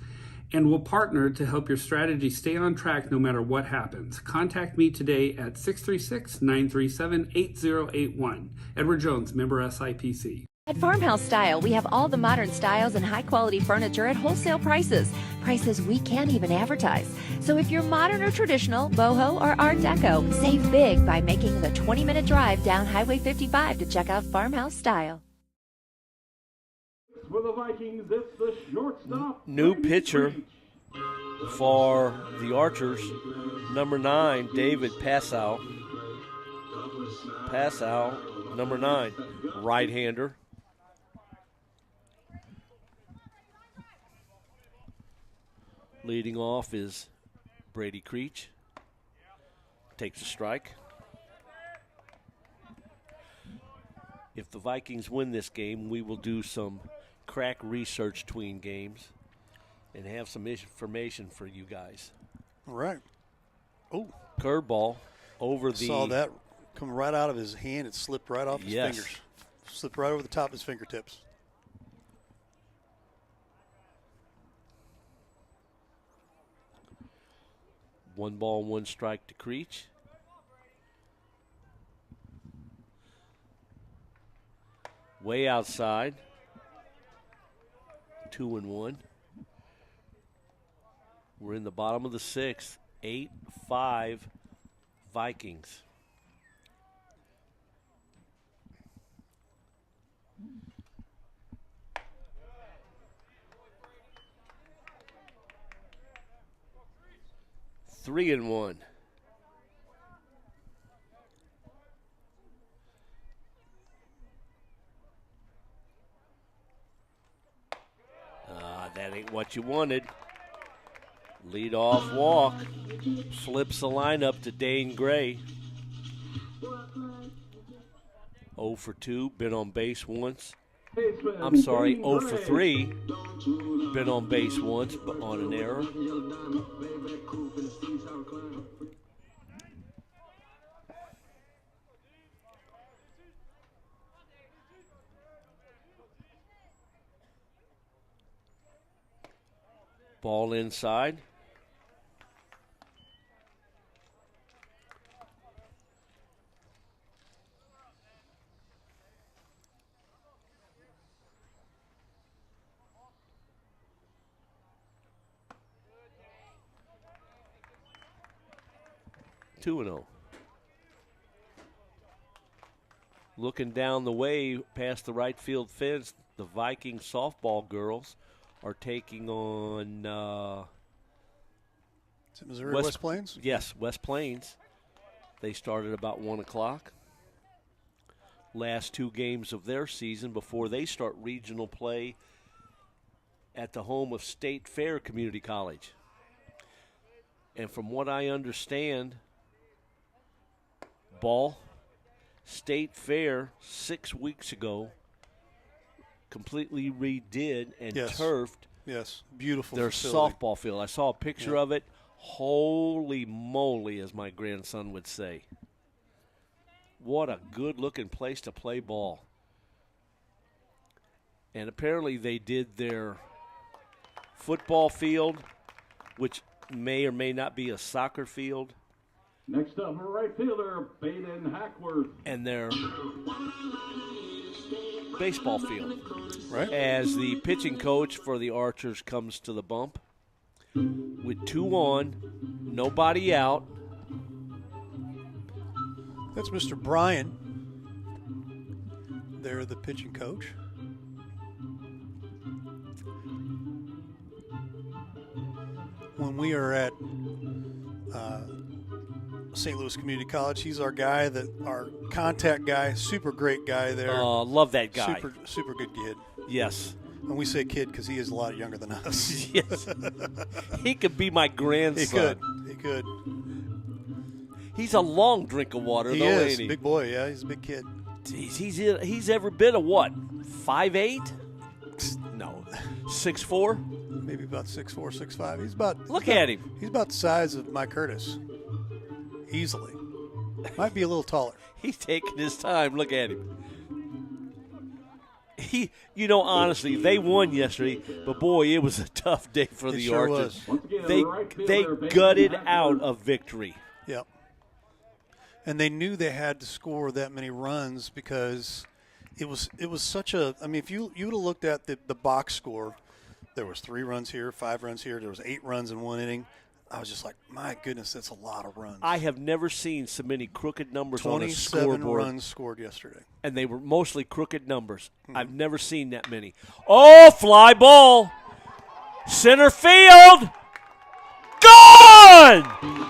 Speaker 11: And we'll partner to help your strategy stay on track no matter what happens. Contact me today at 636-937-8081. Edward Jones, member SIPC.
Speaker 6: At Farmhouse Style, we have all the modern styles and high-quality furniture at wholesale prices. Prices we can't even advertise. So if you're modern or traditional, boho or art deco, save big by making the 20-minute drive down Highway 55 to check out Farmhouse Style.
Speaker 3: For the Vikings, it's the shortstop.
Speaker 2: New pitcher for the Archers, number 9, David Passow. Passow, number 9, right-hander. Leading off is Brady Creech. Takes a strike. If the Vikings win this game, we will do some crack research between games and have some information for you guys.
Speaker 1: All right. Oh.
Speaker 2: Curveball over the...
Speaker 1: Saw that come right out of his hand. It slipped right off his fingers. Slipped right over the top of his fingertips.
Speaker 2: One ball, one strike to Creech. Way outside. 2-1. We're in the bottom of the 6th. 8-5 Vikings. Three and one. That ain't what you wanted. Lead-off walk. Flips the lineup to Dane Gray. 0 for 2, been on base once.
Speaker 3: Baseman,
Speaker 2: I'm sorry, 0 for
Speaker 3: Gray.
Speaker 2: 3, been on base once, but on an error. Ball inside. Two and 0. Looking down the way past the right field fence, the Viking softball girls are taking on
Speaker 1: Is it Missouri West Plains?
Speaker 2: Yes, West Plains. They started about 1 o'clock. Last 2 games of their season before they start regional play at the home of State Fair Community College. And from what I understand, State Fair 6 weeks ago completely redid and turfed
Speaker 1: beautiful
Speaker 2: their
Speaker 1: facility.
Speaker 2: softball field. I saw a picture of it. Holy moly, as my grandson would say. What a good-looking place to play ball. And apparently they did their football field, which may or may not be a soccer field.
Speaker 3: Next up, right fielder, Baden Hackworth.
Speaker 2: And their baseball field.
Speaker 1: Right.
Speaker 2: As the pitching coach for the Archers comes to the bump with 2 on, nobody out.
Speaker 1: That's Mr. Bryan. They're the pitching coach. When we are at St. Louis Community College, he's our guy, our contact guy, super great guy there.
Speaker 2: Love that guy.
Speaker 1: Super good kid.
Speaker 2: Yes.
Speaker 1: And we say kid because he is a lot younger than us.
Speaker 2: Yes. He could be my grandson.
Speaker 1: He could.
Speaker 2: He's a long drink of water,
Speaker 1: He
Speaker 2: though,
Speaker 1: is.
Speaker 2: ain't he?
Speaker 1: Big boy, yeah. He's a big kid.
Speaker 2: He's every bit of what? 5'8"? No. 6'4"?
Speaker 1: Maybe about 6'4", 6'5". He's about.
Speaker 2: Look at him.
Speaker 1: He's about the size of Mike Curtis. Easily. Might be a little taller.
Speaker 2: He's taking his time. Look at him. Honestly, they won yesterday, but boy, it was a tough day for the
Speaker 1: sure
Speaker 2: Archers.
Speaker 1: was.
Speaker 2: They gutted out a victory.
Speaker 1: Yep. And they knew they had to score that many runs because it was such a. I mean, if you would have looked at the box score, there was 3 runs here, 5 runs here, there was 8 runs in 1 inning. I was just like, my goodness, that's a lot of runs.
Speaker 2: I have never seen so many crooked numbers on a
Speaker 1: 27
Speaker 2: scoreboard.
Speaker 1: runs scored yesterday.
Speaker 2: And they were mostly crooked numbers. I've never seen that many. Oh, fly ball. Center field. Gone!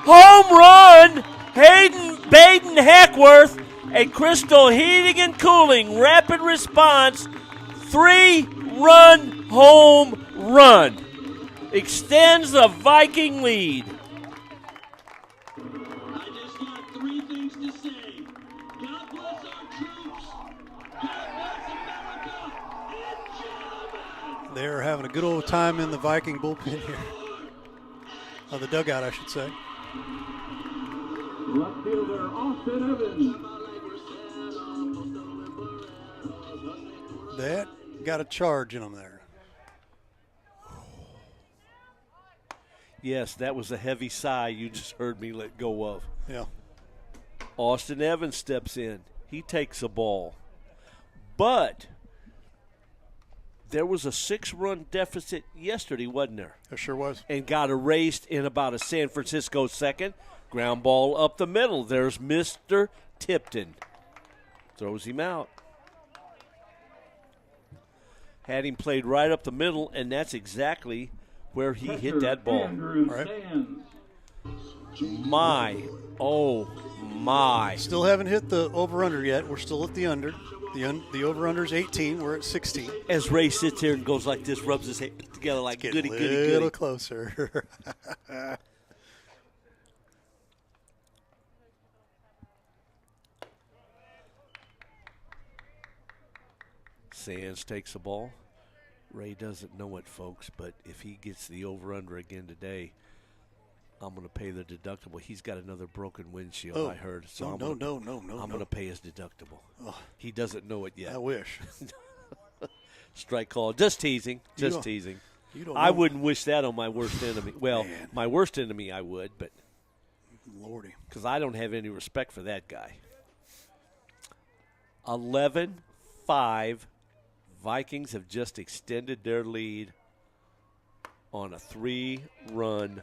Speaker 2: Home run. Baden Hackworth and Crystal Heating and Cooling. Rapid response. 3-run home run. Extends the Viking lead.
Speaker 13: I just got 3 things to say. God bless our troops. God bless America. And gentlemen.
Speaker 1: They're having a good old time in the Viking bullpen here. The dugout, I should say.
Speaker 3: Left fielder, Austin Evans.
Speaker 1: That got a charge in them there.
Speaker 2: Yes, that was a heavy sigh you just heard me let go of.
Speaker 1: Yeah.
Speaker 2: Austin Evans steps in. He takes a ball. But there was a 6-run deficit yesterday, wasn't there?
Speaker 1: There sure was.
Speaker 2: And got erased in about a San Francisco second. Ground ball up the middle. There's Mr. Tipton. Throws him out. Had him played right up the middle, and that's exactly where he hit that ball.
Speaker 1: Right.
Speaker 2: My.
Speaker 1: Still haven't hit the over-under yet. We're still at the under. The over-under is 18. We're at 16.
Speaker 2: As Ray sits here and goes like this, rubs his head together like goody, goody, goody.
Speaker 1: A little closer.
Speaker 2: Sands takes the ball. Ray doesn't know it, folks, but if he gets the over-under again today, I'm going to pay the deductible. He's got another broken windshield, I heard. So I'm going to pay his deductible.
Speaker 1: Oh.
Speaker 2: He doesn't know it yet.
Speaker 1: I wish.
Speaker 2: Strike call. Just teasing. Just teasing.
Speaker 1: I
Speaker 2: wouldn't wish that on my worst enemy. Well, my worst enemy I would, but
Speaker 1: Lordy.
Speaker 2: Because I don't have any respect for that guy. 11-5. Vikings have just extended their lead on a 3-run.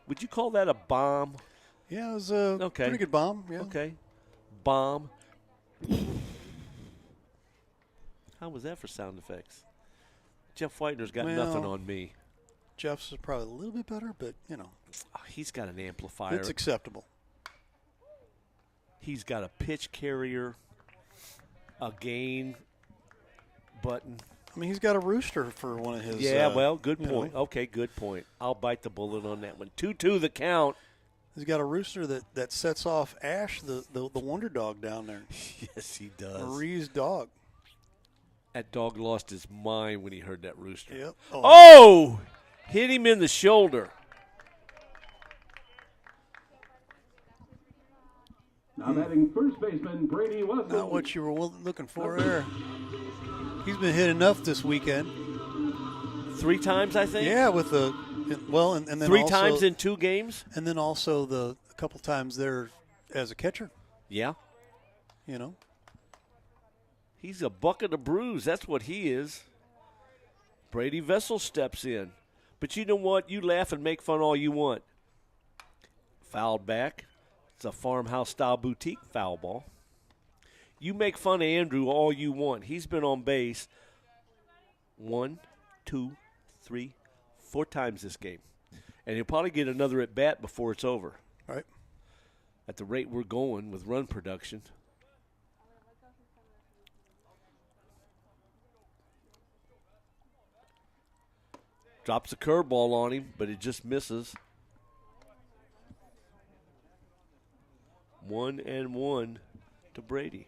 Speaker 2: Would you call that a bomb?
Speaker 1: Yeah, it was a pretty good bomb. Yeah.
Speaker 2: Okay. Bomb. How was that for sound effects? Jeff Whitener's got nothing on me.
Speaker 1: Jeff's is probably a little bit better, but,
Speaker 2: he's got an amplifier.
Speaker 1: It's acceptable.
Speaker 2: He's got a pitch carrier, a gain button.
Speaker 1: I mean, he's got a rooster for one of his.
Speaker 2: Yeah, well, good point. Okay, good point. I'll bite the bullet on that one. 2-2 the count.
Speaker 1: He's got a rooster that sets off Ash, the wonder dog down there.
Speaker 2: Yes, he does.
Speaker 1: Marie's dog.
Speaker 2: That dog lost his mind when he heard that rooster.
Speaker 1: Yep.
Speaker 2: Oh! Hit him in the shoulder.
Speaker 3: Now batting first baseman Brady Wessel.
Speaker 1: Not what you were looking for there. He's been hit enough this weekend.
Speaker 2: 3 times, I think?
Speaker 1: Yeah, with the and then
Speaker 2: 3
Speaker 1: also,
Speaker 2: times in 2 games?
Speaker 1: And then also a couple times there as a catcher.
Speaker 2: Yeah.
Speaker 1: He's
Speaker 2: a bucket of brews. That's what he is. Brady Vessel steps in. But you know what? You laugh and make fun all you want. Fouled back. It's a farmhouse-style boutique foul ball. You make fun of Andrew all you want. He's been on base 1, 2, 3, 4 times this game. And he'll probably get another at-bat before it's over.
Speaker 1: Right.
Speaker 2: At the rate we're going with run production. Drops a curveball on him, but it just misses. 1-1 to Brady.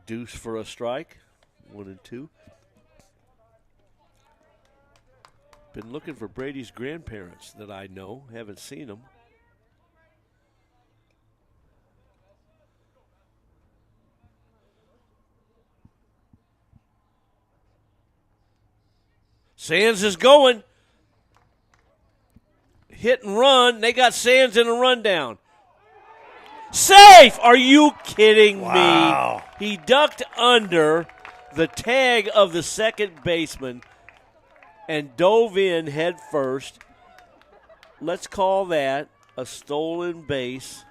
Speaker 2: Deuce for a strike. 1-2. Been looking for Brady's grandparents that I know. Haven't seen them. Sands is going. Hit and run. They got Sands in a rundown. Safe! Are you kidding me? He ducked under the tag of the second baseman and dove in head first. Let's call that a stolen base.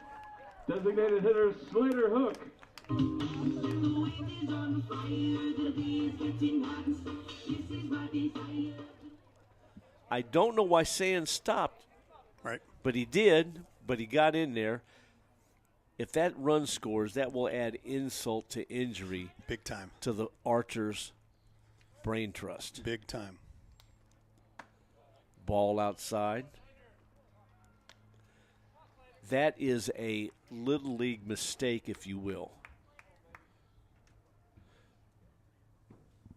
Speaker 3: Designated hitter Slater Hook.
Speaker 2: I don't know why Sands stopped.
Speaker 1: Right.
Speaker 2: But he did, but he got in there. If that run scores, that will add insult to injury.
Speaker 1: Big time.
Speaker 2: To the Archers' brain trust.
Speaker 1: Big time.
Speaker 2: Ball outside. That is a Little League mistake, if you will.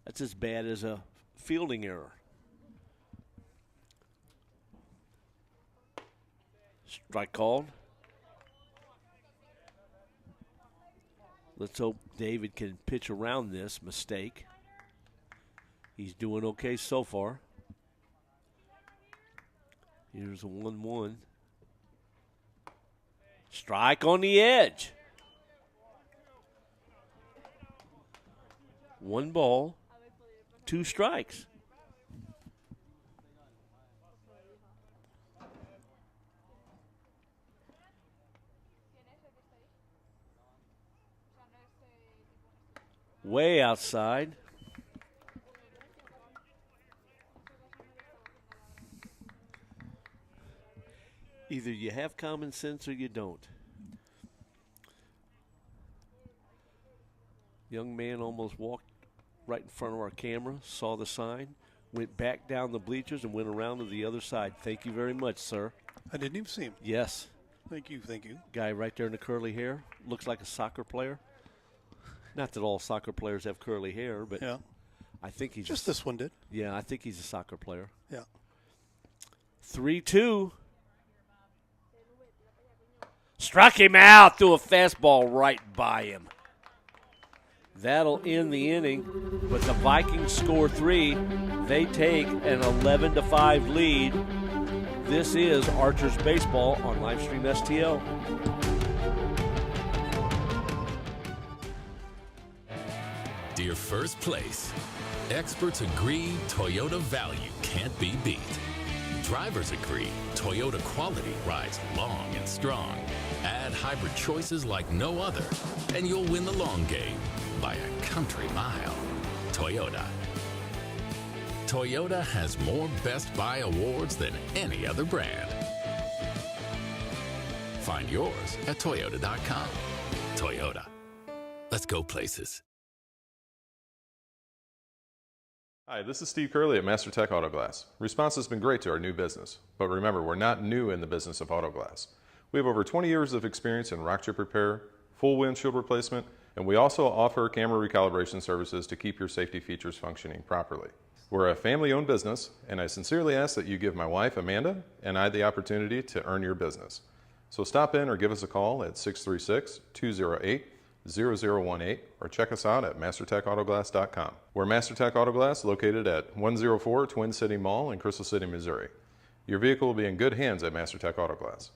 Speaker 2: That's as bad as a fielding error. Strike called. Let's hope David can pitch around this mistake. He's doing okay so far. Here's a 1-1. Strike on the edge. 1 ball, 2 strikes. Way outside. Either you have common sense or you don't. Young man almost walked right in front of our camera, saw the sign, went back down the bleachers and went around to the other side. Thank you very much, sir.
Speaker 1: I didn't even see him.
Speaker 2: Yes.
Speaker 1: Thank you.
Speaker 2: Guy right there in the curly hair. Looks like a soccer player. Not that all soccer players have curly hair, but
Speaker 1: yeah.
Speaker 2: I think he's
Speaker 1: just this one did.
Speaker 2: Yeah, I think he's a soccer player.
Speaker 1: Yeah.
Speaker 2: 3-2. Struck him out, threw a fastball right by him. That'll end the inning, but the Vikings score 3. They take an 11-5 lead. This is Archers Baseball on Livestream STL.
Speaker 9: Dear First Place, experts agree Toyota value can't be beat. Drivers agree Toyota quality rides long and strong. Add hybrid choices like no other, and you'll win the long game by a country mile. Toyota. Toyota has more Best Buy awards than any other brand. Find yours at Toyota.com. Toyota. Let's go places.
Speaker 10: Hi, this is Steve Curley at Master Tech Auto Glass. Response has been great to our new business, but remember, we're not new in the business of auto glass. We have over 20 years of experience in rock chip repair, full windshield replacement, and we also offer camera recalibration services to keep your safety features functioning properly. We're a family-owned business, and I sincerely ask that you give my wife, Amanda, and I the opportunity to earn your business. So stop in or give us a call at 636-208-0018 or check us out at mastertechautoglass.com. We're Master Tech Auto Glass, located at 104 Twin City Mall in Crystal City, Missouri. Your vehicle will be in good hands at Master Tech Auto Glass.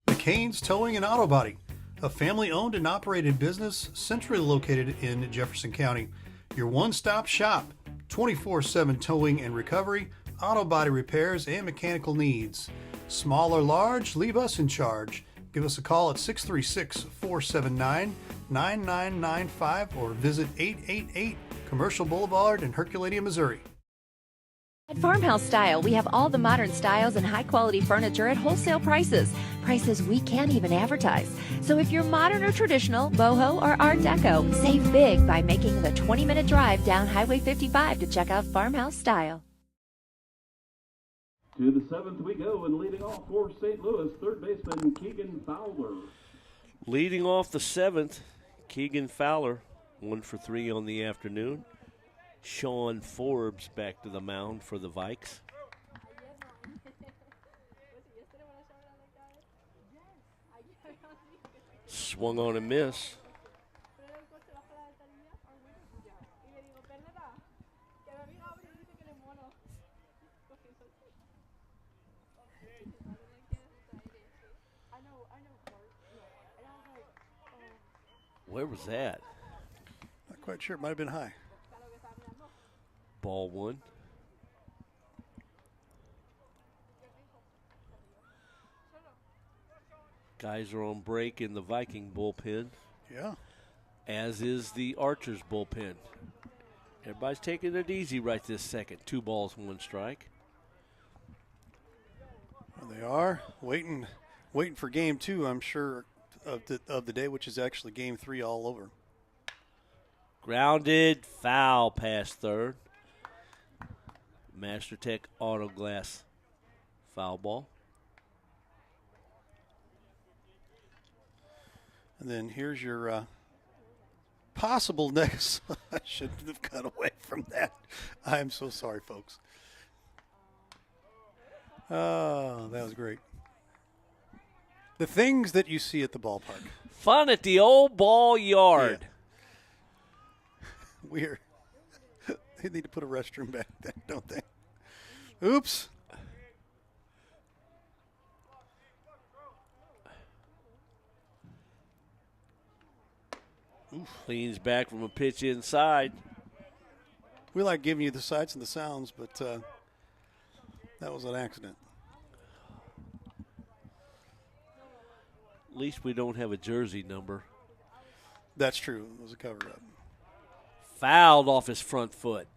Speaker 1: McCain's Towing and Auto Body, a family-owned and operated business centrally located in Jefferson County. Your one-stop shop, 24/7 towing and recovery, auto body repairs, and mechanical needs. Small or large, leave us in charge. Give us a call at 636-479-9995 or visit 888 Commercial Boulevard in Herculaneum, Missouri.
Speaker 6: At Farmhouse Style, we have all the modern styles and high-quality furniture at wholesale prices. Prices we can't even advertise. So if you're modern or traditional, boho or art deco, save big by making the 20-minute drive down Highway 55 to check out Farmhouse Style.
Speaker 3: To the 7th we go, and leading off for St. Louis, third baseman Keegan Fowler.
Speaker 2: Leading off the 7th, Keegan Fowler, 1 for 3 on the afternoon. Sean Forbes back to the mound for the Vikes. Swung on and miss. Where was that?
Speaker 1: Not quite sure. It might have been high.
Speaker 2: Ball 1. Guys are on break in the Viking bullpen.
Speaker 1: Yeah.
Speaker 2: As is the Archers bullpen. Everybody's taking it easy right this second. 2 balls, 1 strike.
Speaker 1: Well, they are waiting for game 2, I'm sure, of the day, which is actually game 3 all over.
Speaker 2: Grounded, foul past third. Master Tech Auto Glass foul ball.
Speaker 1: And then here's your possible next. I shouldn't have got away from that. I'm so sorry, folks. Oh, that was great. The things that you see at the ballpark.
Speaker 2: Fun at the old ball yard.
Speaker 1: Yeah. Weird. They need to put a restroom back there, don't they? Oops.
Speaker 2: Oof. Leans back from a pitch inside.
Speaker 1: We like giving you the sights and the sounds, but that was an accident.
Speaker 2: At least we don't have a jersey number.
Speaker 1: That's true. It was a cover-up.
Speaker 2: Fouled off his front foot.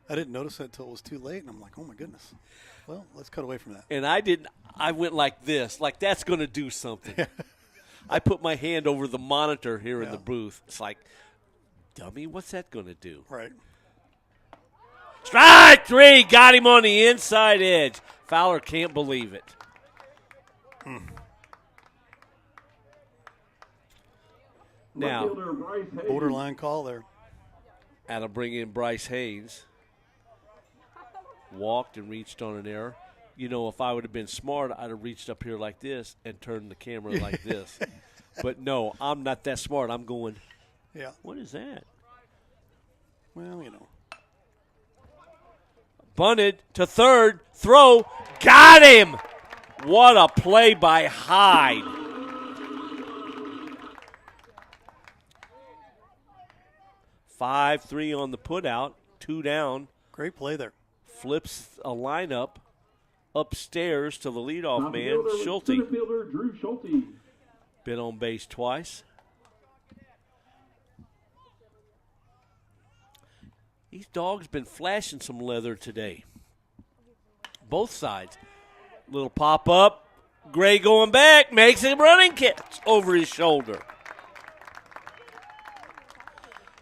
Speaker 1: I didn't notice that until it was too late, and I'm like, oh, my goodness. Well, let's cut away from that.
Speaker 2: And I went like this, like that's going to do something. I put my hand over the monitor here in the booth. It's like, dummy, what's that going to do?
Speaker 1: Right.
Speaker 2: Strike 3, got him on the inside edge. Fowler can't believe it. Now,
Speaker 1: Borderline call there.
Speaker 2: and I'll bring in Bryce Haynes. Walked and reached on an error. You know, if I would have been smart, I'd have reached up here like this and turned the camera like this. But no, I'm not that smart. I'm going,
Speaker 1: Yeah.
Speaker 2: what is that?
Speaker 1: Well, you know.
Speaker 2: Bunted to third, throw, got him! What a play by Hyde. Five-3 on the putout, 2 down.
Speaker 1: Great play there.
Speaker 2: Flips a lineup upstairs to the leadoff man, Schulte.
Speaker 3: Center fielder Drew Schulte.
Speaker 2: Been on base twice. These dogs been flashing some leather today. Both sides. Little pop up. Gray going back. Makes a running catch over his shoulder.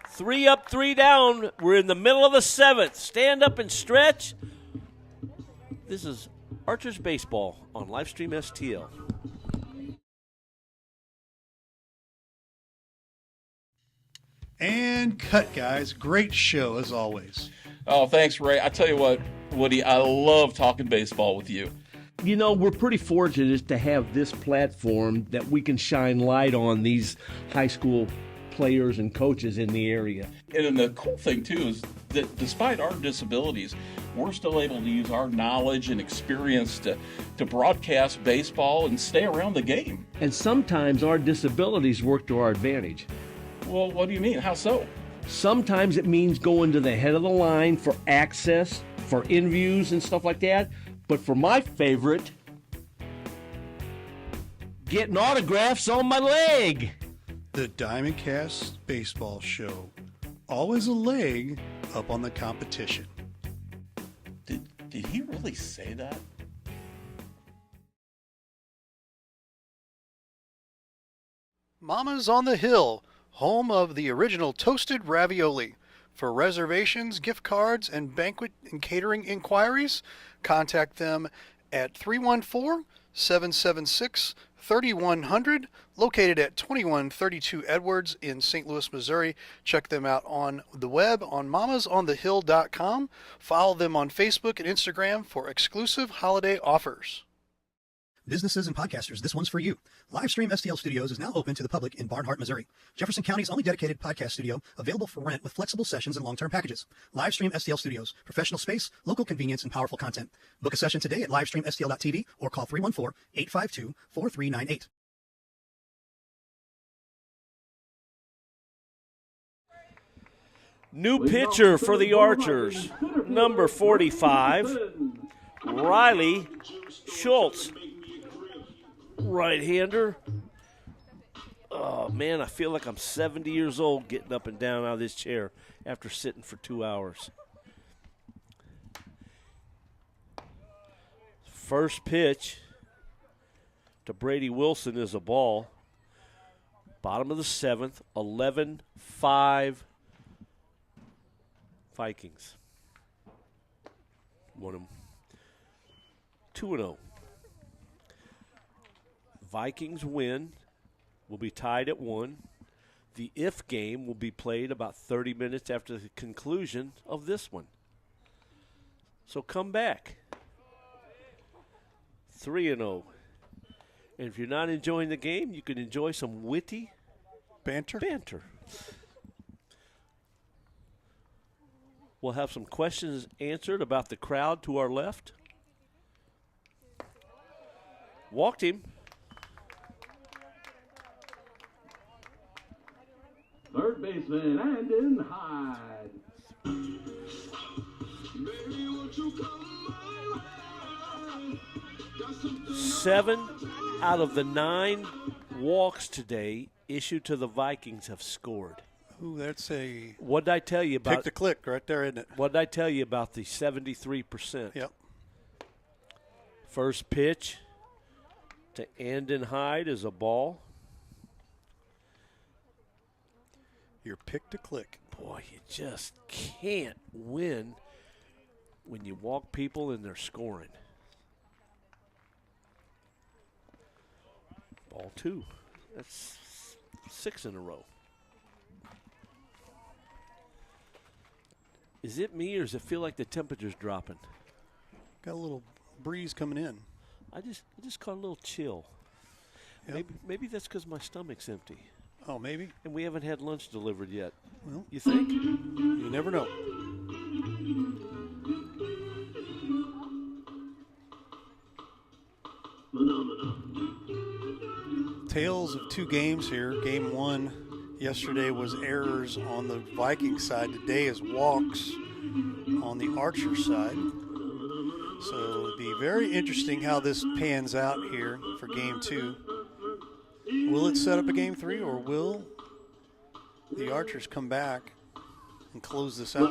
Speaker 2: 3 up, 3 down. We're in the middle of the 7th. Stand up and stretch. This is Archers Baseball on Livestream STL.
Speaker 1: And cut, guys. Great show, as always.
Speaker 4: Oh, thanks, Ray. I tell you what, Woody, I love talking baseball with you.
Speaker 5: You know, we're pretty fortunate to have this platform that we can shine light on these high school players and coaches in the area.
Speaker 4: And the cool thing, too, is that despite our disabilities, we're still able to use our knowledge and experience to broadcast baseball and stay around the game.
Speaker 5: And sometimes our disabilities work to our advantage.
Speaker 4: Well, what do you mean? How so?
Speaker 5: Sometimes it means going to the head of the line for access, for interviews and stuff like that. But for my favorite, getting autographs on my leg.
Speaker 1: The Diamondcast Baseball Show. Always a leg up on the competition.
Speaker 4: Did he really say that?
Speaker 1: Mama's on the Hill, home of the original toasted ravioli. For reservations, gift cards, and banquet and catering inquiries, contact them at 314-776-3100, located at 2132 Edwards in St. Louis, Missouri. Check them out on the web on mamasonthehill.com. Follow them on Facebook and Instagram for exclusive holiday offers.
Speaker 12: Businesses and podcasters, this one's for you. Livestream STL Studios is now open to the public in Barnhart, Missouri. Jefferson County's only dedicated podcast studio, available for rent with flexible sessions and long-term packages. Livestream STL Studios, professional space, local convenience, and powerful content. Book a session today at livestreamstl.tv or call 314-852-4398.
Speaker 2: New pitcher for the Archers, number 45, Riley Schultz. Right-hander. Oh, man, I feel like I'm 70 years old getting up and down out of this chair after sitting for 2 hours. First pitch to Brady Wilson is a ball. Bottom of the 7th, 11-5 Vikings. Won them 2-0. Vikings win, will be tied at 1. The if game will be played about 30 minutes after the conclusion of this one. So come back. 3-0. And if you're not enjoying the game, you can enjoy some witty
Speaker 1: banter.
Speaker 2: We'll have some questions answered about the crowd to our left. Walked him.
Speaker 3: Third baseman, Andon Hyde.
Speaker 2: 7 out of the 9 walks today issued to the Vikings have scored.
Speaker 1: Ooh, that's a...
Speaker 2: What did I tell you about...
Speaker 1: Pick the click right there, isn't it?
Speaker 2: What did I tell you about the 73%?
Speaker 1: Yep.
Speaker 2: First pitch to Andon Hyde is a ball.
Speaker 1: Your pick to click.
Speaker 2: Boy, you just can't win when you walk people and they're scoring. Ball 2. That's 6 in a row. Is it me, or does it feel like the temperature's dropping?
Speaker 1: Got a little breeze coming in.
Speaker 2: I just caught a little chill.
Speaker 1: Yep.
Speaker 2: Maybe that's because my stomach's empty.
Speaker 1: Oh, maybe.
Speaker 2: And we haven't had lunch delivered yet.
Speaker 1: Well,
Speaker 2: you think?
Speaker 1: You never know. Tales of two games here. Game 1 yesterday was errors on the Vikings side. Today is walks on the Archer side. So it'll be very interesting how this pans out here for Game 2. Will it set up a Game 3, or will the Archers come back and close this out?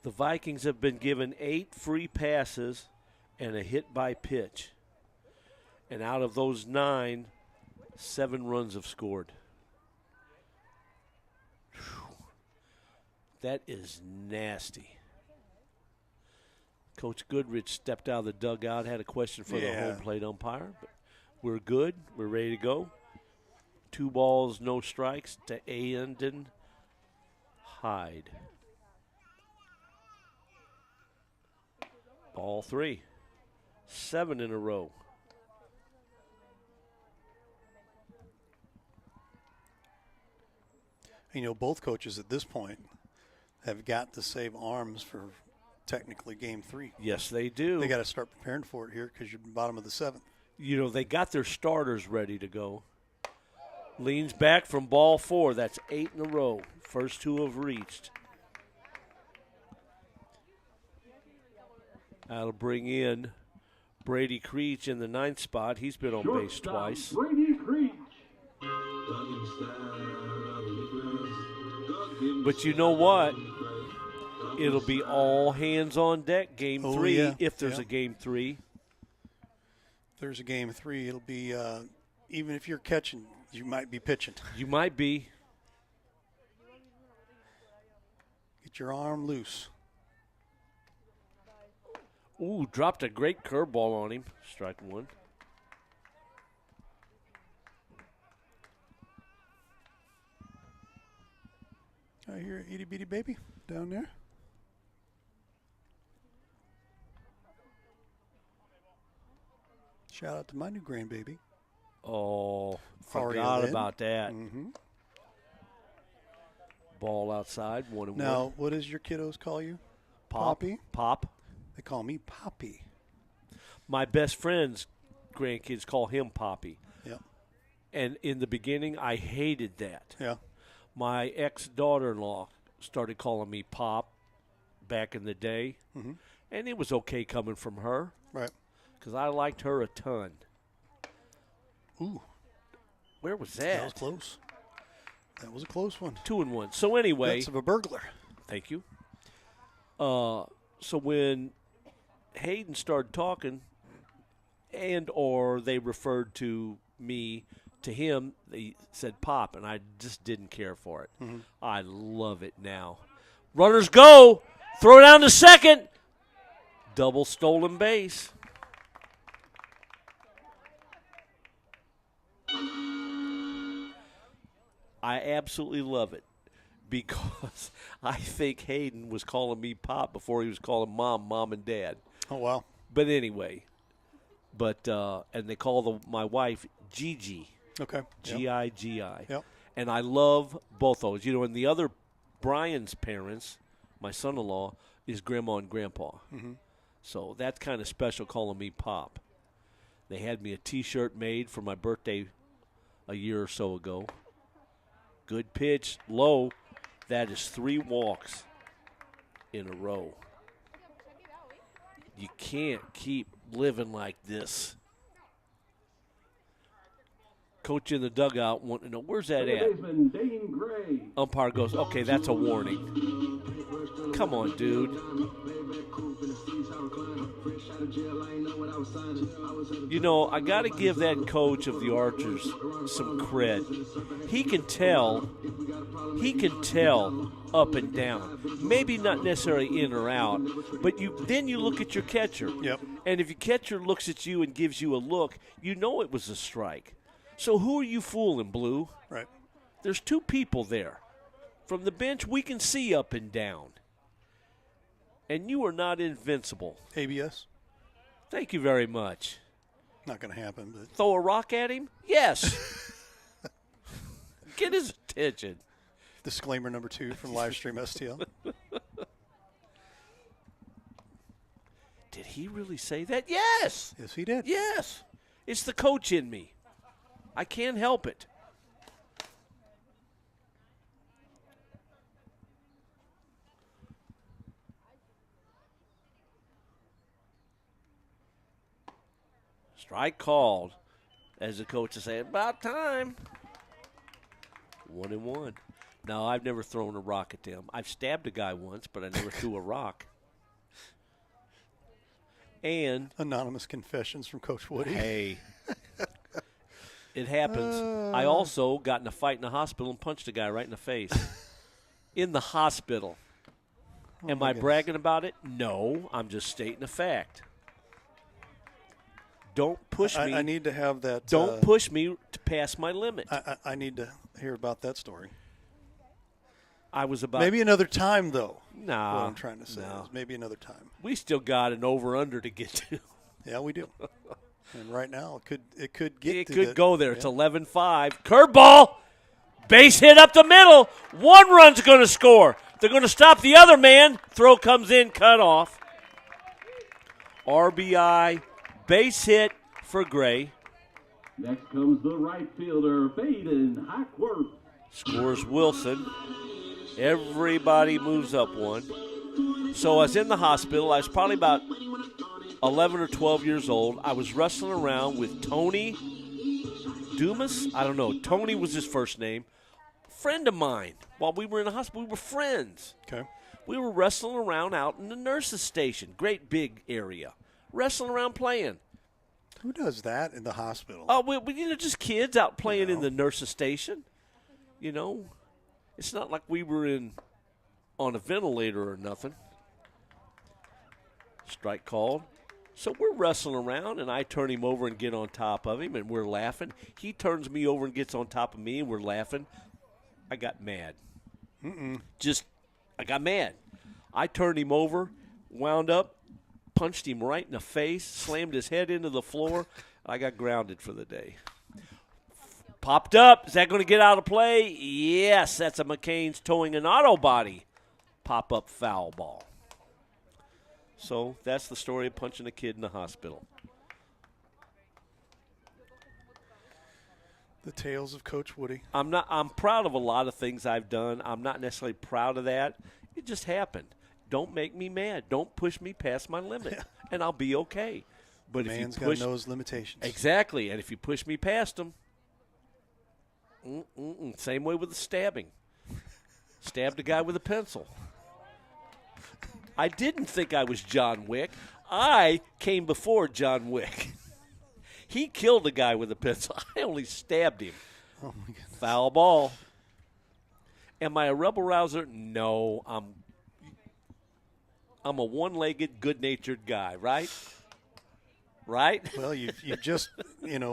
Speaker 2: The Vikings have been given 8 free passes and a hit by pitch. And out of those 9, 7 runs have scored. Whew. That is nasty. Coach Goodrich stepped out of the dugout, had a question for the home plate umpire. But we're good. We're ready to go. 2 balls, no strikes to Aiden Hyde. Ball 3. 7 in a row.
Speaker 1: You know, both coaches at this point have got to save arms for technically Game 3.
Speaker 2: Yes, they do.
Speaker 1: They got to start preparing for it here because you're bottom of the 7th.
Speaker 2: You know, they got their starters ready to go. Leans back from ball 4. That's 8 in a row. First 2 have reached. That'll bring in Brady Creech in the 9th spot. He's been on base twice.
Speaker 3: Brady Creech.
Speaker 2: But you know what? It'll be all hands on deck, Game 3, if there's a Game 3.
Speaker 1: If there's a Game 3, it'll be, even if you're catching, you might be pitching.
Speaker 2: You might be.
Speaker 1: Get your arm loose.
Speaker 2: Ooh, dropped a great curveball on him. Strike 1.
Speaker 1: I hear itty bitty baby down there. Shout out to my new grandbaby.
Speaker 2: Oh, forgot about that.
Speaker 1: Mm-hmm.
Speaker 2: Ball outside, 1-1.
Speaker 1: Now, what does your kiddos call you?
Speaker 2: Pop.
Speaker 1: Poppy?
Speaker 2: Pop.
Speaker 1: They call me Poppy.
Speaker 2: My best friend's grandkids call him Poppy.
Speaker 1: Yeah.
Speaker 2: And in the beginning, I hated that.
Speaker 1: Yeah.
Speaker 2: My ex-daughter-in-law started calling me Pop back in the day.
Speaker 1: Mm-hmm.
Speaker 2: And it was okay coming from her.
Speaker 1: Right.
Speaker 2: Because I liked her a ton.
Speaker 1: Ooh.
Speaker 2: Where was that?
Speaker 1: That was close. That was a close one.
Speaker 2: 2-1. So anyway.
Speaker 1: That's of a burglar.
Speaker 2: Thank you. So when Hayden started talking and or they referred to me to him, they said Pop, and I just didn't care for it.
Speaker 1: Mm-hmm.
Speaker 2: I love it now. Runners go. Throw down to second. Double stolen base. I absolutely love it because I think Hayden was calling me Pop before he was calling Mom, and Dad.
Speaker 1: Oh, wow.
Speaker 2: But anyway, and they call my wife Gigi.
Speaker 1: Okay.
Speaker 2: G-I-G-I.
Speaker 1: Yep.
Speaker 2: And I love both those. You know, and the other Brian's parents, my son-in-law, is Grandma and Grandpa.
Speaker 1: Mm-hmm.
Speaker 2: So that's kind of special calling me Pop. They had me a T-shirt made for my birthday a year or so ago. Good pitch, low. That is 3 walks in a row. You can't keep living like this. Coach in the dugout wanting to know, where's that at? Umpire goes, okay, that's a warning. Come on, dude. You know, I got to give that coach of the Archers some credit. He can tell up and down. Maybe not necessarily in or out, but then you look at your catcher.
Speaker 1: Yep.
Speaker 2: And if your catcher looks at you and gives you a look, you know it was a strike. So who are you fooling, Blue?
Speaker 1: Right.
Speaker 2: There's two people there. From the bench, we can see up and down. And you are not invincible.
Speaker 1: ABS?
Speaker 2: Thank you very much.
Speaker 1: Not going to happen. But
Speaker 2: Throw a rock at him? Yes. Get his attention.
Speaker 1: Disclaimer number 2 from Livestream STL.
Speaker 2: Did he really say that? Yes.
Speaker 1: Yes, he did.
Speaker 2: Yes. It's the coach in me. I can't help it. Strike called, as the coach is saying, about time. 1-1. No, I've never thrown a rock at them. I've stabbed a guy once, but I never threw a rock. And
Speaker 1: anonymous confessions from Coach Woody.
Speaker 2: Hey, it happens. I also got in a fight in the hospital and punched a guy right in the face. In the hospital. Am I bragging about it? No, I'm just stating a fact. Don't push me.
Speaker 1: I need to have that.
Speaker 2: Don't push me to pass my limit.
Speaker 1: I need to hear about that story.
Speaker 2: I was about
Speaker 1: maybe another time, though.
Speaker 2: No,
Speaker 1: what I'm trying to say is maybe another time.
Speaker 2: We still got an over/under to get to.
Speaker 1: Yeah, we do. And right now, it could get.
Speaker 2: It
Speaker 1: to
Speaker 2: could
Speaker 1: the,
Speaker 2: go there.
Speaker 1: Yeah.
Speaker 2: It's 11-5. Curveball, base hit up the middle. One run's going to score. They're going to stop the other man. Throw comes in, cut off. RBI, base hit for Gray.
Speaker 3: Next comes the right fielder, Baden Hackworth.
Speaker 2: Scores Wilson. Everybody moves up one. So I was in the hospital. I was probably about 11 or 12 years old. I was wrestling around with Tony Dumas. I don't know. Tony was his first name. Friend of mine. While we were in the hospital, we were friends.
Speaker 1: Okay.
Speaker 2: We were wrestling around out in the nurses' station. Great big area. Wrestling around playing.
Speaker 1: Who does that in the hospital?
Speaker 2: Oh, we just kids out playing in the nurses' station. You know, it's not like we were on a ventilator or nothing. Strike called. So we're wrestling around, and I turn him over and get on top of him, and we're laughing. He turns me over and gets on top of me, and we're laughing. I got mad. I got mad. I turned him over, wound up, punched him right in the face, slammed his head into the floor. I got grounded for the day. Popped up. Is that going to get out of play? Yes, that's a McCain's Towing and Auto Body pop-up foul ball. So that's the story of punching a kid in the hospital.
Speaker 1: The tales of Coach Woody.
Speaker 2: I'm proud of a lot of things I've done. I'm not necessarily proud of that. It just happened. Don't make me mad. Don't push me past my limit, and I'll be okay. But if
Speaker 1: Man's
Speaker 2: you push,
Speaker 1: got to know his limitations.
Speaker 2: Exactly, and if you push me past them, same way with the stabbing. Stabbed a guy with a pencil. I didn't think I was John Wick. I came before John Wick. He killed a guy with a pencil. I only stabbed him.
Speaker 1: Oh, my goodness.
Speaker 2: Foul ball. Am I a rebel rouser? No, I'm a one-legged, good-natured guy, right? Right?
Speaker 1: Well, you've just,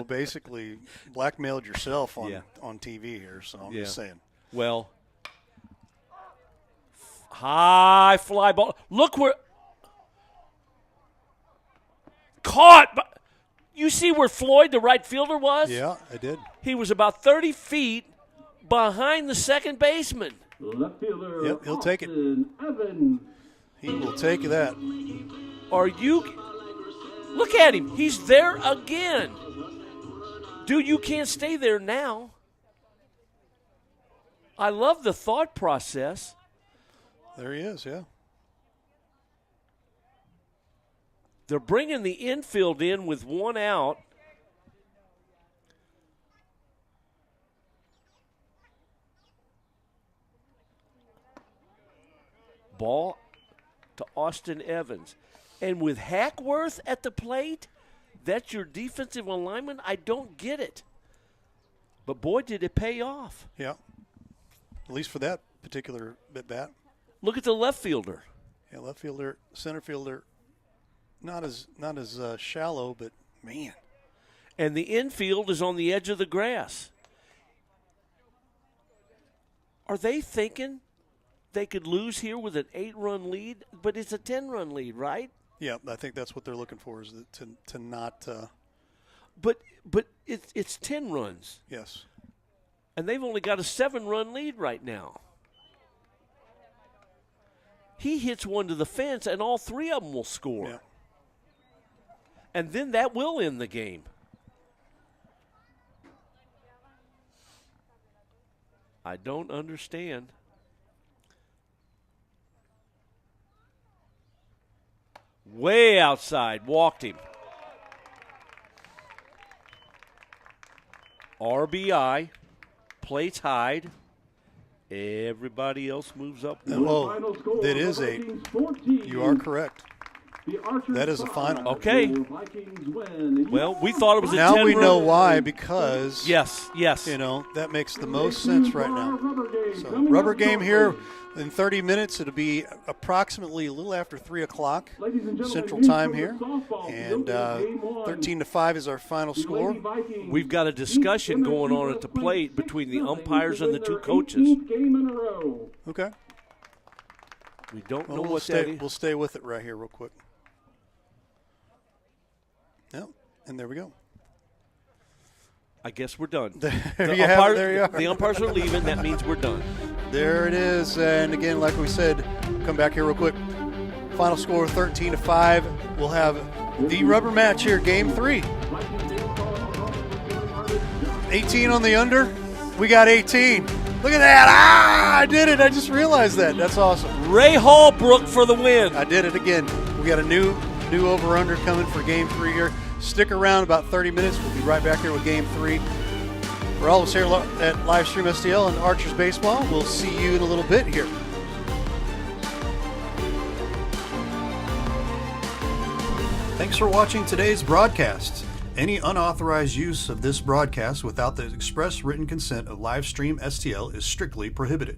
Speaker 1: basically blackmailed yourself on TV here, so I'm just saying.
Speaker 2: Well, high fly ball. Look where – caught. You see where Floyd, the right fielder, was?
Speaker 1: Yeah, I did.
Speaker 2: He was about 30 feet behind the second baseman.
Speaker 3: Left fielder,
Speaker 1: Yep, he'll take it.
Speaker 3: Evans.
Speaker 1: He will take that.
Speaker 2: Are you – look at him. He's there again. Dude, you can't stay there now. I love the thought process.
Speaker 1: There he is, yeah.
Speaker 2: They're bringing the infield in with one out. Ball to Austin Evans. And with Hackworth at the plate, that's your defensive alignment? I don't get it. But, boy, did it pay off.
Speaker 1: Yeah, at least for that particular at-bat.
Speaker 2: Look at the left fielder.
Speaker 1: Yeah, left fielder, center fielder, not as shallow, but, man.
Speaker 2: And the infield is on the edge of the grass. Are they thinking they could lose here with an 8-run lead? But it's a 10-run lead, right?
Speaker 1: Yeah, I think that's what they're looking for, is to not.
Speaker 2: But it's 10 runs.
Speaker 1: Yes.
Speaker 2: And they've only got a 7-run lead right now. He hits one to the fence, and all 3 of them will score.
Speaker 1: Yeah.
Speaker 2: And then that will end the game. I don't understand. Way outside, walked him. RBI, play tied. Everybody else moves up.
Speaker 1: Oh, that is you are correct. That is a final.
Speaker 2: Okay. Well, we thought it was a 10-run.
Speaker 1: Now we know why, because
Speaker 2: yes,
Speaker 1: that makes the most sense right now. So rubber game here in 30 minutes. It'll be approximately a little after 3 o'clock Central Time here, and 13-5 is our final score.
Speaker 2: We've got a discussion going on at the plate between the umpires and the 2 coaches.
Speaker 1: Okay.
Speaker 2: We don't know what that is.
Speaker 1: We'll stay with it right here real quick. Yep, and there we go.
Speaker 2: I guess we're done.
Speaker 1: There you are.
Speaker 2: The umpires are leaving. That means we're done.
Speaker 1: There it is. And again, like we said, come back here real quick. Final score 13-5. We'll have the rubber match here, game 3. 18 on the under. We got 18. Look at that. I did it. I just realized that. That's awesome.
Speaker 2: Ray Hallbrook for the win.
Speaker 1: I did it again. We got a new over-under coming for game 3 here. Stick around about 30 minutes. We'll be right back here with game 3. For all of us here at Livestream STL and Archers Baseball, we'll see you in a little bit here. Thanks for watching today's broadcast. Any unauthorized use of this broadcast without the express written consent of Livestream STL is strictly prohibited.